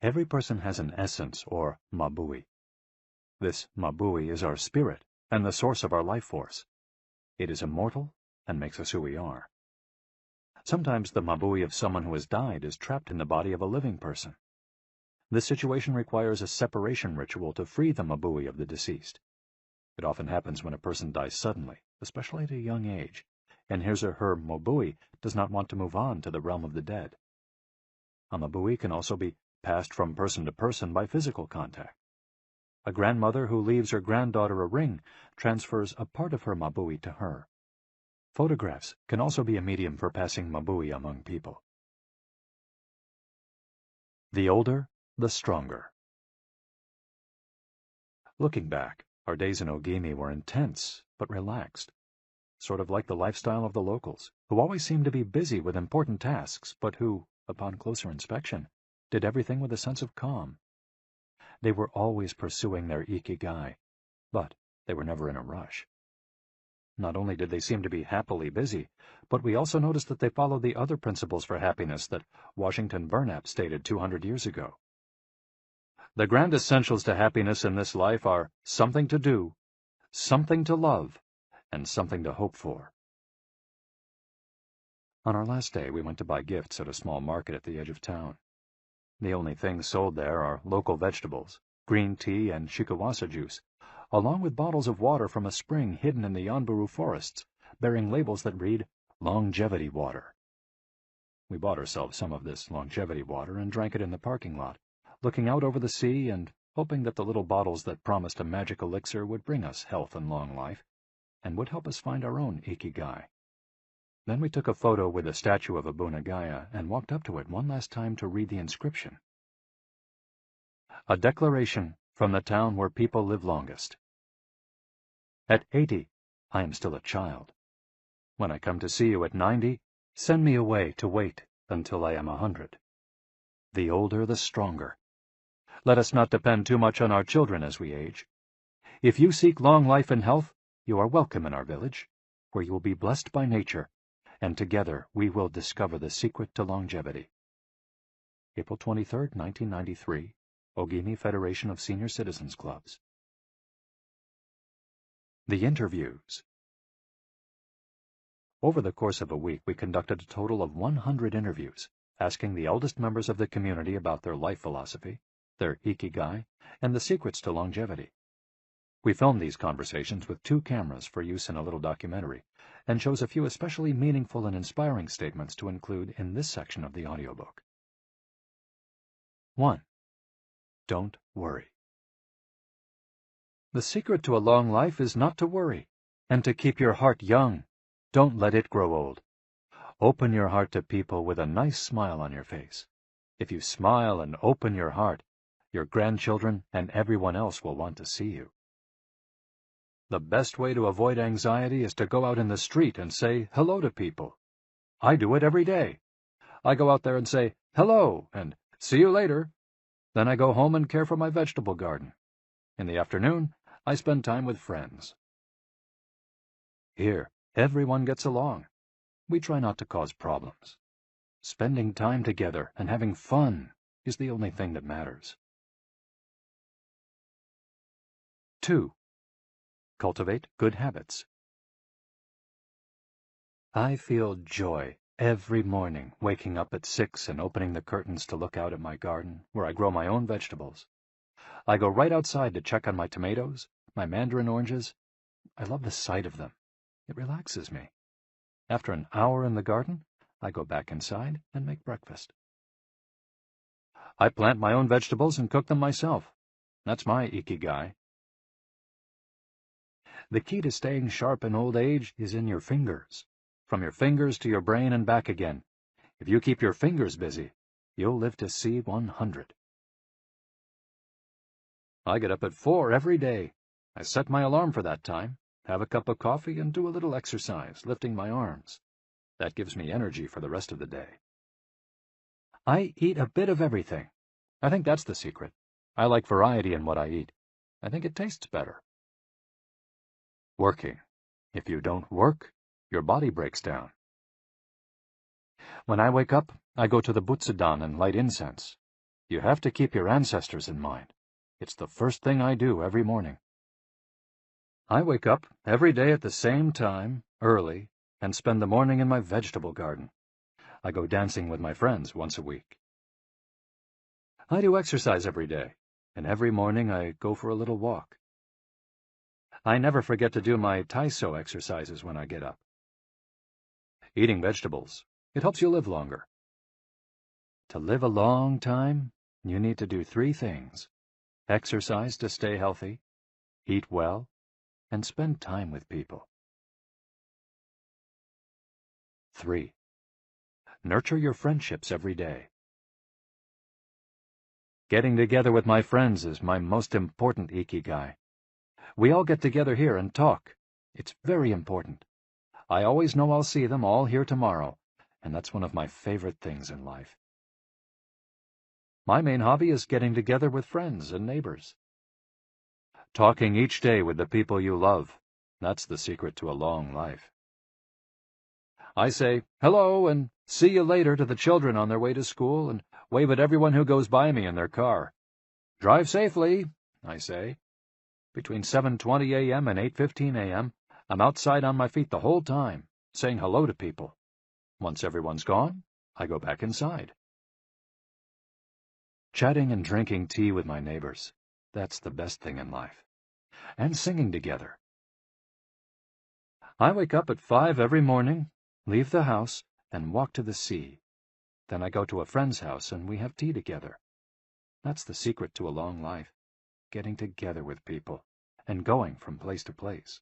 Every person has an essence, or mabui. This mabui is our spirit and the source of our life force. It is immortal and makes us who we are. Sometimes the mabui of someone who has died is trapped in the body of a living person. This situation requires a separation ritual to free the mabui of the deceased. It often happens when a person dies suddenly, especially at a young age, and his or her mabui does not want to move on to the realm of the dead. A mabui can also be passed from person to person by physical contact. A grandmother who leaves her granddaughter a ring transfers a part of her mabui to her. Photographs can also be a medium for passing mabui among people. The older, the stronger. Looking back, our days in Ogimi were intense but relaxed, sort of like the lifestyle of the locals, who always seemed to be busy with important tasks, but who, upon closer inspection, did everything with a sense of calm. They were always pursuing their Ikigai, but they were never in a rush. Not only did they seem to be happily busy, but we also noticed that they followed the other principles for happiness that Washington Burnap stated 200 years ago. The grand essentials to happiness in this life are something to do, something to love, and something to hope for. On our last day, we went to buy gifts at a small market at the edge of town. The only things sold there are local vegetables, green tea, and shikawasa juice, along with bottles of water from a spring hidden in the Yanburu forests, bearing labels that read, "Longevity Water." We bought ourselves some of this longevity water and drank it in the parking lot, looking out over the sea and hoping that the little bottles that promised a magic elixir would bring us health and long life, and would help us find our own Ikigai. Then we took a photo with a statue of Abunagaya and walked up to it one last time to read the inscription. A declaration from the town where people live longest. At 80, I am still a child. When I come to see you at 90, send me away to wait until I am 100. The older, the stronger. Let us not depend too much on our children as we age. If you seek long life and health, you are welcome in our village, where you will be blessed by nature, and together we will discover the secret to longevity. April 23, 1993, Ogimi Federation of Senior Citizens Clubs. The interviews. Over the course of a week, we conducted a total of 100 interviews, asking the eldest members of the community about their life philosophy, their Ikigai, and the secrets to longevity. We filmed these conversations with 2 cameras for use in a little documentary, and chose a few especially meaningful and inspiring statements to include in this section of the audiobook. 1. Don't worry. The secret to a long life is not to worry, and to keep your heart young. Don't let it grow old. Open your heart to people with a nice smile on your face. If you smile and open your heart, your grandchildren and everyone else will want to see you. The best way to avoid anxiety is to go out in the street and say hello to people. I do it every day. I go out there and say hello and see you later. Then I go home and care for my vegetable garden. In the afternoon, I spend time with friends. Here, everyone gets along. We try not to cause problems. Spending time together and having fun is the only thing that matters. 2. Cultivate good habits. I feel joy every morning waking up at 6 and opening the curtains to look out at my garden, where I grow my own vegetables. I go right outside to check on my tomatoes, my mandarin oranges. I love the sight of them. It relaxes me. After an hour in the garden, I go back inside and make breakfast. I plant my own vegetables and cook them myself. That's my Ikigai. The key to staying sharp in old age is in your fingers. From your fingers to your brain and back again. If you keep your fingers busy, you'll live to see 100. I get up at 4 every day. I set my alarm for that time, have a cup of coffee, and do a little exercise, lifting my arms. That gives me energy for the rest of the day. I eat a bit of everything. I think that's the secret. I like variety in what I eat. I think it tastes better. Working. If you don't work, your body breaks down. When I wake up, I go to the Butsudan and light incense. You have to keep your ancestors in mind. It's the first thing I do every morning. I wake up every day at the same time, early, and spend the morning in my vegetable garden. I go dancing with my friends once a week. I do exercise every day, and every morning I go for a little walk. I never forget to do my Taiso exercises when I get up. Eating vegetables, it helps you live longer. To live a long time, you need to do 3 things. Exercise to stay healthy, eat well, and spend time with people. 3. Nurture your friendships every day. Getting together with my friends is my most important Ikigai. We all get together here and talk. It's very important. I always know I'll see them all here tomorrow, and that's one of my favorite things in life. My main hobby is getting together with friends and neighbors. Talking each day with the people you love, that's the secret to a long life. I say hello and see you later to the children on their way to school and wave at everyone who goes by me in their car. Drive safely, I say. Between 7:20 a.m. and 8:15 a.m., I'm outside on my feet the whole time, saying hello to people. Once everyone's gone, I go back inside. Chatting and drinking tea with my neighbors, that's the best thing in life. And singing together. I wake up at 5 every morning, leave the house, and walk to the sea. Then I go to a friend's house and we have tea together. That's the secret to a long life, getting together with people and going from place to place.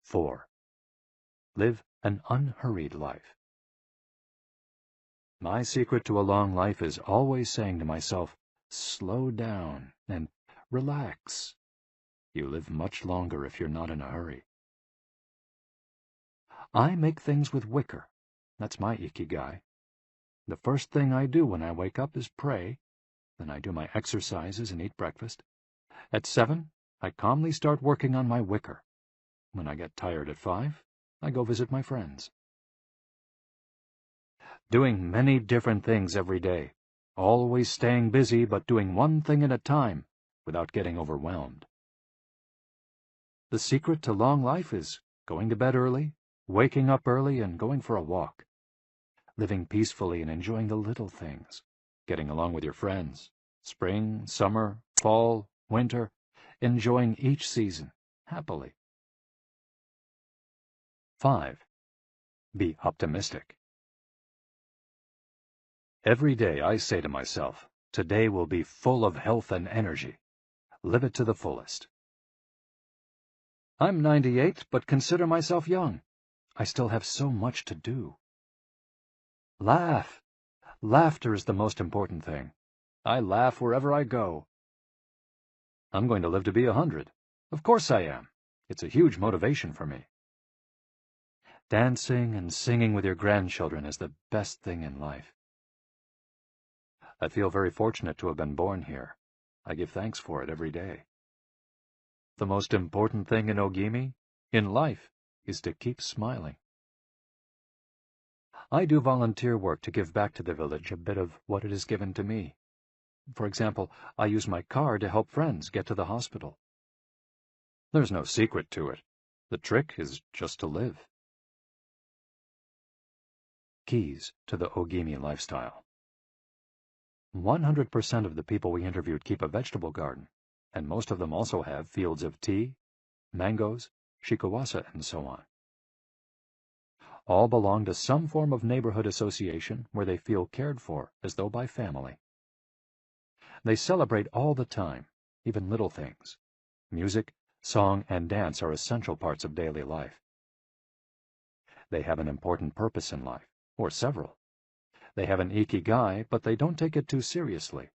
4. Live an unhurried life. My secret to a long life is always saying to myself, slow down and relax. You live much longer if you're not in a hurry. I make things with wicker. That's my Ikigai. The first thing I do when I wake up is pray. Then I do my exercises and eat breakfast. At 7, I calmly start working on my wicker. When I get tired at 5, I go visit my friends. Doing many different things every day. Always staying busy, but doing one thing at a time without getting overwhelmed. The secret to long life is going to bed early, waking up early, and going for a walk. Living peacefully and enjoying the little things. Getting along with your friends. Spring, summer, fall, winter. Enjoying each season happily. 5. Be optimistic. Every day I say to myself, today will be full of health and energy. Live it to the fullest. I'm 98, but consider myself young. I still have so much to do. Laugh. Laughter is the most important thing. I laugh wherever I go. I'm going to live to be 100. Of course I am. It's a huge motivation for me. Dancing and singing with your grandchildren is the best thing in life. I feel very fortunate to have been born here. I give thanks for it every day. The most important thing in Ogimi, in life, is to keep smiling. I do volunteer work to give back to the village a bit of what it has given to me. For example, I use my car to help friends get to the hospital. There's no secret to it. The trick is just to live. Keys to the Ogimi lifestyle. 100% of the people we interviewed keep a vegetable garden, and most of them also have fields of tea, mangoes, shikawasa, and so on. All belong to some form of neighborhood association where they feel cared for as though by family. They celebrate all the time, even little things. Music, song, and dance are essential parts of daily life. They have an important purpose in life, or several. They have an Ikigai, but they don't take it too seriously.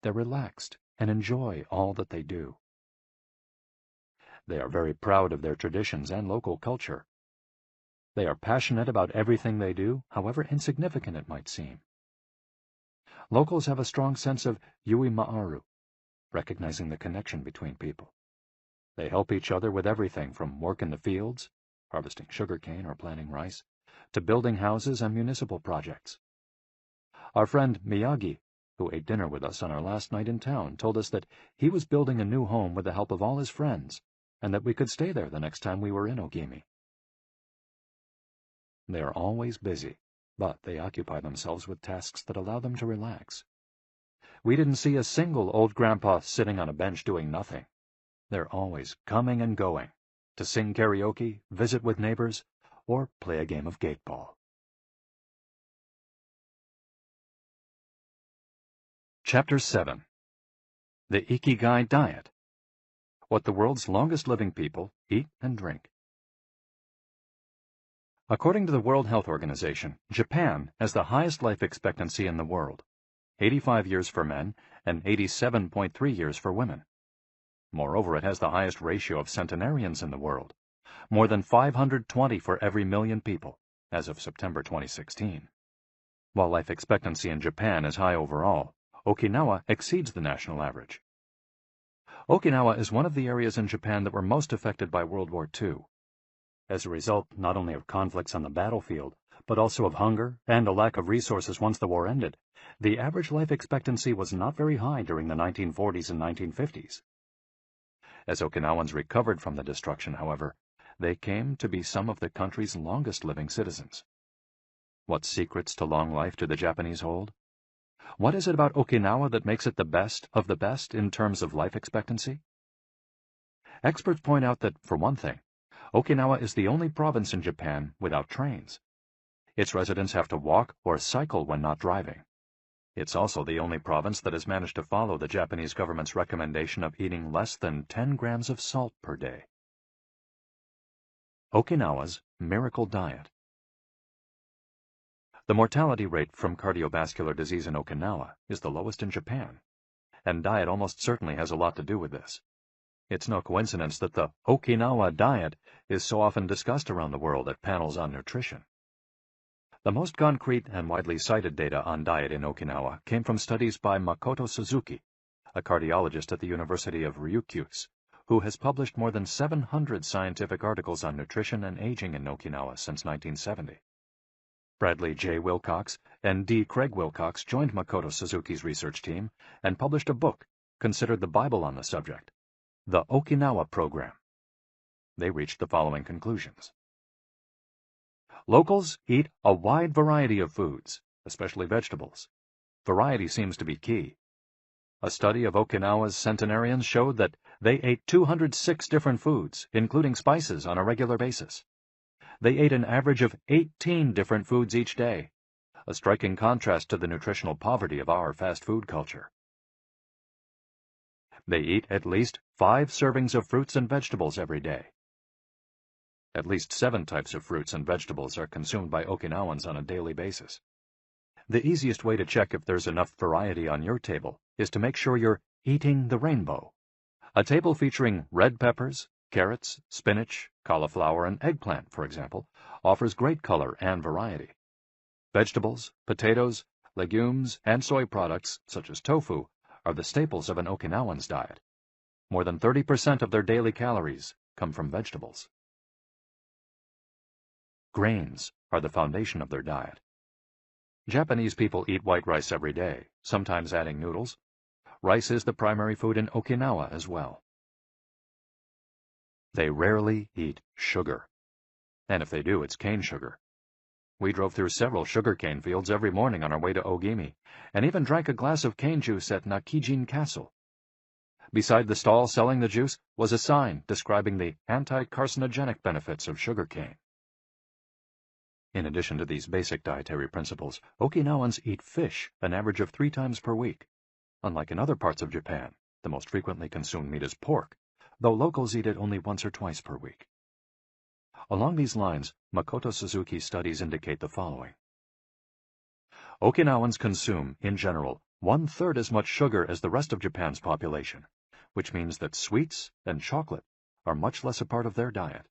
They're relaxed and enjoy all that they do. They are very proud of their traditions and local culture. They are passionate about everything they do, however insignificant it might seem. Locals have a strong sense of yui ma'aru, recognizing the connection between people. They help each other with everything from work in the fields, harvesting sugarcane or planting rice, to building houses and municipal projects. Our friend Miyagi, who ate dinner with us on our last night in town, told us that he was building a new home with the help of all his friends, and that we could stay there the next time we were in Ogimi. They are always busy, but they occupy themselves with tasks that allow them to relax. We didn't see a single old grandpa sitting on a bench doing nothing. They're always coming and going, to sing karaoke, visit with neighbors, or play a game of gate ball. Chapter 7. The Ikigai Diet. What the world's longest living people eat and drink. According to the World Health Organization, Japan has the highest life expectancy in the world, 85 years for men and 87.3 years for women. Moreover, it has the highest ratio of centenarians in the world, more than 520 for every million people, as of September 2016. While life expectancy in Japan is high overall, Okinawa exceeds the national average. Okinawa is one of the areas in Japan that were most affected by World War II. As a result not only of conflicts on the battlefield, but also of hunger and a lack of resources once the war ended, the average life expectancy was not very high during the 1940s and 1950s. As Okinawans recovered from the destruction, however, they came to be some of the country's longest living citizens. What secrets to long life do the Japanese hold? What is it about Okinawa that makes it the best of the best in terms of life expectancy? Experts point out that, for one thing, Okinawa is the only province in Japan without trains. Its residents have to walk or cycle when not driving. It's also the only province that has managed to follow the Japanese government's recommendation of eating less than 10 grams of salt per day. Okinawa's Miracle Diet. The mortality rate from cardiovascular disease in Okinawa is the lowest in Japan, and diet almost certainly has a lot to do with this. It's no coincidence that the Okinawa diet is so often discussed around the world at panels on nutrition. The most concrete and widely cited data on diet in Okinawa came from studies by Makoto Suzuki, a cardiologist at the University of Ryukyus, who has published more than 700 scientific articles on nutrition and aging in Okinawa since 1970. Bradley J. Wilcox and D. Craig Wilcox joined Makoto Suzuki's research team and published a book considered the Bible on the subject, The Okinawa Program. They reached the following conclusions. Locals eat a wide variety of foods, especially vegetables. Variety seems to be key. A study of Okinawa's centenarians showed that they ate 206 different foods, including spices, on a regular basis. They ate an average of 18 different foods each day, a striking contrast to the nutritional poverty of our fast food culture. They eat at least 5 servings of fruits and vegetables every day. At least 7 types of fruits and vegetables are consumed by Okinawans on a daily basis. The easiest way to check if there's enough variety on your table is to make sure you're eating the rainbow. A table featuring red peppers, carrots, spinach, cauliflower, and eggplant, for example, offers great color and variety. Vegetables, potatoes, legumes, and soy products, such as tofu, are the staples of an Okinawan's diet. More than 30% of their daily calories come from vegetables. Grains are the foundation of their diet. Japanese people eat white rice every day, sometimes adding noodles. Rice is the primary food in Okinawa as well. They rarely eat sugar. And if they do, it's cane sugar. We drove through several sugarcane fields every morning on our way to Ogimi, and even drank a glass of cane juice at Nakijin Castle. Beside the stall selling the juice was a sign describing the anti-carcinogenic benefits of sugarcane. In addition to these basic dietary principles, Okinawans eat fish an average of 3 times per week. Unlike in other parts of Japan, the most frequently consumed meat is pork, though locals eat it only once or twice per week. Along these lines, Makoto Suzuki's studies indicate the following. Okinawans consume, in general, 1/3 as much sugar as the rest of Japan's population, which means that sweets and chocolate are much less a part of their diet.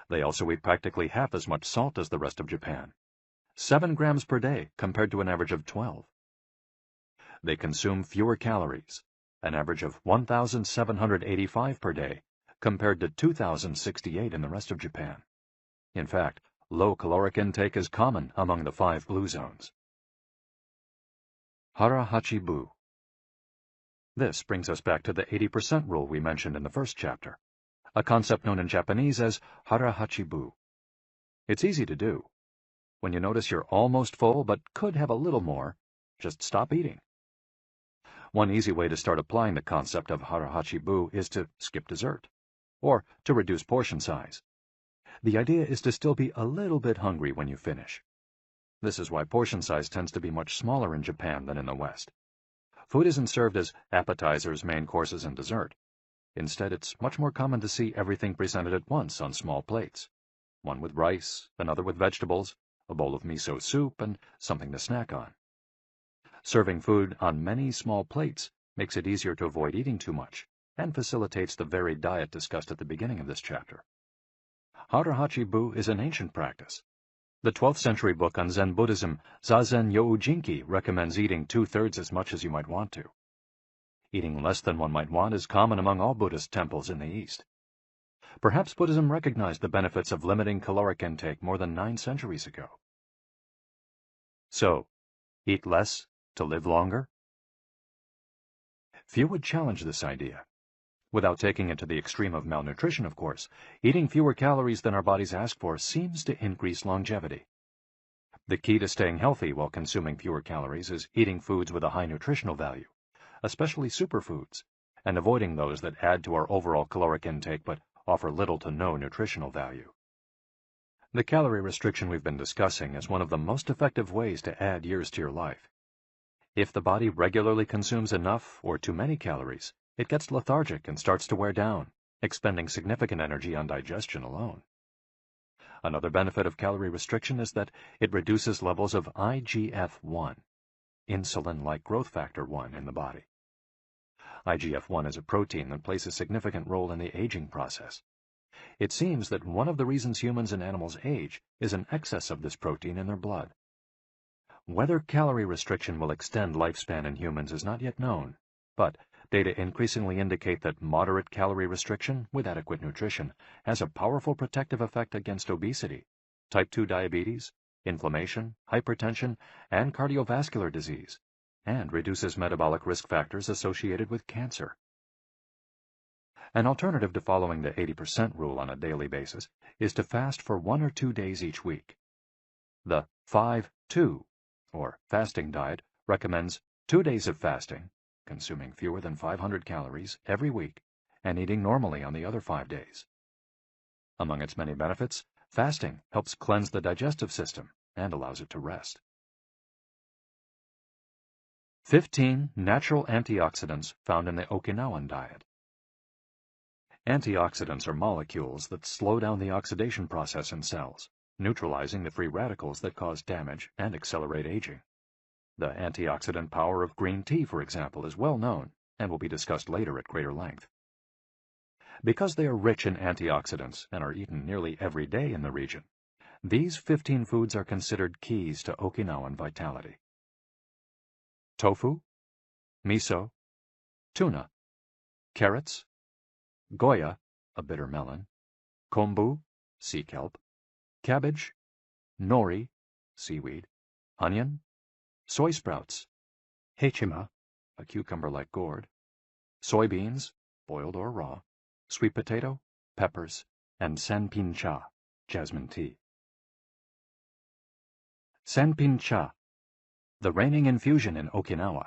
They also eat practically half as much salt as the rest of Japan, 7 grams per day compared to an average of 12. They consume fewer calories, an average of 1,785 per day, compared to 2,068 in the rest of Japan. In fact, low caloric intake is common among the 5 blue zones. Hara-hachi-bu. This brings us back to the 80% rule we mentioned in the first chapter, a concept known in Japanese as hara-hachi-bu. It's easy to do. When you notice you're almost full but could have a little more, just stop eating. One easy way to start applying the concept of hara-hachi-bu is to skip dessert, or to reduce portion size. The idea is to still be a little bit hungry when you finish. This is why portion size tends to be much smaller in Japan than in the West. Food isn't served as appetizers, main courses, and dessert. Instead, it's much more common to see everything presented at once on small plates. One with rice, another with vegetables, a bowl of miso soup, and something to snack on. Serving food on many small plates makes it easier to avoid eating too much, and facilitates the varied diet discussed at the beginning of this chapter. Hara-hachi-bu is an ancient practice. The 12th century book on Zen Buddhism, Zazen Youjinki, recommends eating 2/3 as much as you might want to. Eating less than one might want is common among all Buddhist temples in the East. Perhaps Buddhism recognized the benefits of limiting caloric intake more than 9 centuries ago. So, eat less to live longer? Few would challenge this idea. Without taking it to the extreme of malnutrition, of course, eating fewer calories than our bodies ask for seems to increase longevity. The key to staying healthy while consuming fewer calories is eating foods with a high nutritional value, especially superfoods, and avoiding those that add to our overall caloric intake but offer little to no nutritional value. The calorie restriction we've been discussing is one of the most effective ways to add years to your life. If the body regularly consumes enough or too many calories, it gets lethargic and starts to wear down, expending significant energy on digestion alone. Another benefit of calorie restriction is that it reduces levels of IGF-1, insulin-like growth factor 1, in the body. IGF-1 is a protein that plays a significant role in the aging process. It seems that one of the reasons humans and animals age is an excess of this protein in their blood. Whether calorie restriction will extend lifespan in humans is not yet known, but data increasingly indicate that moderate calorie restriction with adequate nutrition has a powerful protective effect against obesity, type 2 diabetes, inflammation, hypertension, and cardiovascular disease, and reduces metabolic risk factors associated with cancer. An alternative to following the 80% rule on a daily basis is to fast for 1 or 2 days each week. The 5-2, or fasting diet, recommends 2 days of fasting, consuming fewer than 500 calories every week, and eating normally on the other 5 days. Among its many benefits, fasting helps cleanse the digestive system and allows it to rest. 15 natural antioxidants found in the Okinawan diet. Antioxidants are molecules that slow down the oxidation process in cells, neutralizing the free radicals that cause damage and accelerate aging. The antioxidant power of green tea, for example, is well known and will be discussed later at greater length. Because they are rich in antioxidants and are eaten nearly every day in the region, these 15 foods are considered keys to Okinawan vitality. Tofu, miso, tuna, carrots, goya, a bitter melon, kombu, sea kelp, cabbage, nori, seaweed, onion, soy sprouts, hechima, a cucumber-like gourd, soybeans, boiled or raw, sweet potato, peppers, and sanpin-cha, jasmine tea. Sanpin-cha, the reigning infusion in Okinawa.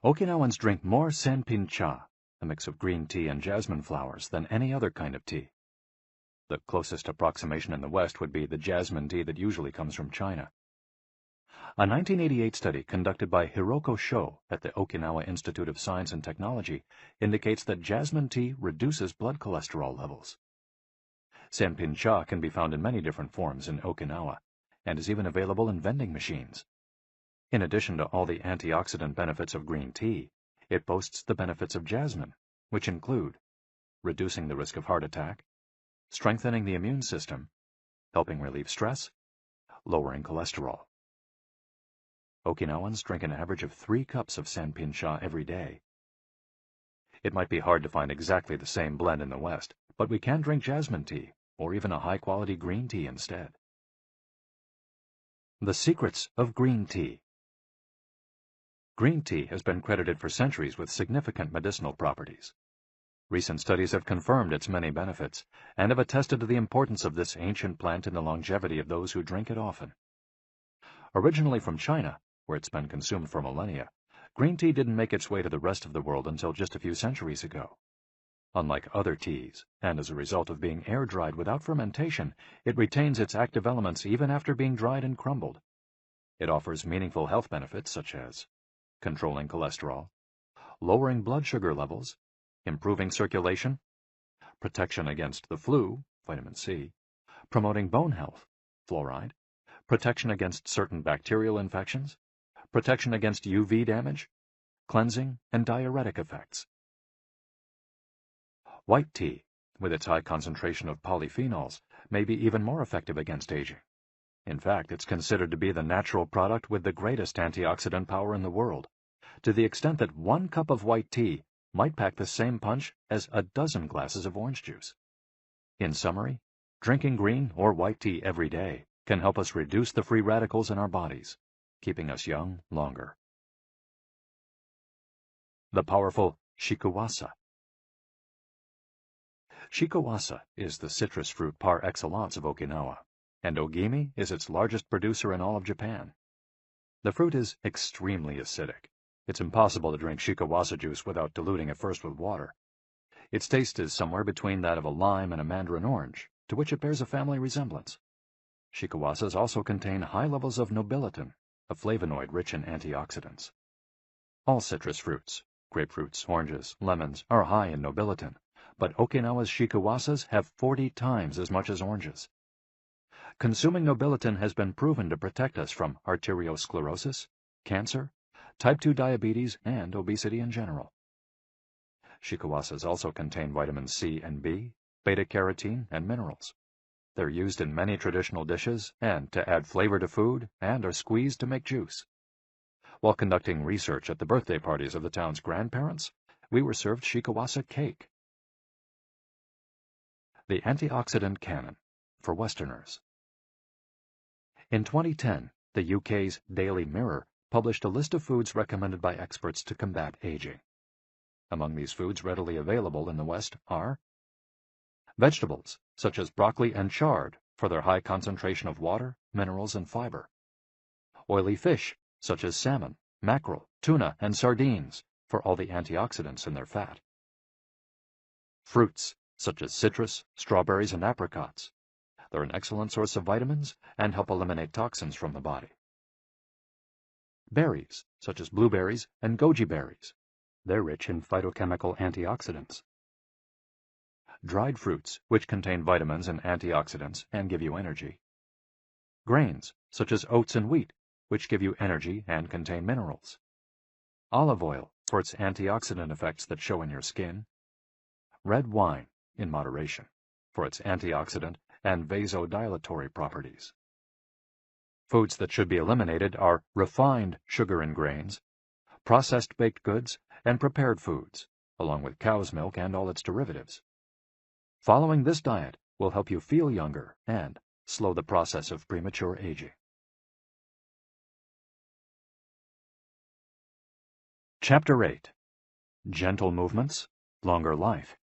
Okinawans drink more sanpin-cha, a mix of green tea and jasmine flowers, than any other kind of tea. The closest approximation in the West would be the jasmine tea that usually comes from China. A 1988 study conducted by Hiroko Sho at the Okinawa Institute of Science and Technology indicates that jasmine tea reduces blood cholesterol levels. Sanpin-cha can be found in many different forms in Okinawa, and is even available in vending machines. In addition to all the antioxidant benefits of green tea, it boasts the benefits of jasmine, which include reducing the risk of heart attack, strengthening the immune system, helping relieve stress, lowering cholesterol. Okinawans drink an average of 3 cups of sanpin-cha every day. It might be hard to find exactly the same blend in the West, but we can drink jasmine tea, or even a high-quality green tea instead. The secrets of green tea. Green tea has been credited for centuries with significant medicinal properties. Recent studies have confirmed its many benefits, and have attested to the importance of this ancient plant in the longevity of those who drink it often. Originally from China, where it's been consumed for millennia, green tea didn't make its way to the rest of the world until just a few centuries ago. Unlike other teas, and as a result of being air-dried without fermentation, it retains its active elements even after being dried and crumbled. It offers meaningful health benefits such as controlling cholesterol, lowering blood sugar levels, improving circulation, protection against the flu, vitamin C, promoting bone health, fluoride, protection against certain bacterial infections, protection against UV damage, cleansing, and diuretic effects. White tea, with its high concentration of polyphenols, may be even more effective against aging. In fact, it's considered to be the natural product with the greatest antioxidant power in the world, to the extent that 1 cup of white tea might pack the same punch as a dozen glasses of orange juice. In summary, drinking green or white tea every day can help us reduce the free radicals in our bodies, keeping us young longer. The powerful shikuwasa. Shikuwasa is the citrus fruit par excellence of Okinawa, and Ogimi is its largest producer in all of Japan. The fruit is extremely acidic. It's impossible to drink shikuwasa juice without diluting it first with water. Its taste is somewhere between that of a lime and a mandarin orange, to which it bears a family resemblance. Shikuwasas also contain high levels of nobiletin, a flavonoid rich in antioxidants. All citrus fruits, grapefruits, oranges, lemons, are high in nobiletin, but Okinawa's shikuwasas have 40 times as much as oranges. Consuming nobiletin has been proven to protect us from arteriosclerosis, cancer, type 2 diabetes, and obesity in general. Shikuwasas also contain vitamins C and B, beta-carotene, and minerals. They're used in many traditional dishes and to add flavor to food, and are squeezed to make juice. While conducting research at the birthday parties of the town's grandparents, we were served shikuwasa cake. The antioxidant canon for Westerners. In 2010, the UK's Daily Mirror published a list of foods recommended by experts to combat aging. Among these foods readily available in the West are vegetables, such as broccoli and chard, for their high concentration of water, minerals, and fiber. Oily fish, such as salmon, mackerel, tuna, and sardines, for all the antioxidants in their fat. Fruits, such as citrus, strawberries, and apricots. They're an excellent source of vitamins and help eliminate toxins from the body. Berries, such as blueberries and goji berries. They're rich in phytochemical antioxidants. Dried fruits, which contain vitamins and antioxidants and give you energy. Grains, such as oats and wheat, which give you energy and contain minerals. Olive oil, for its antioxidant effects that show in your skin. Red wine, in moderation, for its antioxidant and vasodilatory properties. Foods that should be eliminated are refined sugar and grains, processed baked goods, and prepared foods, along with cow's milk and all its derivatives. Following this diet will help you feel younger and slow the process of premature aging. Chapter 8. Gentle Movements, Longer Life.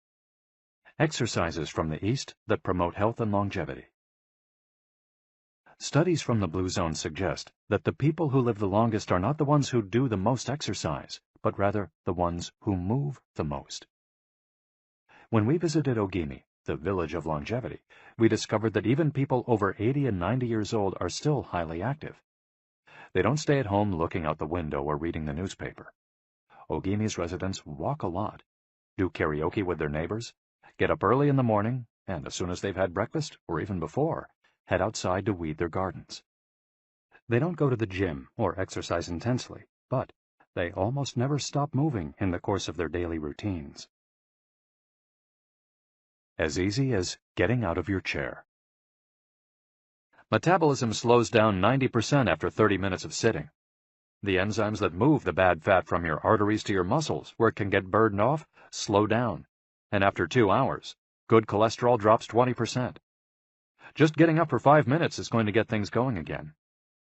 Exercises from the East that promote health and longevity. Studies from the Blue Zone suggest that the people who live the longest are not the ones who do the most exercise, but rather the ones who move the most. When we visited Ogimi, the village of longevity, we discovered that even people over 80 and 90 years old are still highly active. They don't stay at home looking out the window or reading the newspaper. Ogimi's residents walk a lot, do karaoke with their neighbors, get up early in the morning, and as soon as they've had breakfast, or even before, head outside to weed their gardens. They don't go to the gym or exercise intensely, but they almost never stop moving in the course of their daily routines. As easy as getting out of your chair. Metabolism slows down 90% after 30 minutes of sitting. The enzymes that move the bad fat from your arteries to your muscles, where it can get burned off, slow down, and after 2 hours, good cholesterol drops 20%. Just getting up for 5 minutes is going to get things going again.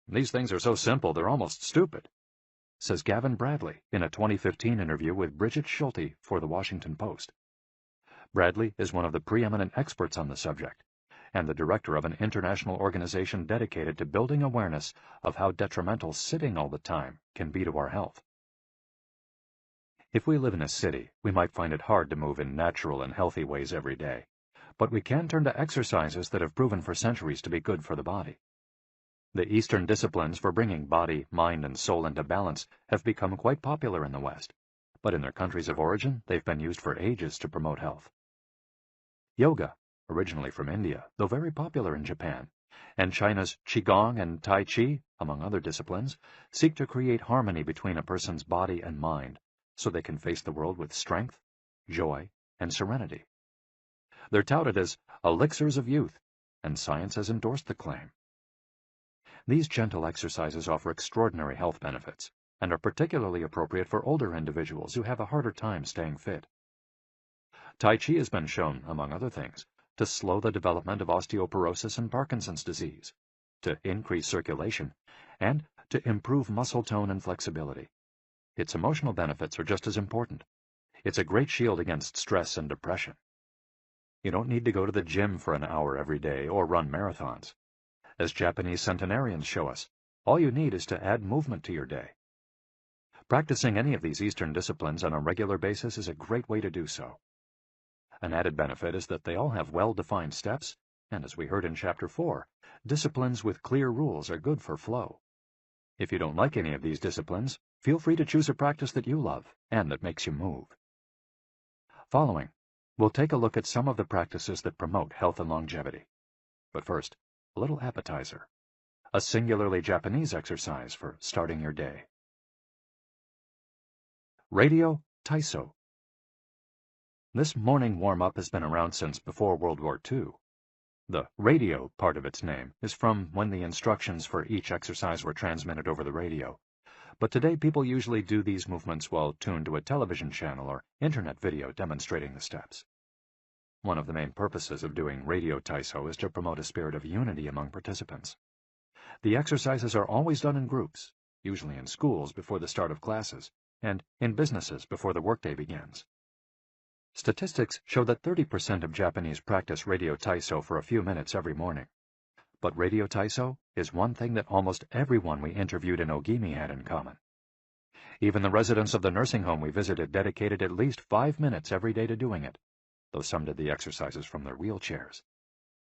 These things are so simple they're almost stupid, says Gavin Bradley in a 2015 interview with Bridget Schulte for The Washington Post. Bradley is one of the preeminent experts on the subject, and the director of an international organization dedicated to building awareness of how detrimental sitting all the time can be to our health. If we live in a city, we might find it hard to move in natural and healthy ways every day, but we can turn to exercises that have proven for centuries to be good for the body. The Eastern disciplines for bringing body, mind, and soul into balance have become quite popular in the West, but in their countries of origin, they've been used for ages to promote health. Yoga, originally from India, though very popular in Japan, and China's Qigong and Tai Chi, among other disciplines, seek to create harmony between a person's body and mind, so they can face the world with strength, joy, and serenity. They're touted as elixirs of youth, and science has endorsed the claim. These gentle exercises offer extraordinary health benefits, and are particularly appropriate for older individuals who have a harder time staying fit. Tai Chi has been shown, among other things, to slow the development of osteoporosis and Parkinson's disease, to increase circulation, and to improve muscle tone and flexibility. Its emotional benefits are just as important. It's a great shield against stress and depression. You don't need to go to the gym for an hour every day or run marathons. As Japanese centenarians show us, all you need is to add movement to your day. Practicing any of these Eastern disciplines on a regular basis is a great way to do so. An added benefit is that they all have well-defined steps, and as we heard in Chapter 4, disciplines with clear rules are good for flow. If you don't like any of these disciplines, feel free to choose a practice that you love and that makes you move. Following, we'll take a look at some of the practices that promote health and longevity. But first, a little appetizer, a singularly Japanese exercise for starting your day. Radio Taiso. This morning warm-up has been around since before World War II. The radio part of its name is from when the instructions for each exercise were transmitted over the radio, but today people usually do these movements while tuned to a television channel or internet video demonstrating the steps. One of the main purposes of doing radio Taiso is to promote a spirit of unity among participants. The exercises are always done in groups, usually in schools before the start of classes, and in businesses before the workday begins. Statistics show that 30% of Japanese practice radio taiso for a few minutes every morning. But radio taiso is one thing that almost everyone we interviewed in Ogimi had in common. Even the residents of the nursing home we visited dedicated at least 5 minutes every day to doing it, though some did the exercises from their wheelchairs.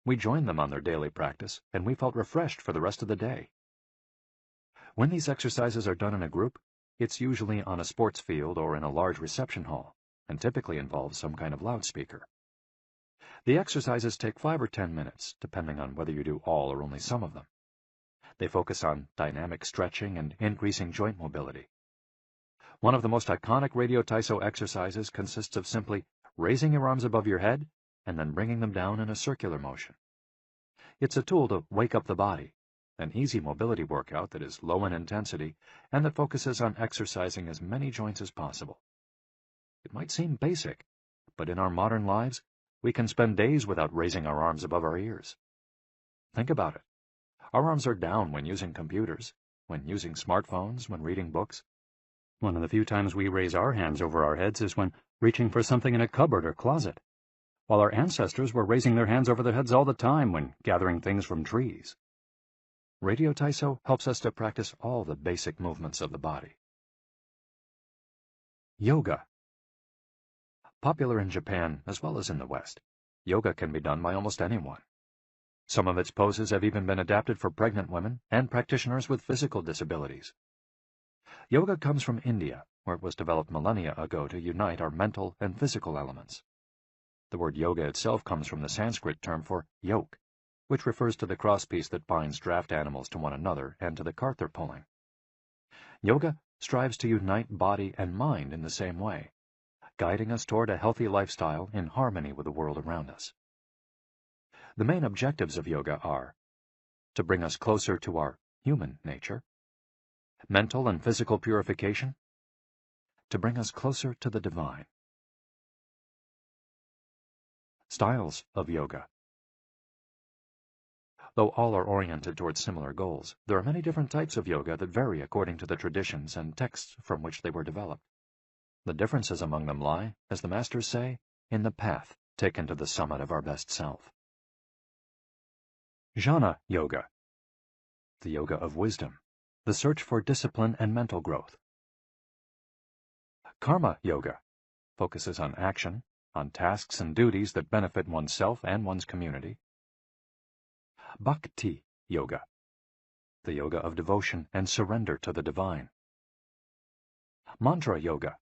We joined them on their daily practice, and we felt refreshed for the rest of the day. When these exercises are done in a group, it's usually on a sports field or in a large reception hall, and typically involves some kind of loudspeaker. The exercises take 5 or 10 minutes, depending on whether you do all or only some of them. They focus on dynamic stretching and increasing joint mobility. One of the most iconic radio taiso exercises consists of simply raising your arms above your head and then bringing them down in a circular motion. It's a tool to wake up the body, an easy mobility workout that is low in intensity and that focuses on exercising as many joints as possible. It might seem basic, but in our modern lives, we can spend days without raising our arms above our ears. Think about it. Our arms are down when using computers, when using smartphones, when reading books. One of the few times we raise our hands over our heads is when reaching for something in a cupboard or closet, while our ancestors were raising their hands over their heads all the time when gathering things from trees. Radio taiso helps us to practice all the basic movements of the body. Yoga. Popular in Japan as well as in the West, yoga can be done by almost anyone. Some of its poses have even been adapted for pregnant women and practitioners with physical disabilities. Yoga comes from India, where it was developed millennia ago to unite our mental and physical elements. The word yoga itself comes from the Sanskrit term for yoke, which refers to the crosspiece that binds draft animals to one another and to the cart they're pulling. Yoga strives to unite body and mind in the same way, guiding us toward a healthy lifestyle in harmony with the world around us. The main objectives of yoga are to bring us closer to our human nature, mental and physical purification, to bring us closer to the divine. Styles of yoga. Though all are oriented towards similar goals, there are many different types of yoga that vary according to the traditions and texts from which they were developed. The differences among them lie, as the masters say, in the path taken to the summit of our best self. Jnana Yoga. The yoga of wisdom, the search for discipline and mental growth. Karma Yoga focuses on action, on tasks and duties that benefit oneself and one's community. Bhakti Yoga, the yoga of devotion and surrender to the divine. Mantra Yoga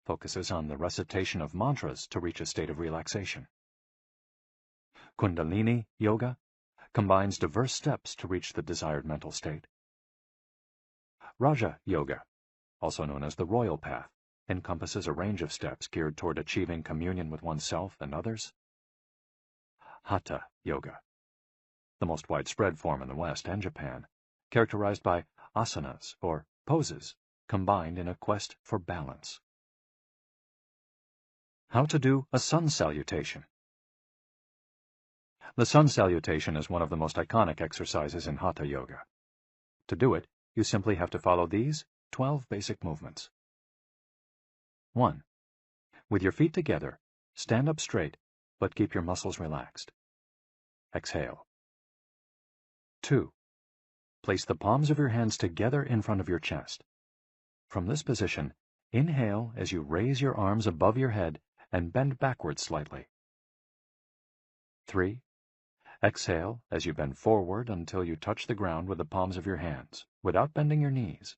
focuses on the recitation of mantras to reach a state of relaxation. Kundalini Yoga combines diverse steps to reach the desired mental state. Raja Yoga, also known as the royal path, encompasses a range of steps geared toward achieving communion with oneself and others. Hatha Yoga, the most widespread form in the West and Japan, characterized by asanas, or poses, combined in a quest for balance. How to do a sun salutation. The sun salutation is one of the most iconic exercises in Hatha Yoga. To do it, you simply have to follow these 12 basic movements. 1. With your feet together, stand up straight, but keep your muscles relaxed. Exhale. 2. Place the palms of your hands together in front of your chest. From this position, inhale as you raise your arms above your head and bend backwards slightly. 3. Exhale as you bend forward until you touch the ground with the palms of your hands, without bending your knees.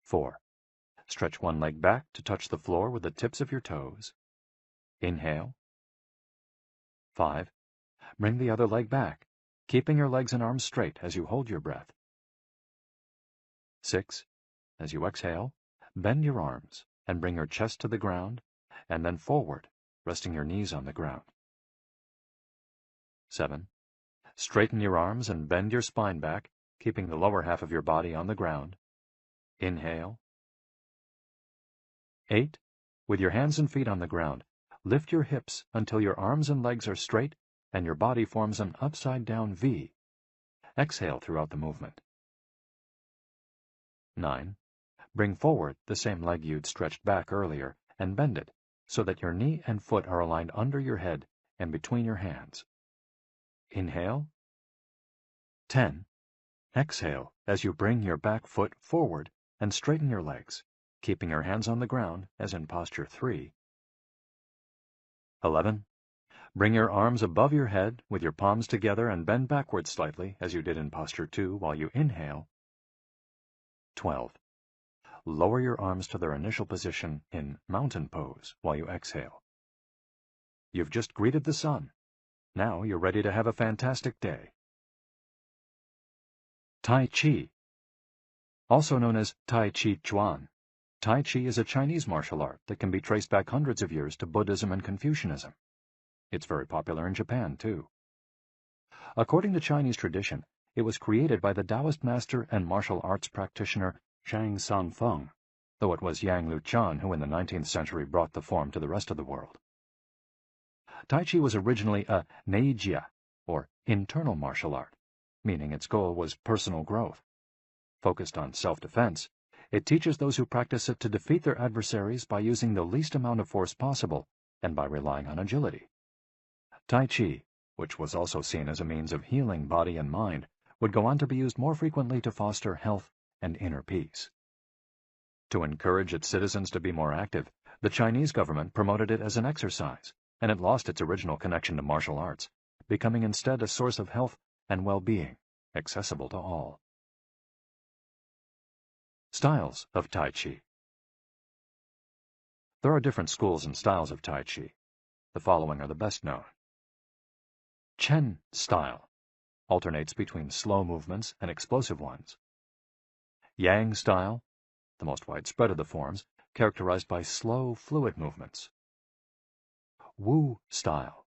4. Stretch one leg back to touch the floor with the tips of your toes. Inhale. 5. Bring the other leg back, keeping your legs and arms straight as you hold your breath. 6. As you exhale, bend your arms and bring your chest to the ground, and then forward, resting your knees on the ground. 7. Straighten your arms and bend your spine back, keeping the lower half of your body on the ground. Inhale. 8. With your hands and feet on the ground, lift your hips until your arms and legs are straight and your body forms an upside-down V. Exhale throughout the movement. 9. Bring forward the same leg you'd stretched back earlier and bend it so that your knee and foot are aligned under your head and between your hands. Inhale. 10. Exhale as you bring your back foot forward and straighten your legs, keeping your hands on the ground as in posture 3. 11. Bring your arms above your head with your palms together and bend backwards slightly as you did in posture 2 while you inhale. 12. Lower your arms to their initial position in mountain pose while you exhale. You've just greeted the sun. Now you're ready to have a fantastic day. Tai Chi. Also known as Tai Chi Chuan, Tai Chi is a Chinese martial art that can be traced back hundreds of years to Buddhism and Confucianism. It's very popular in Japan, too. According to Chinese tradition, it was created by the Taoist master and martial arts practitioner Zhang Sanfeng, though it was Yang Luchan who in the 19th century brought the form to the rest of the world. Tai Chi was originally a neijia, or internal martial art, meaning its goal was personal growth. Focused on self-defense, it teaches those who practice it to defeat their adversaries by using the least amount of force possible and by relying on agility. Tai Chi, which was also seen as a means of healing body and mind, would go on to be used more frequently to foster health and inner peace. To encourage its citizens to be more active, the Chinese government promoted it as an exercise, and it lost its original connection to martial arts, becoming instead a source of health and well-being, accessible to all. Styles of Tai Chi. There are different schools and styles of Tai Chi. The following are the best known. Chen style alternates between slow movements and explosive ones. Yang style, the most widespread of the forms, characterized by slow, fluid movements. Wu style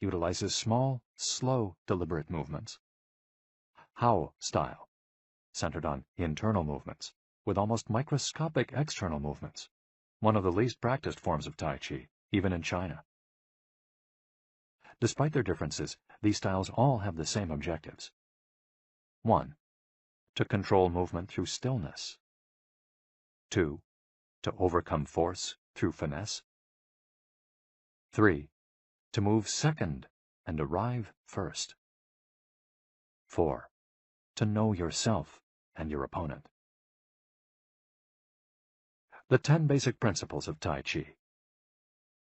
utilizes small, slow, deliberate movements. Hao style, centered on internal movements, with almost microscopic external movements, one of the least practiced forms of Tai Chi, even in China. Despite their differences, these styles all have the same objectives. 1. To control movement through stillness. 2. To overcome force through finesse. 3. To move second and arrive first. 4. To know yourself and your opponent. The 10 basic principles of Tai Chi.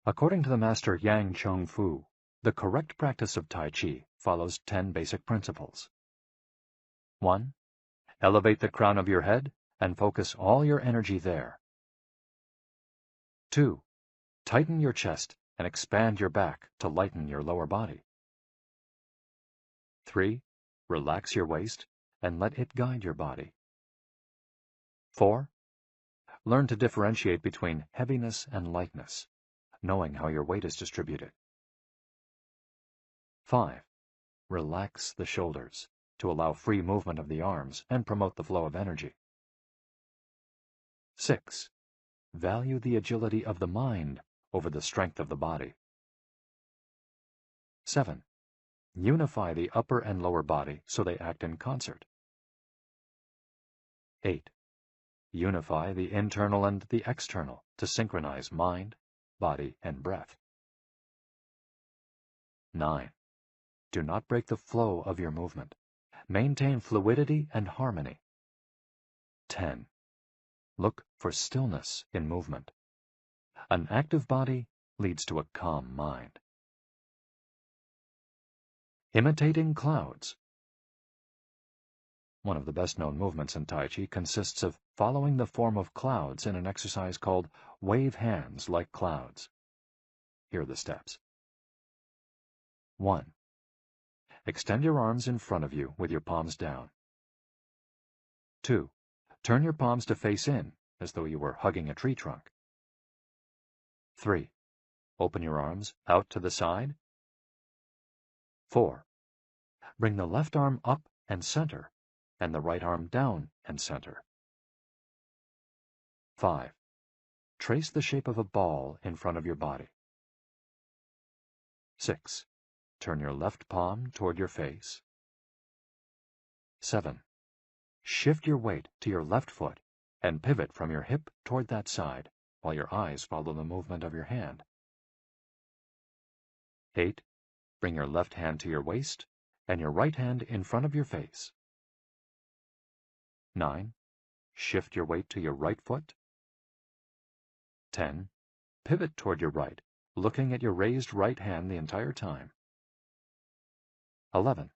According to the master Yang Cheng Fu, the correct practice of Tai Chi follows 10 basic principles. 1. Elevate the crown of your head and focus all your energy there. 2. Tighten your chest and expand your back to lighten your lower body. 3. Relax your waist and let it guide your body. 4. Learn to differentiate between heaviness and lightness, knowing how your weight is distributed. 5. Relax the shoulders to allow free movement of the arms and promote the flow of energy. 6. Value the agility of the mind over the strength of the body. 7. Unify the upper and lower body so they act in concert. 8. Unify the internal and the external to synchronize mind, body, and breath. 9. Do not break the flow of your movement. Maintain fluidity and harmony. 10. Look for stillness in movement. An active body leads to a calm mind. Imitating clouds. One of the best-known movements in Tai Chi consists of following the form of clouds in an exercise called wave hands like clouds. Here are the steps. 1. Extend your arms in front of you with your palms down. 2. Turn your palms to face in, as though you were hugging a tree trunk. 3. Open your arms out to the side. 4. Bring the left arm up and center, and the right arm down and center. 5. Trace the shape of a ball in front of your body. 6. Turn your left palm toward your face. 7. Shift your weight to your left foot and pivot from your hip toward that side, while your eyes follow the movement of your hand. 8. Bring your left hand to your waist and your right hand in front of your face. 9. Shift your weight to your right foot. 10. Pivot toward your right, looking at your raised right hand the entire time. 11.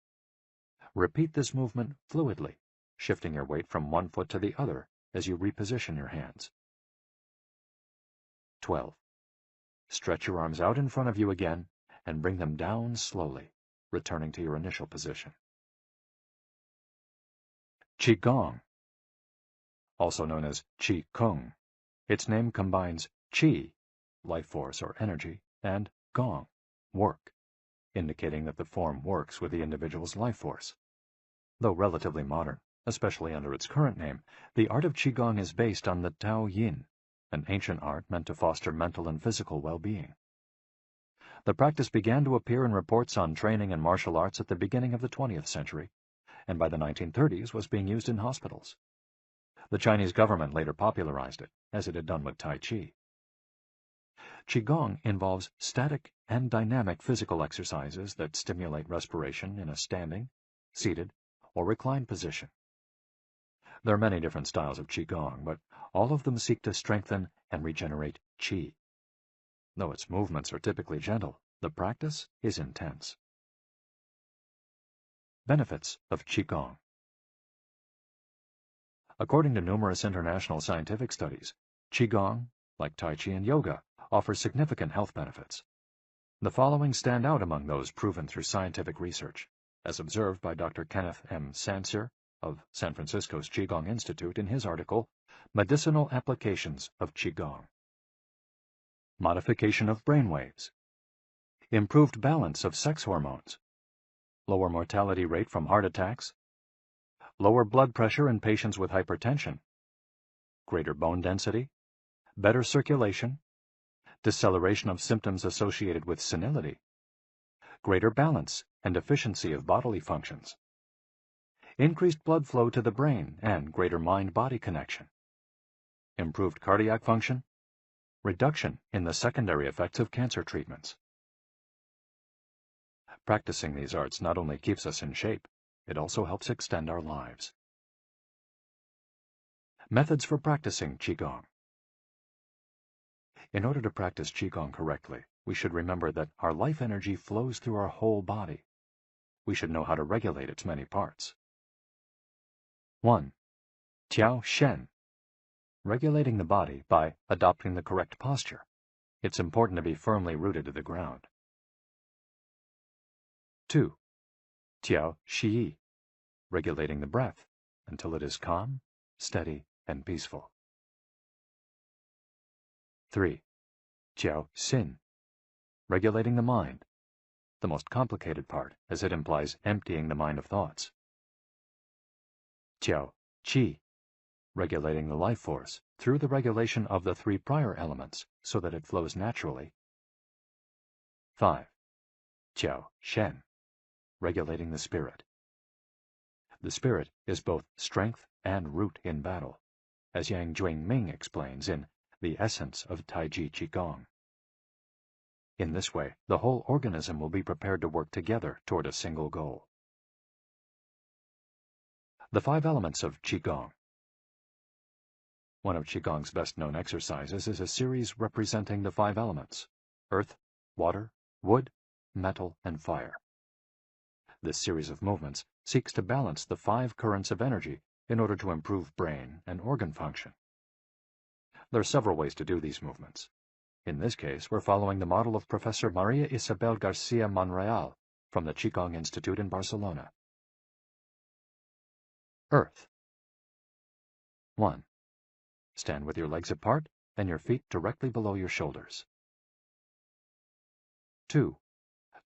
Repeat this movement fluidly, shifting your weight from one foot to the other as you reposition your hands. 12. Stretch your arms out in front of you again and bring them down slowly, returning to your initial position. Qigong, also known as Qi Kung. Its name combines Qi, life force or energy, and Gong, work, indicating that the form works with the individual's life force. Though relatively modern, especially under its current name, the art of Qigong is based on the Tao Yin, an ancient art meant to foster mental and physical well-being. The practice began to appear in reports on training in martial arts at the beginning of the 20th century, and by the 1930s was being used in hospitals. The Chinese government later popularized it, as it had done with Tai Chi. Qigong involves static and dynamic physical exercises that stimulate respiration in a standing, seated, or reclined position. There are many different styles of Qigong, but all of them seek to strengthen and regenerate Qi. Though its movements are typically gentle, the practice is intense. Benefits of Qigong. According to numerous international scientific studies, Qigong, like Tai Chi and yoga, offers significant health benefits. The following stand out among those proven through scientific research, as observed by Dr. Kenneth M. Sansier of San Francisco's Qigong Institute in his article, Medicinal Applications of Qigong. Modification of brainwaves. Improved balance of sex hormones. Lower mortality rate from heart attacks. Lower blood pressure in patients with hypertension. Greater bone density. Better circulation. Deceleration of symptoms associated with senility. Greater balance and efficiency of bodily functions. Increased blood flow to the brain and greater mind-body connection. Improved cardiac function. Reduction in the secondary effects of cancer treatments. Practicing these arts not only keeps us in shape, it also helps extend our lives. Methods for practicing Qigong. In order to practice Qigong correctly, we should remember that our life energy flows through our whole body. We should know how to regulate its many parts. 1. Tiao Shen. Regulating the body by adopting the correct posture. It's important to be firmly rooted to the ground. 2. Tiao Shi. Regulating the breath until it is calm, steady, and peaceful. 3. Tiao Xin. Regulating the mind, the most complicated part, as it implies emptying the mind of thoughts. Tiao Qi. Regulating the life force through the regulation of the 3 prior elements so that it flows naturally. 5. Tiao Shen. Regulating the spirit. The spirit is both strength and root in battle, as Yang Jwing-Ming explains in The Essence of Taiji Qigong. In this way, the whole organism will be prepared to work together toward a single goal. The 5 elements of Qigong. One of Qigong's best-known exercises is a series representing the 5 elements: earth, water, wood, metal, and fire. This series of movements seeks to balance the 5 currents of energy in order to improve brain and organ function. There are several ways to do these movements. In this case, we're following the model of Professor Maria Isabel Garcia Monreal from the Qigong Institute in Barcelona. Earth. 1. Stand with your legs apart and your feet directly below your shoulders. 2.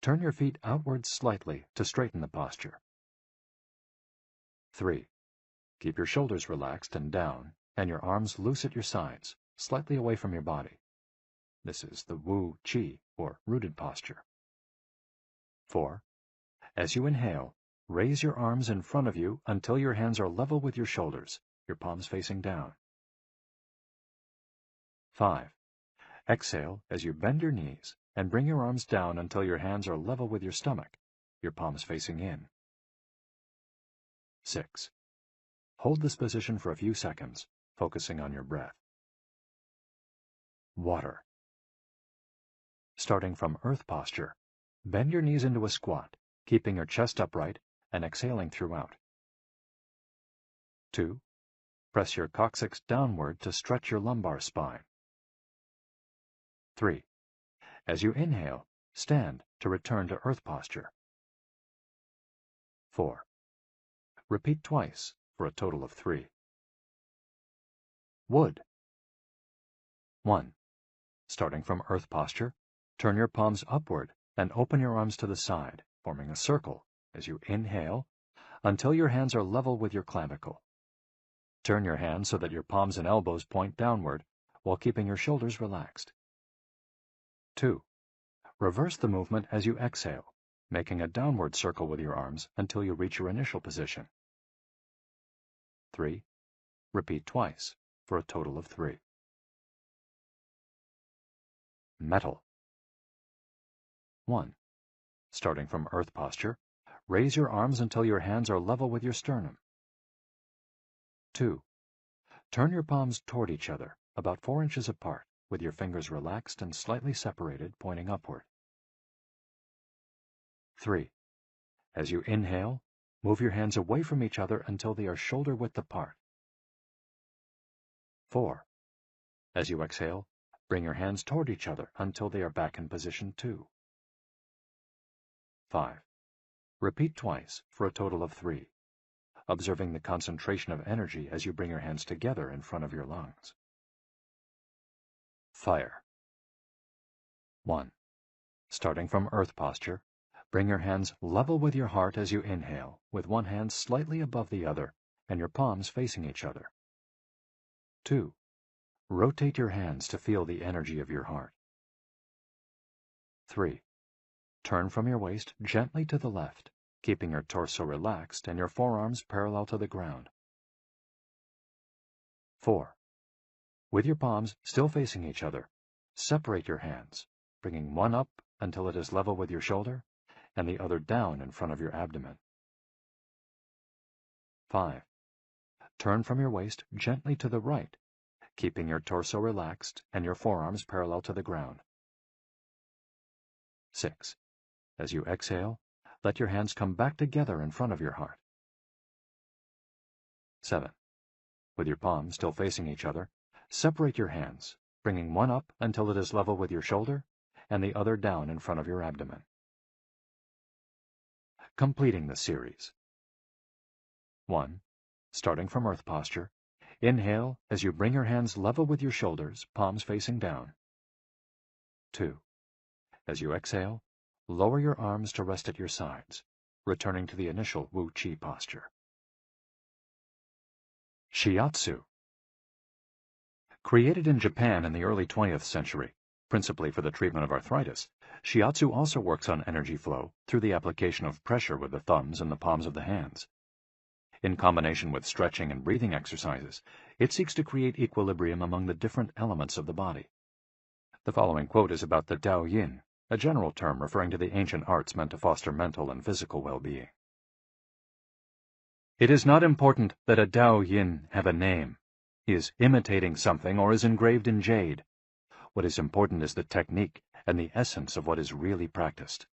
Turn your feet outwards slightly to straighten the posture. 3. Keep your shoulders relaxed and down, and your arms loose at your sides, slightly away from your body. This is the Wu Qi, or rooted posture. 4. As you inhale, raise your arms in front of you until your hands are level with your shoulders, your palms facing down. 5. Exhale as you bend your knees and bring your arms down until your hands are level with your stomach, your palms facing in. 6. Hold this position for a few seconds, focusing on your breath. Water. Starting from earth posture, bend your knees into a squat, keeping your chest upright and exhaling throughout. 2. Press your coccyx downward to stretch your lumbar spine. 3. As you inhale, stand to return to earth posture. 4. Repeat twice for a total of 3. Wood. 1. Starting from earth posture, turn your palms upward and open your arms to the side, forming a circle as you inhale until your hands are level with your clavicle. Turn your hands so that your palms and elbows point downward while keeping your shoulders relaxed. 2. Reverse the movement as you exhale, making a downward circle with your arms until you reach your initial position. 3. Repeat twice for a total of 3. Metal. 1. Starting from earth posture, raise your arms until your hands are level with your sternum. 2. Turn your palms toward each other, about 4 inches apart, with your fingers relaxed and slightly separated, pointing upward. 3. As you inhale, move your hands away from each other until they are shoulder-width apart. 4. As you exhale, bring your hands toward each other until they are back in position 2. 5. Repeat twice for a total of 3, observing the concentration of energy as you bring your hands together in front of your lungs. Fire. 1. Starting from earth posture, bring your hands level with your heart as you inhale, with one hand slightly above the other and your palms facing each other. 2. Rotate your hands to feel the energy of your heart. 3. Turn from your waist gently to the left, keeping your torso relaxed and your forearms parallel to the ground. 4. With your palms still facing each other, separate your hands, bringing one up until it is level with your shoulder and the other down in front of your abdomen. 5. Turn from your waist gently to the right, keeping your torso relaxed and your forearms parallel to the ground. 6. As you exhale, let your hands come back together in front of your heart. 7. With your palms still facing each other, separate your hands, bringing one up until it is level with your shoulder and the other down in front of your abdomen. Completing the series. 1. Starting from earth posture, inhale as you bring your hands level with your shoulders, palms facing down. 2. As you exhale, lower your arms to rest at your sides, returning to the initial Wu Qi posture. Shiatsu. Created in Japan in the early 20th century, principally for the treatment of arthritis, shiatsu also works on energy flow through the application of pressure with the thumbs and the palms of the hands. In combination with stretching and breathing exercises, it seeks to create equilibrium among the different elements of the body. The following quote is about the Dao Yin, a general term referring to the ancient arts meant to foster mental and physical well-being. It is not important that a Dao Yin have a name, is imitating something, or is engraved in jade. What is important is the technique and the essence of what is really practiced.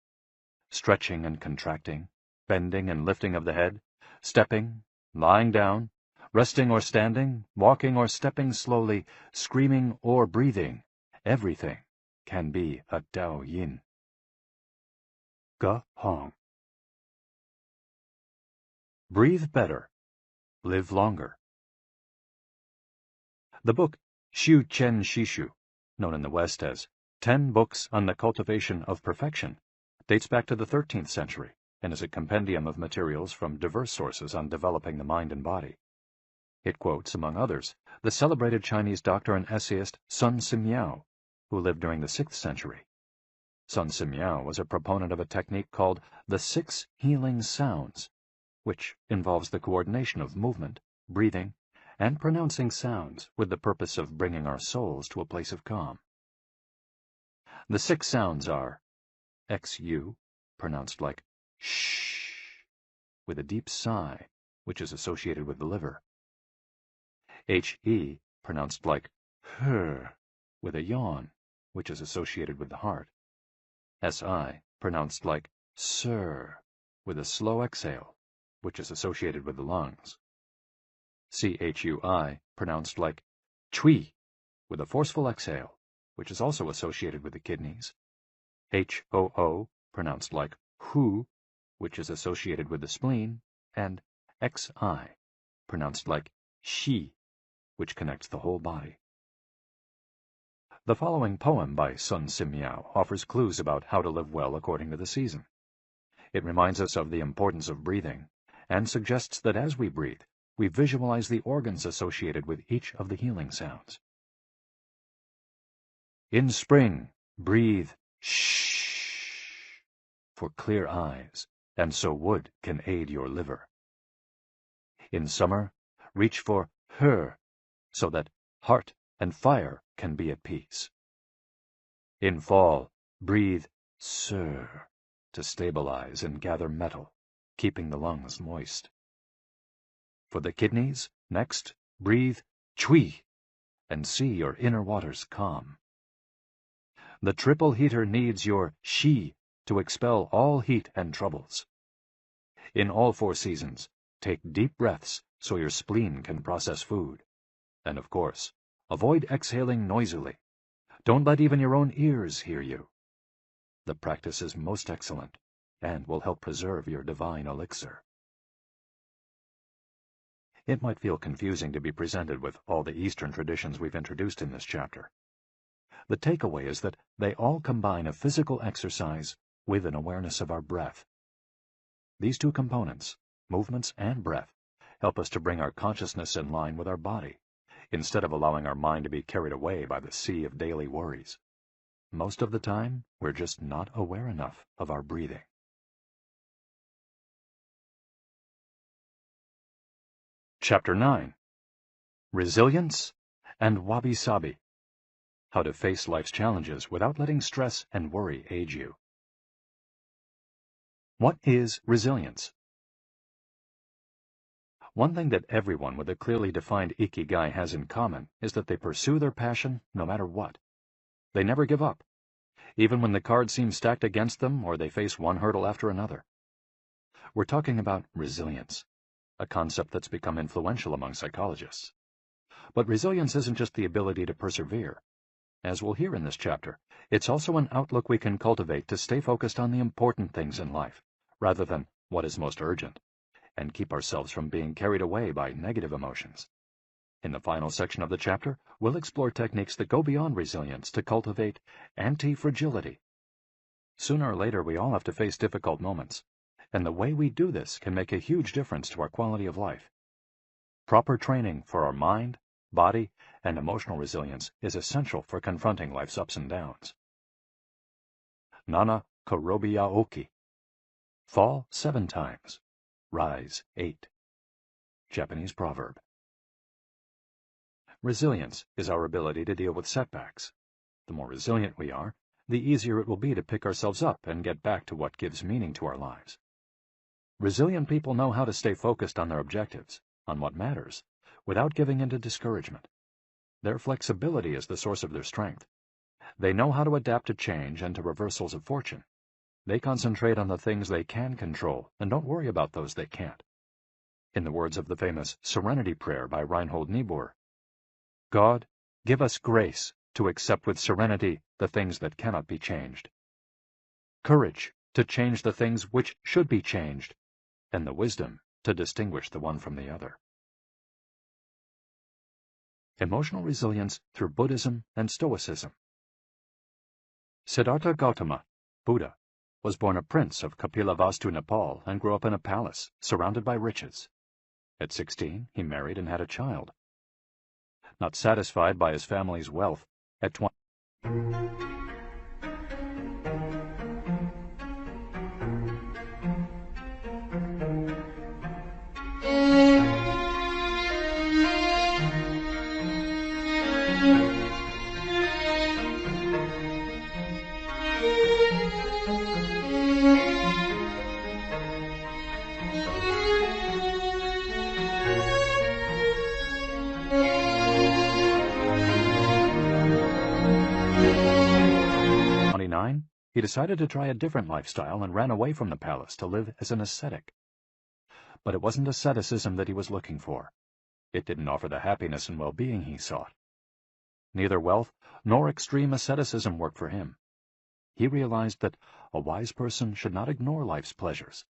Stretching and contracting, bending and lifting of the head, stepping, lying down, resting or standing, walking or stepping slowly, screaming or breathing, everything can be a Dao Yin. Ge Hong. Breathe better. Live longer. The book Shu Chen Shishu, known in the West as 10 Books on the Cultivation of Perfection, dates back to the 13th century and is a compendium of materials from diverse sources on developing the mind and body. It quotes, among others, the celebrated Chinese doctor and essayist Sun Simiao, who lived during the 6th century. Sun Simiao was a proponent of a technique called the 6 healing sounds, which involves the coordination of movement, breathing, and pronouncing sounds with the purpose of bringing our souls to a place of calm. The 6 sounds are XU, pronounced like shh, with a deep sigh, which is associated with the liver. HE, pronounced like her, with a yawn, which is associated with the heart. SI, pronounced like sir, with a slow exhale, which is associated with the lungs. CHUI, pronounced like chui, with a forceful exhale, which is also associated with the kidneys. HOO, pronounced like hu, which is associated with the spleen, and XI, pronounced like shi, which connects the whole body. The following poem by Sun Simyao offers clues about how to live well according to the season. It reminds us of the importance of breathing, and suggests that as we breathe, we visualize the organs associated with each of the healing sounds. In spring, breathe shh for clear eyes, and so wood can aid your liver. In summer, reach for her, so that heart and fire can be at peace. In fall, breathe sir to stabilize and gather metal, keeping the lungs moist. For the kidneys, next, breathe chui and see your inner waters calm. The triple heater needs your shi to expel all heat and troubles. In all 4 seasons, take deep breaths so your spleen can process food. And of course, avoid exhaling noisily. Don't let even your own ears hear you. The practice is most excellent and will help preserve your divine elixir. It might feel confusing to be presented with all the Eastern traditions we've introduced in this chapter. The takeaway is that they all combine a physical exercise with an awareness of our breath. These 2 components, movements and breath, help us to bring our consciousness in line with our body, instead of allowing our mind to be carried away by the sea of daily worries. Most of the time, we're just not aware enough of our breathing. Chapter 9. Resilience and Wabi-Sabi. How to face life's challenges without letting stress and worry age you. What is resilience? One thing that everyone with a clearly defined Ikigai has in common is that they pursue their passion no matter what. They never give up, even when the cards seem stacked against them or they face one hurdle after another. We're talking about resilience, a concept that's become influential among psychologists. But resilience isn't just the ability to persevere. As we'll hear in this chapter, it's also an outlook we can cultivate to stay focused on the important things in life, rather than what is most urgent, and keep ourselves from being carried away by negative emotions. In the final section of the chapter, we'll explore techniques that go beyond resilience to cultivate anti-fragility. Sooner or later, we all have to face difficult moments, and the way we do this can make a huge difference to our quality of life. Proper training for our mind, body, and emotional resilience is essential for confronting life's ups and downs. Nana Korobiya Oki. Fall 7 times. Rise 8. Japanese proverb. Resilience is our ability to deal with setbacks. The more resilient we are, the easier it will be to pick ourselves up and get back to what gives meaning to our lives. Resilient people know how to stay focused on their objectives, on what matters, without giving in to discouragement. Their flexibility is the source of their strength. They know how to adapt to change and to reversals of fortune. They concentrate on the things they can control and don't worry about those they can't. In the words of the famous Serenity Prayer by Reinhold Niebuhr, God, give us grace to accept with serenity the things that cannot be changed, courage to change the things which should be changed, and the wisdom to distinguish the one from the other. Emotional resilience through Buddhism and Stoicism. Siddhartha Gautama, Buddha, was born a prince of Kapilavastu, Nepal, and grew up in a palace, surrounded by riches. At 16, he married and had a child. Not satisfied by his family's wealth, at 20, He decided to try a different lifestyle and ran away from the palace to live as an ascetic. But it wasn't asceticism that he was looking for. It didn't offer the happiness and well-being he sought. Neither wealth nor extreme asceticism worked for him. He realized that a wise person should not ignore life's pleasures.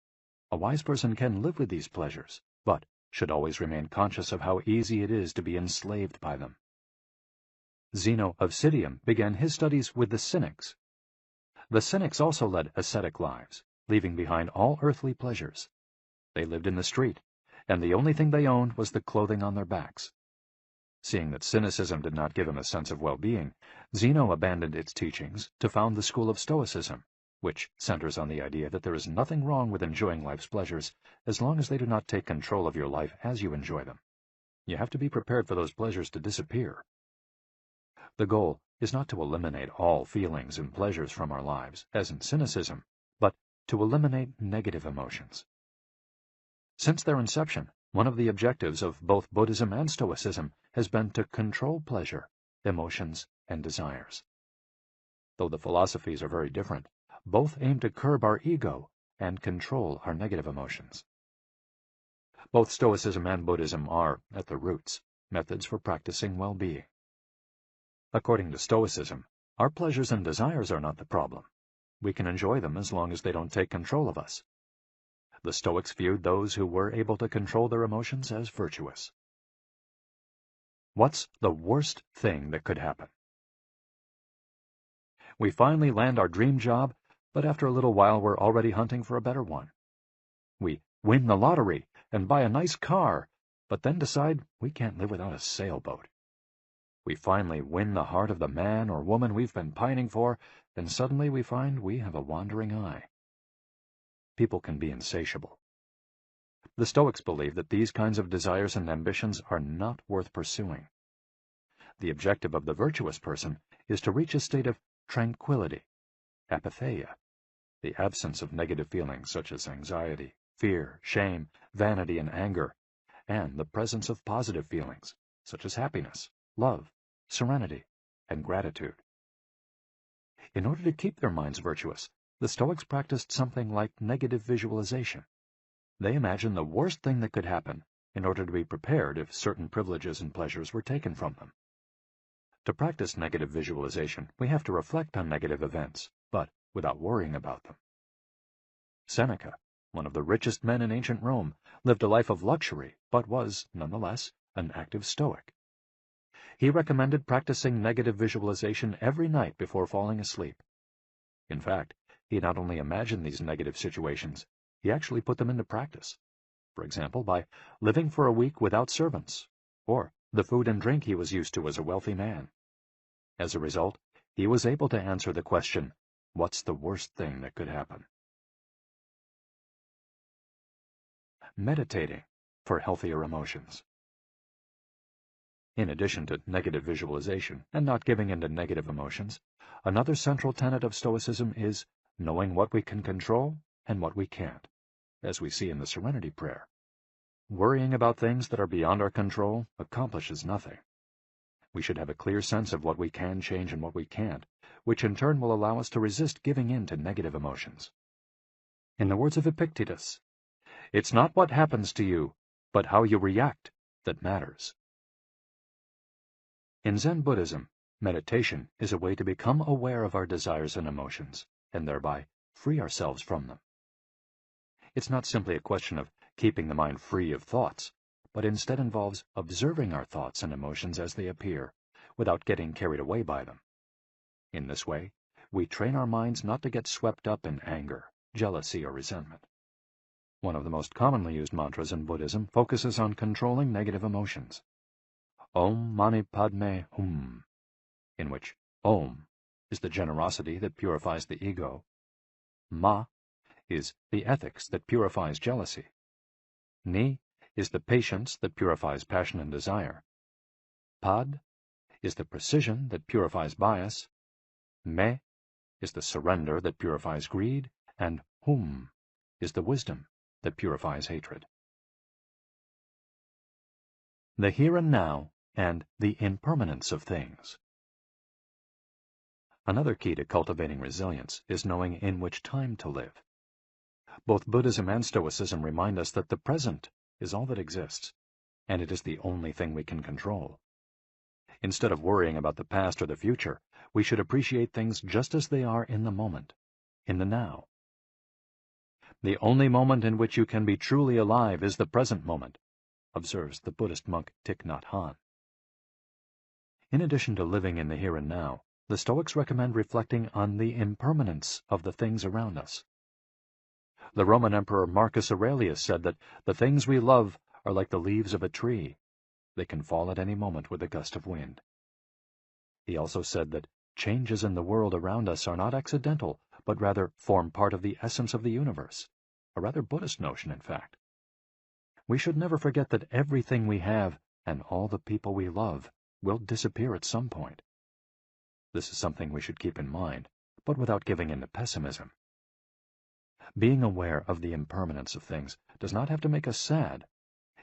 A wise person can live with these pleasures, but should always remain conscious of how easy it is to be enslaved by them. Zeno of Citium began his studies with the Cynics. The Cynics also led ascetic lives, leaving behind all earthly pleasures. They lived in the street, and the only thing they owned was the clothing on their backs. Seeing that cynicism did not give him a sense of well-being, Zeno abandoned its teachings to found the school of Stoicism, which centers on the idea that there is nothing wrong with enjoying life's pleasures as long as they do not take control of your life as you enjoy them. You have to be prepared for those pleasures to disappear. The goal is not to eliminate all feelings and pleasures from our lives, as in cynicism, but to eliminate negative emotions. Since their inception, one of the objectives of both Buddhism and Stoicism has been to control pleasure, emotions, and desires. Though the philosophies are very different, both aim to curb our ego and control our negative emotions. Both Stoicism and Buddhism are, at their roots, methods for practicing well-being. According to Stoicism, our pleasures and desires are not the problem. We can enjoy them as long as they don't take control of us. The Stoics viewed those who were able to control their emotions as virtuous. What's the worst thing that could happen? We finally land our dream job, but after a little while we're already hunting for a better one. We win the lottery and buy a nice car, but then decide we can't live without a sailboat. We finally win the heart of the man or woman we've been pining for, and suddenly we find we have a wandering eye. People can be insatiable. The Stoics believe that these kinds of desires and ambitions are not worth pursuing. The objective of the virtuous person is to reach a state of tranquility, apatheia, the absence of negative feelings such as anxiety, fear, shame, vanity, and anger, and the presence of positive feelings such as happiness, love, serenity, and gratitude. In order to keep their minds virtuous, the Stoics practiced something like negative visualization. They imagined the worst thing that could happen in order to be prepared if certain privileges and pleasures were taken from them. To practice negative visualization, we have to reflect on negative events, but without worrying about them. Seneca, one of the richest men in ancient Rome, lived a life of luxury, but was, nonetheless, an active Stoic. He recommended practicing negative visualization every night before falling asleep. In fact, he not only imagined these negative situations, he actually put them into practice. For example, by living for a week without servants, or the food and drink he was used to as a wealthy man. As a result, he was able to answer the question, what's the worst thing that could happen? Meditating for healthier emotions. In addition to negative visualization and not giving in to negative emotions, another central tenet of Stoicism is knowing what we can control and what we can't, as we see in the Serenity Prayer. Worrying about things that are beyond our control accomplishes nothing. We should have a clear sense of what we can change and what we can't, which in turn will allow us to resist giving in to negative emotions. In the words of Epictetus, "It's not what happens to you, but how you react that matters." In Zen Buddhism, meditation is a way to become aware of our desires and emotions, and thereby free ourselves from them. It's not simply a question of keeping the mind free of thoughts, but instead involves observing our thoughts and emotions as they appear, without getting carried away by them. In this way, we train our minds not to get swept up in anger, jealousy, or resentment. One of the most commonly used mantras in Buddhism focuses on controlling negative emotions. Om Mani Padme Hum, in which Om is the generosity that purifies the ego, Ma is the ethics that purifies jealousy, Ni is the patience that purifies passion and desire, Pad is the precision that purifies bias, Me is the surrender that purifies greed, and Hum is the wisdom that purifies hatred. The here and now and the impermanence of things. Another key to cultivating resilience is knowing in which time to live. Both Buddhism and Stoicism remind us that the present is all that exists, and it is the only thing we can control. Instead of worrying about the past or the future, we should appreciate things just as they are in the moment, in the now. The only moment in which you can be truly alive is the present moment, observes the Buddhist monk Thich Nhat Hanh. In addition to living in the here and now, the Stoics recommend reflecting on the impermanence of the things around us. The Roman Emperor Marcus Aurelius said that the things we love are like the leaves of a tree. They can fall at any moment with a gust of wind. He also said that changes in the world around us are not accidental, but rather form part of the essence of the universe, a rather Buddhist notion, in fact. We should never forget that everything we have and all the people we love will disappear at some point. This is something we should keep in mind, but without giving in to pessimism. Being aware of the impermanence of things does not have to make us sad.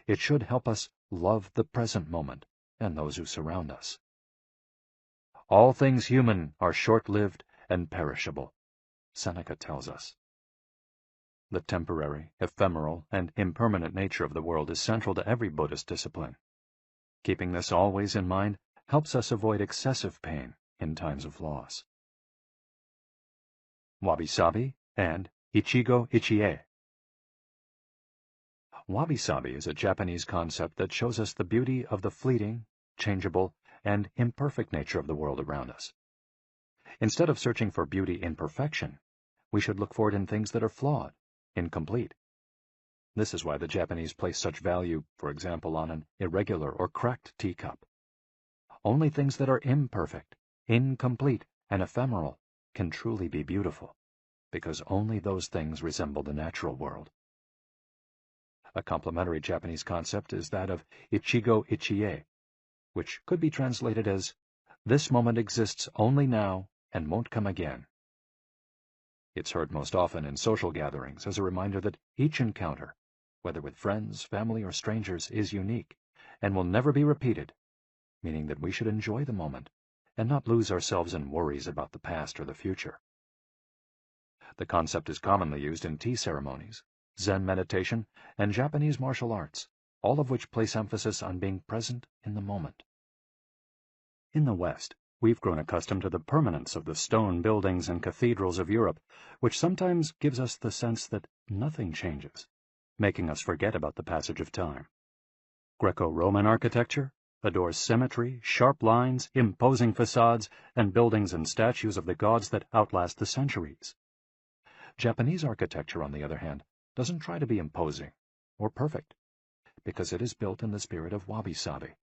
It should help us love the present moment and those who surround us. All things human are short-lived and perishable, Seneca tells us. The temporary, ephemeral, and impermanent nature of the world is central to every Buddhist discipline. Keeping this always in mind helps us avoid excessive pain in times of loss. Wabi-sabi and Ikigai. Wabi-sabi is a Japanese concept that shows us the beauty of the fleeting, changeable, and imperfect nature of the world around us. Instead of searching for beauty in perfection, we should look for it in things that are flawed, incomplete. This is why the Japanese place such value, for example, on an irregular or cracked teacup. Only things that are imperfect, incomplete, and ephemeral can truly be beautiful, because only those things resemble the natural world. A complementary Japanese concept is that of Ikigai, which could be translated as, "This moment exists only now and won't come again." It's heard most often in social gatherings as a reminder that each encounter, whether with friends, family, or strangers, is unique and will never be repeated, meaning that we should enjoy the moment and not lose ourselves in worries about the past or the future. The concept is commonly used in tea ceremonies, Zen meditation, and Japanese martial arts, all of which place emphasis on being present in the moment. In the West, we've grown accustomed to the permanence of the stone buildings and cathedrals of Europe, which sometimes gives us the sense that nothing changes, making us forget about the passage of time. Greco-Roman architecture adores symmetry, sharp lines, imposing facades, and buildings and statues of the gods that outlast the centuries. Japanese architecture, on the other hand, doesn't try to be imposing or perfect, because it is built in the spirit of wabi-sabi.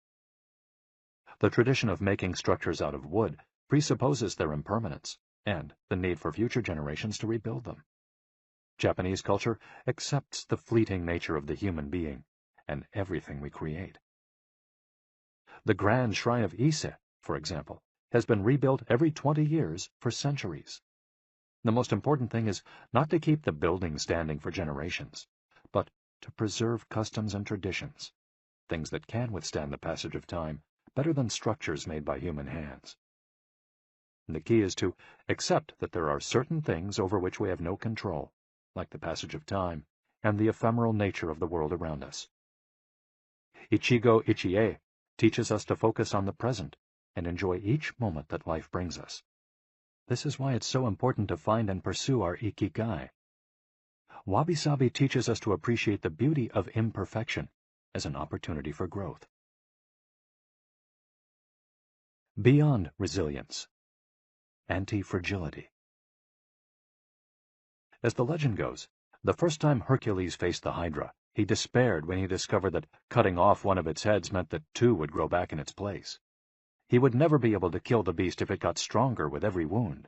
The tradition of making structures out of wood presupposes their impermanence and the need for future generations to rebuild them. Japanese culture accepts the fleeting nature of the human being and everything we create. The grand shrine of Ise, for example, has been rebuilt every 20 years for centuries. The most important thing is not to keep the building standing for generations, but to preserve customs and traditions, things that can withstand the passage of time better than structures made by human hands. The key is to accept that there are certain things over which we have no control, like the passage of time and the ephemeral nature of the world around us. Ikigai teaches us to focus on the present and enjoy each moment that life brings us. This is why it's so important to find and pursue our Ikigai. Wabi-sabi teaches us to appreciate the beauty of imperfection as an opportunity for growth. Beyond resilience. Anti-fragility. As the legend goes, the first time Hercules faced the Hydra, he despaired when he discovered that cutting off one of its heads meant that two would grow back in its place. He would never be able to kill the beast if it got stronger with every wound.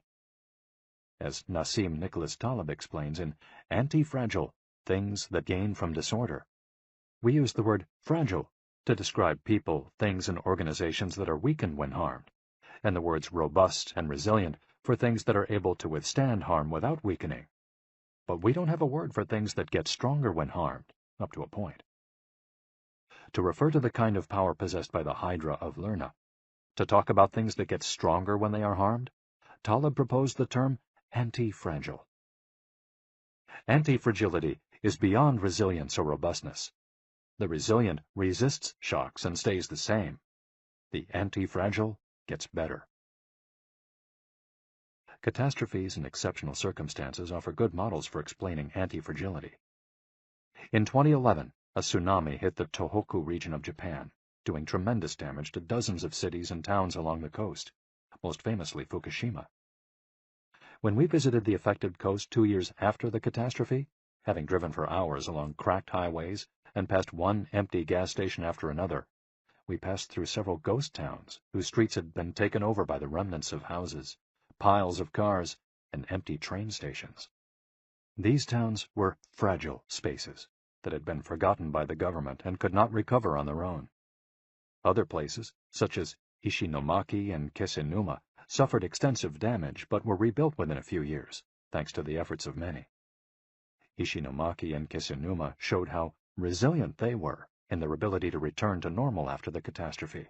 As Nassim Nicholas Taleb explains in Anti-Fragile, Things That Gain from Disorder, we use the word fragile to describe people, things, and organizations that are weakened when harmed, and the words robust and resilient for things that are able to withstand harm without weakening. but we don't have a word for things that get stronger when harmed, up to a point. To refer to the kind of power possessed by the Hydra of Lerna, to talk about things that get stronger when they are harmed, Taleb proposed the term anti-fragile. Anti-fragility is beyond resilience or robustness. The resilient resists shocks and stays the same. The anti-fragile gets better. Catastrophes and exceptional circumstances offer good models for explaining anti-fragility. In 2011, a tsunami hit the Tohoku region of Japan, doing tremendous damage to dozens of cities and towns along the coast, most famously Fukushima. When we visited the affected coast 2 years after the catastrophe, having driven for hours along cracked highways and past one empty gas station after another, we passed through several ghost towns whose streets had been taken over by the remnants of houses, piles of cars, and empty train stations. These towns were fragile spaces that had been forgotten by the government and could not recover on their own. Other places, such as Ishinomaki and Kesennuma, suffered extensive damage but were rebuilt within a few years, thanks to the efforts of many. Ishinomaki and Kesennuma showed how resilient they were in their ability to return to normal after the catastrophe.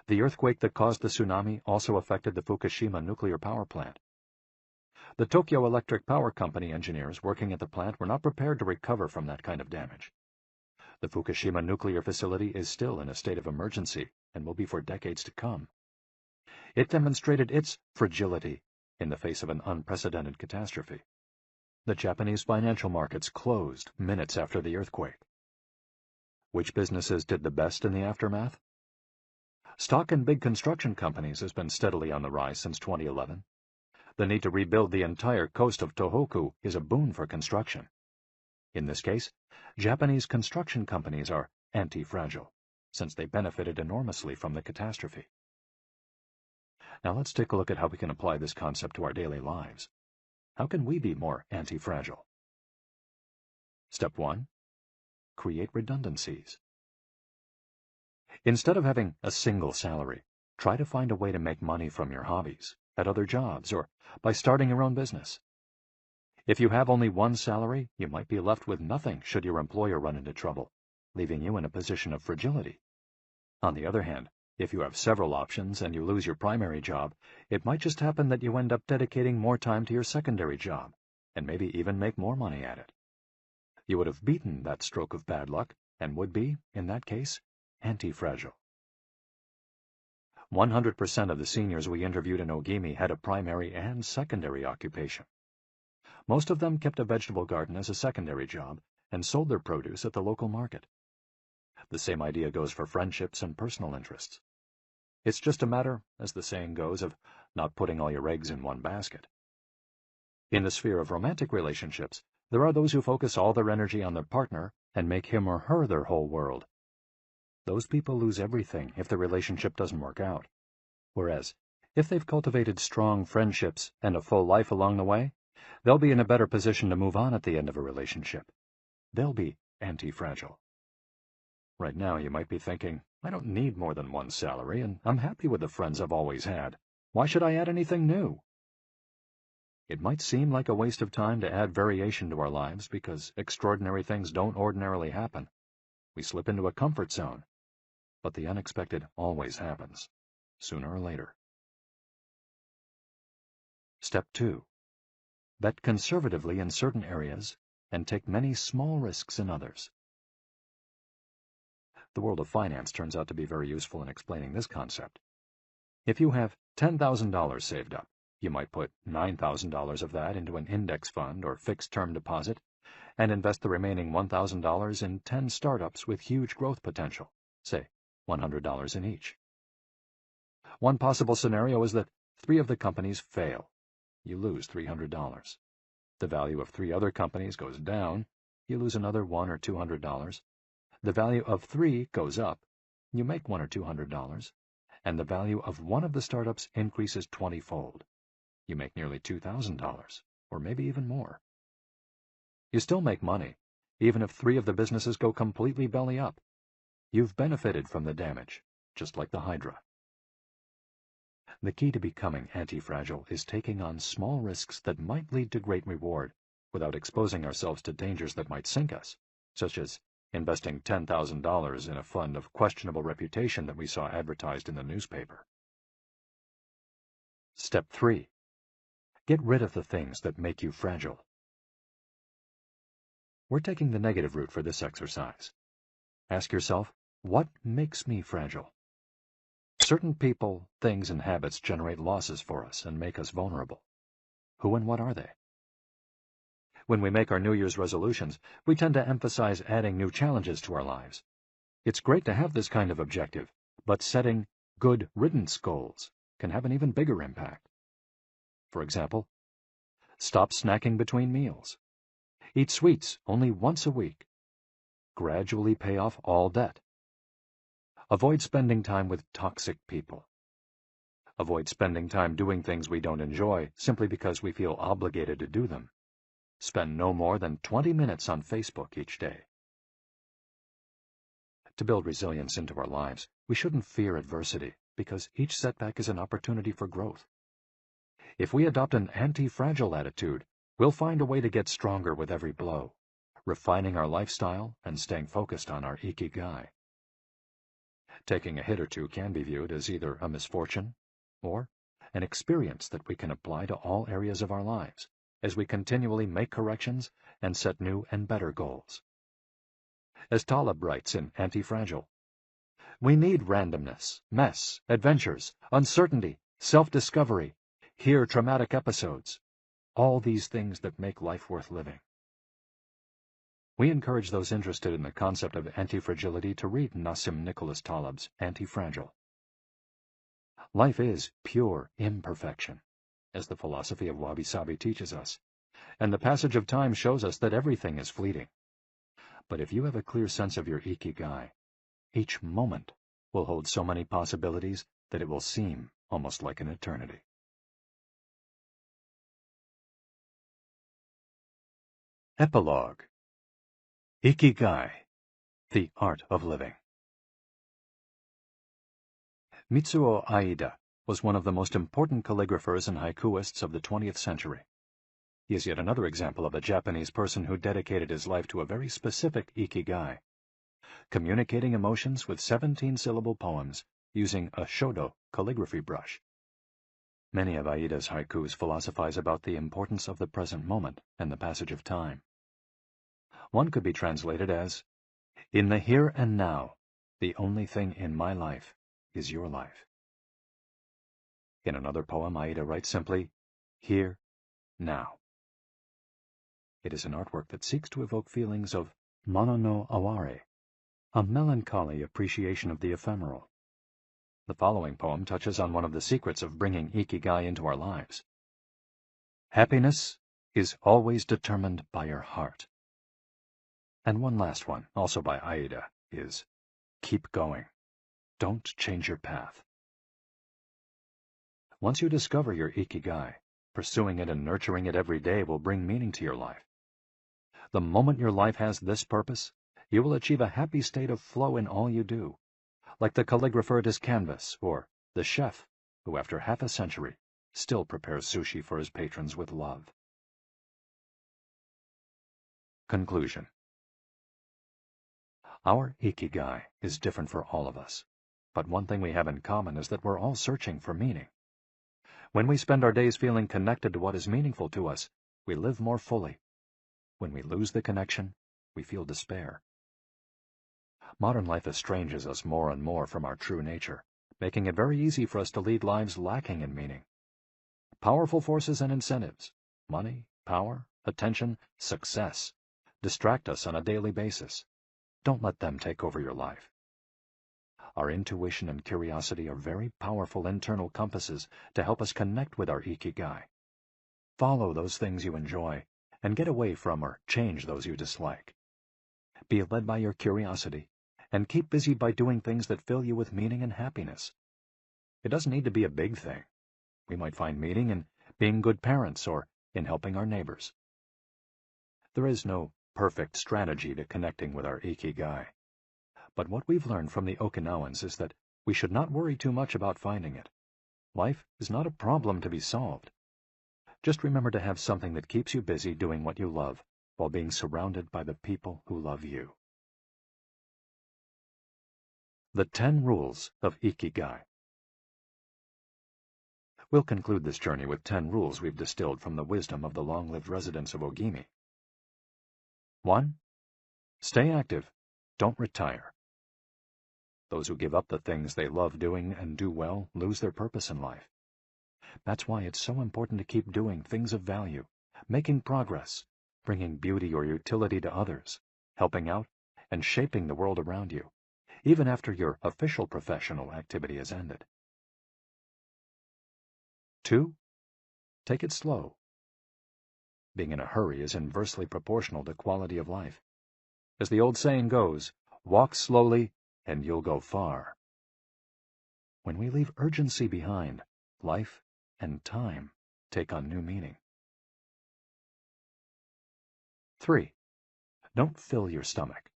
The earthquake that caused the tsunami also affected the Fukushima nuclear power plant. The Tokyo Electric Power Company engineers working at the plant were not prepared to recover from that kind of damage. The Fukushima nuclear facility is still in a state of emergency and will be for decades to come. It demonstrated its fragility in the face of an unprecedented catastrophe. The Japanese financial markets closed minutes after the earthquake. Which businesses did the best in the aftermath? Stock in big construction companies has been steadily on the rise since 2011. The need to rebuild the entire coast of Tohoku is a boon for construction. In this case, Japanese construction companies are anti-fragile, since they benefited enormously from the catastrophe. Now let's take a look at how we can apply this concept to our daily lives. How can we be more anti-fragile? Step 1. Create redundancies. Instead of having a single salary, try to find a way to make money from your hobbies, at other jobs, or by starting your own business. If you have only one salary, you might be left with nothing should your employer run into trouble, leaving you in a position of fragility. On the other hand, if you have several options and you lose your primary job, it might just happen that you end up dedicating more time to your secondary job, and maybe even make more money at it. You would have beaten that stroke of bad luck, and would be, in that case, anti-fragile. 100% of the seniors we interviewed in Ogimi had a primary and secondary occupation. Most of them kept a vegetable garden as a secondary job and sold their produce at the local market. The same idea goes for friendships and personal interests. It's just a matter, as the saying goes, of not putting all your eggs in one basket. In the sphere of romantic relationships, there are those who focus all their energy on their partner and make him or her their whole world. Those people lose everything if the relationship doesn't work out. Whereas, if they've cultivated strong friendships and a full life along the way, they'll be in a better position to move on at the end of a relationship. They'll be anti-fragile. Right now you might be thinking, I don't need more than one salary, and I'm happy with the friends I've always had. Why should I add anything new? It might seem like a waste of time to add variation to our lives because extraordinary things don't ordinarily happen. We slip into a comfort zone. But the unexpected always happens, sooner or later. Step 2. Bet conservatively in certain areas and take many small risks in others. The world of finance turns out to be very useful in explaining this concept. If you have $10,000 saved up, you might put $9,000 of that into an index fund or fixed-term deposit and invest the remaining $1,000 in 10 startups with huge growth potential, say $100 in each. One possible scenario is that 3 of the companies fail. You lose $300. The value of 3 other companies goes down. You lose another $100 or $200. The value of 3 goes up. You make $100 or $200. And the value of one of the startups increases 20-fold. You make nearly $2,000, or maybe even more. You still make money, even if 3 of the businesses go completely belly up. You've benefited from the damage, just like the Hydra. The key to becoming anti-fragile is taking on small risks that might lead to great reward, without exposing ourselves to dangers that might sink us, such as investing $10,000 in a fund of questionable reputation that we saw advertised in the newspaper. Step 3. Get rid of the things that make you fragile. We're taking the negative route for this exercise. Ask yourself, what makes me fragile? Certain people, things, and habits generate losses for us and make us vulnerable. Who and what are they? When we make our New Year's resolutions, we tend to emphasize adding new challenges to our lives. It's great to have this kind of objective, but setting good riddance goals can have an even bigger impact. For example, stop snacking between meals. Eat sweets only once a week. Gradually pay off all debt. Avoid spending time with toxic people. Avoid spending time doing things we don't enjoy simply because we feel obligated to do them. Spend no more than 20 minutes on Facebook each day. To build resilience into our lives, we shouldn't fear adversity, because each setback is an opportunity for growth. If we adopt an anti-fragile attitude, we'll find a way to get stronger with every blow, refining our lifestyle and staying focused on our Ikigai. Taking a hit or two can be viewed as either a misfortune or an experience that we can apply to all areas of our lives as we continually make corrections and set new and better goals. As Taleb writes in Anti-Fragile, we need randomness, mess, adventures, uncertainty, self-discovery, hear traumatic episodes, all these things that make life worth living. We encourage those interested in the concept of anti-fragility to read Nassim Nicholas Taleb's Anti-Fragile. Life is pure imperfection, as the philosophy of wabi-sabi teaches us, and the passage of time shows us that everything is fleeting. But if you have a clear sense of your Ikigai, each moment will hold so many possibilities that it will seem almost like an eternity. Epilogue. Ikigai, the Art of Living. Mitsuo Aida was one of the most important calligraphers and haikuists of the 20th century. He is yet another example of a Japanese person who dedicated his life to a very specific Ikigai, communicating emotions with 17-syllable poems using a shodo calligraphy brush. Many of Aida's haikus philosophize about the importance of the present moment and the passage of time. One could be translated as, in the here and now, the only thing in my life is your life. In another poem, Aida writes simply, here, now. It is an artwork that seeks to evoke feelings of mono no aware, a melancholy appreciation of the ephemeral. The following poem touches on one of the secrets of bringing Ikigai into our lives. Happiness is always determined by your heart. And one last one, also by Aida, is, keep going. Don't change your path. Once you discover your Ikigai, pursuing it and nurturing it every day will bring meaning to your life. The moment your life has this purpose, you will achieve a happy state of flow in all you do, like the calligrapher at his canvas, or the chef who, after half a century, still prepares sushi for his patrons with love. Conclusion. Our Ikigai is different for all of us, but one thing we have in common is that we're all searching for meaning. When we spend our days feeling connected to what is meaningful to us, we live more fully. When we lose the connection, we feel despair. Modern life estranges us more and more from our true nature, making it very easy for us to lead lives lacking in meaning. Powerful forces and incentives, money, power, attention, success, distract us on a daily basis. Don't let them take over your life. Our intuition and curiosity are very powerful internal compasses to help us connect with our Ikigai. Follow those things you enjoy, and get away from or change those you dislike. Be led by your curiosity, and keep busy by doing things that fill you with meaning and happiness. It doesn't need to be a big thing. We might find meaning in being good parents or in helping our neighbors. There is no perfect strategy to connecting with our Ikigai. But what we've learned from the Okinawans is that we should not worry too much about finding it. Life is not a problem to be solved. Just remember to have something that keeps you busy doing what you love, while being surrounded by the people who love you. The 10 Rules of Ikigai. We'll conclude this journey with 10 rules we've distilled from the wisdom of the long-lived residents of Ogimi. 1. Stay active. Don't retire. Those who give up the things they love doing and do well lose their purpose in life. That's why it's so important to keep doing things of value, making progress, bringing beauty or utility to others, helping out, and shaping the world around you, even after your official professional activity has ended. 2. Take it slow. Being in a hurry is inversely proportional to quality of life. As the old saying goes, walk slowly and you'll go far. When we leave urgency behind, life and time take on new meaning. 3. Don't fill your stomach.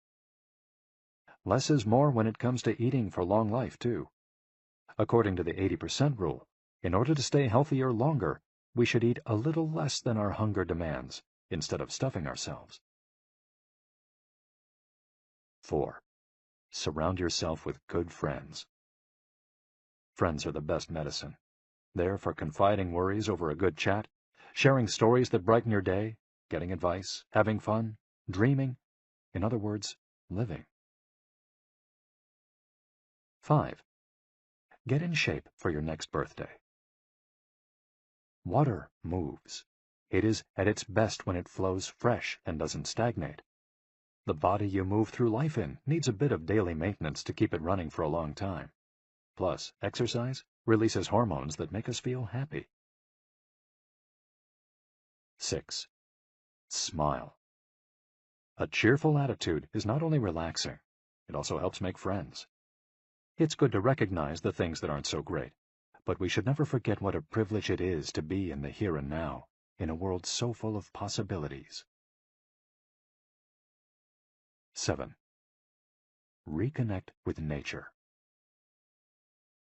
Less is more when it comes to eating for long life, too. According to the 80% rule, in order to stay healthier longer, we should eat a little less than our hunger demands, instead of stuffing ourselves. 4. Surround yourself with good friends. Friends are the best medicine. There for confiding worries over a good chat, sharing stories that brighten your day, getting advice, having fun, dreaming, in other words, living. 5. Get in shape for your next birthday. Water moves. It is at its best when it flows fresh and doesn't stagnate. The body you move through life in needs a bit of daily maintenance to keep it running for a long time. Plus, exercise releases hormones that make us feel happy. 6. Smile. A cheerful attitude is not only relaxing, it also helps make friends. It's good to recognize the things that aren't so great, but we should never forget what a privilege it is to be in the here and now, in a world so full of possibilities. 7. Reconnect with nature.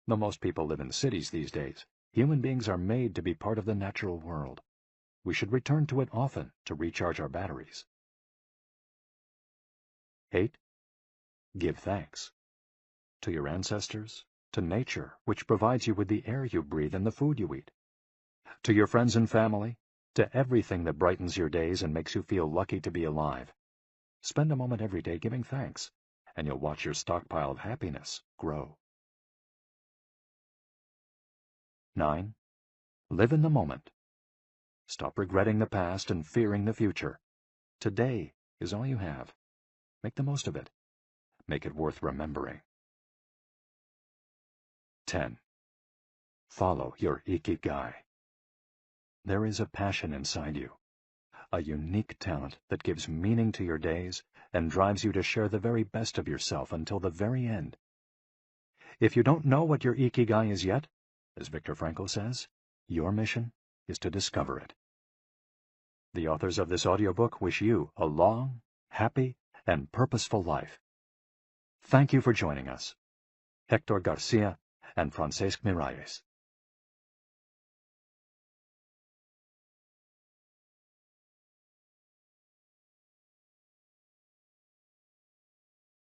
Though most people live in cities these days, human beings are made to be part of the natural world. We should return to it often to recharge our batteries. 8. Give thanks. To your ancestors, to nature, which provides you with the air you breathe and the food you eat. To your friends and family, to everything that brightens your days and makes you feel lucky to be alive. Spend a moment every day giving thanks, and you'll watch your stockpile of happiness grow. 9. Live in the moment. Stop regretting the past and fearing the future. Today is all you have. Make the most of it. Make it worth remembering. 10. Follow your Ikigai. There is a passion inside you, a unique talent that gives meaning to your days and drives you to share the very best of yourself until the very end. If you don't know what your Ikigai is yet, as Viktor Frankl says, your mission is to discover it. The authors of this audiobook wish you a long, happy, and purposeful life. Thank you for joining us. Hector Garcia and Francesc Miralles.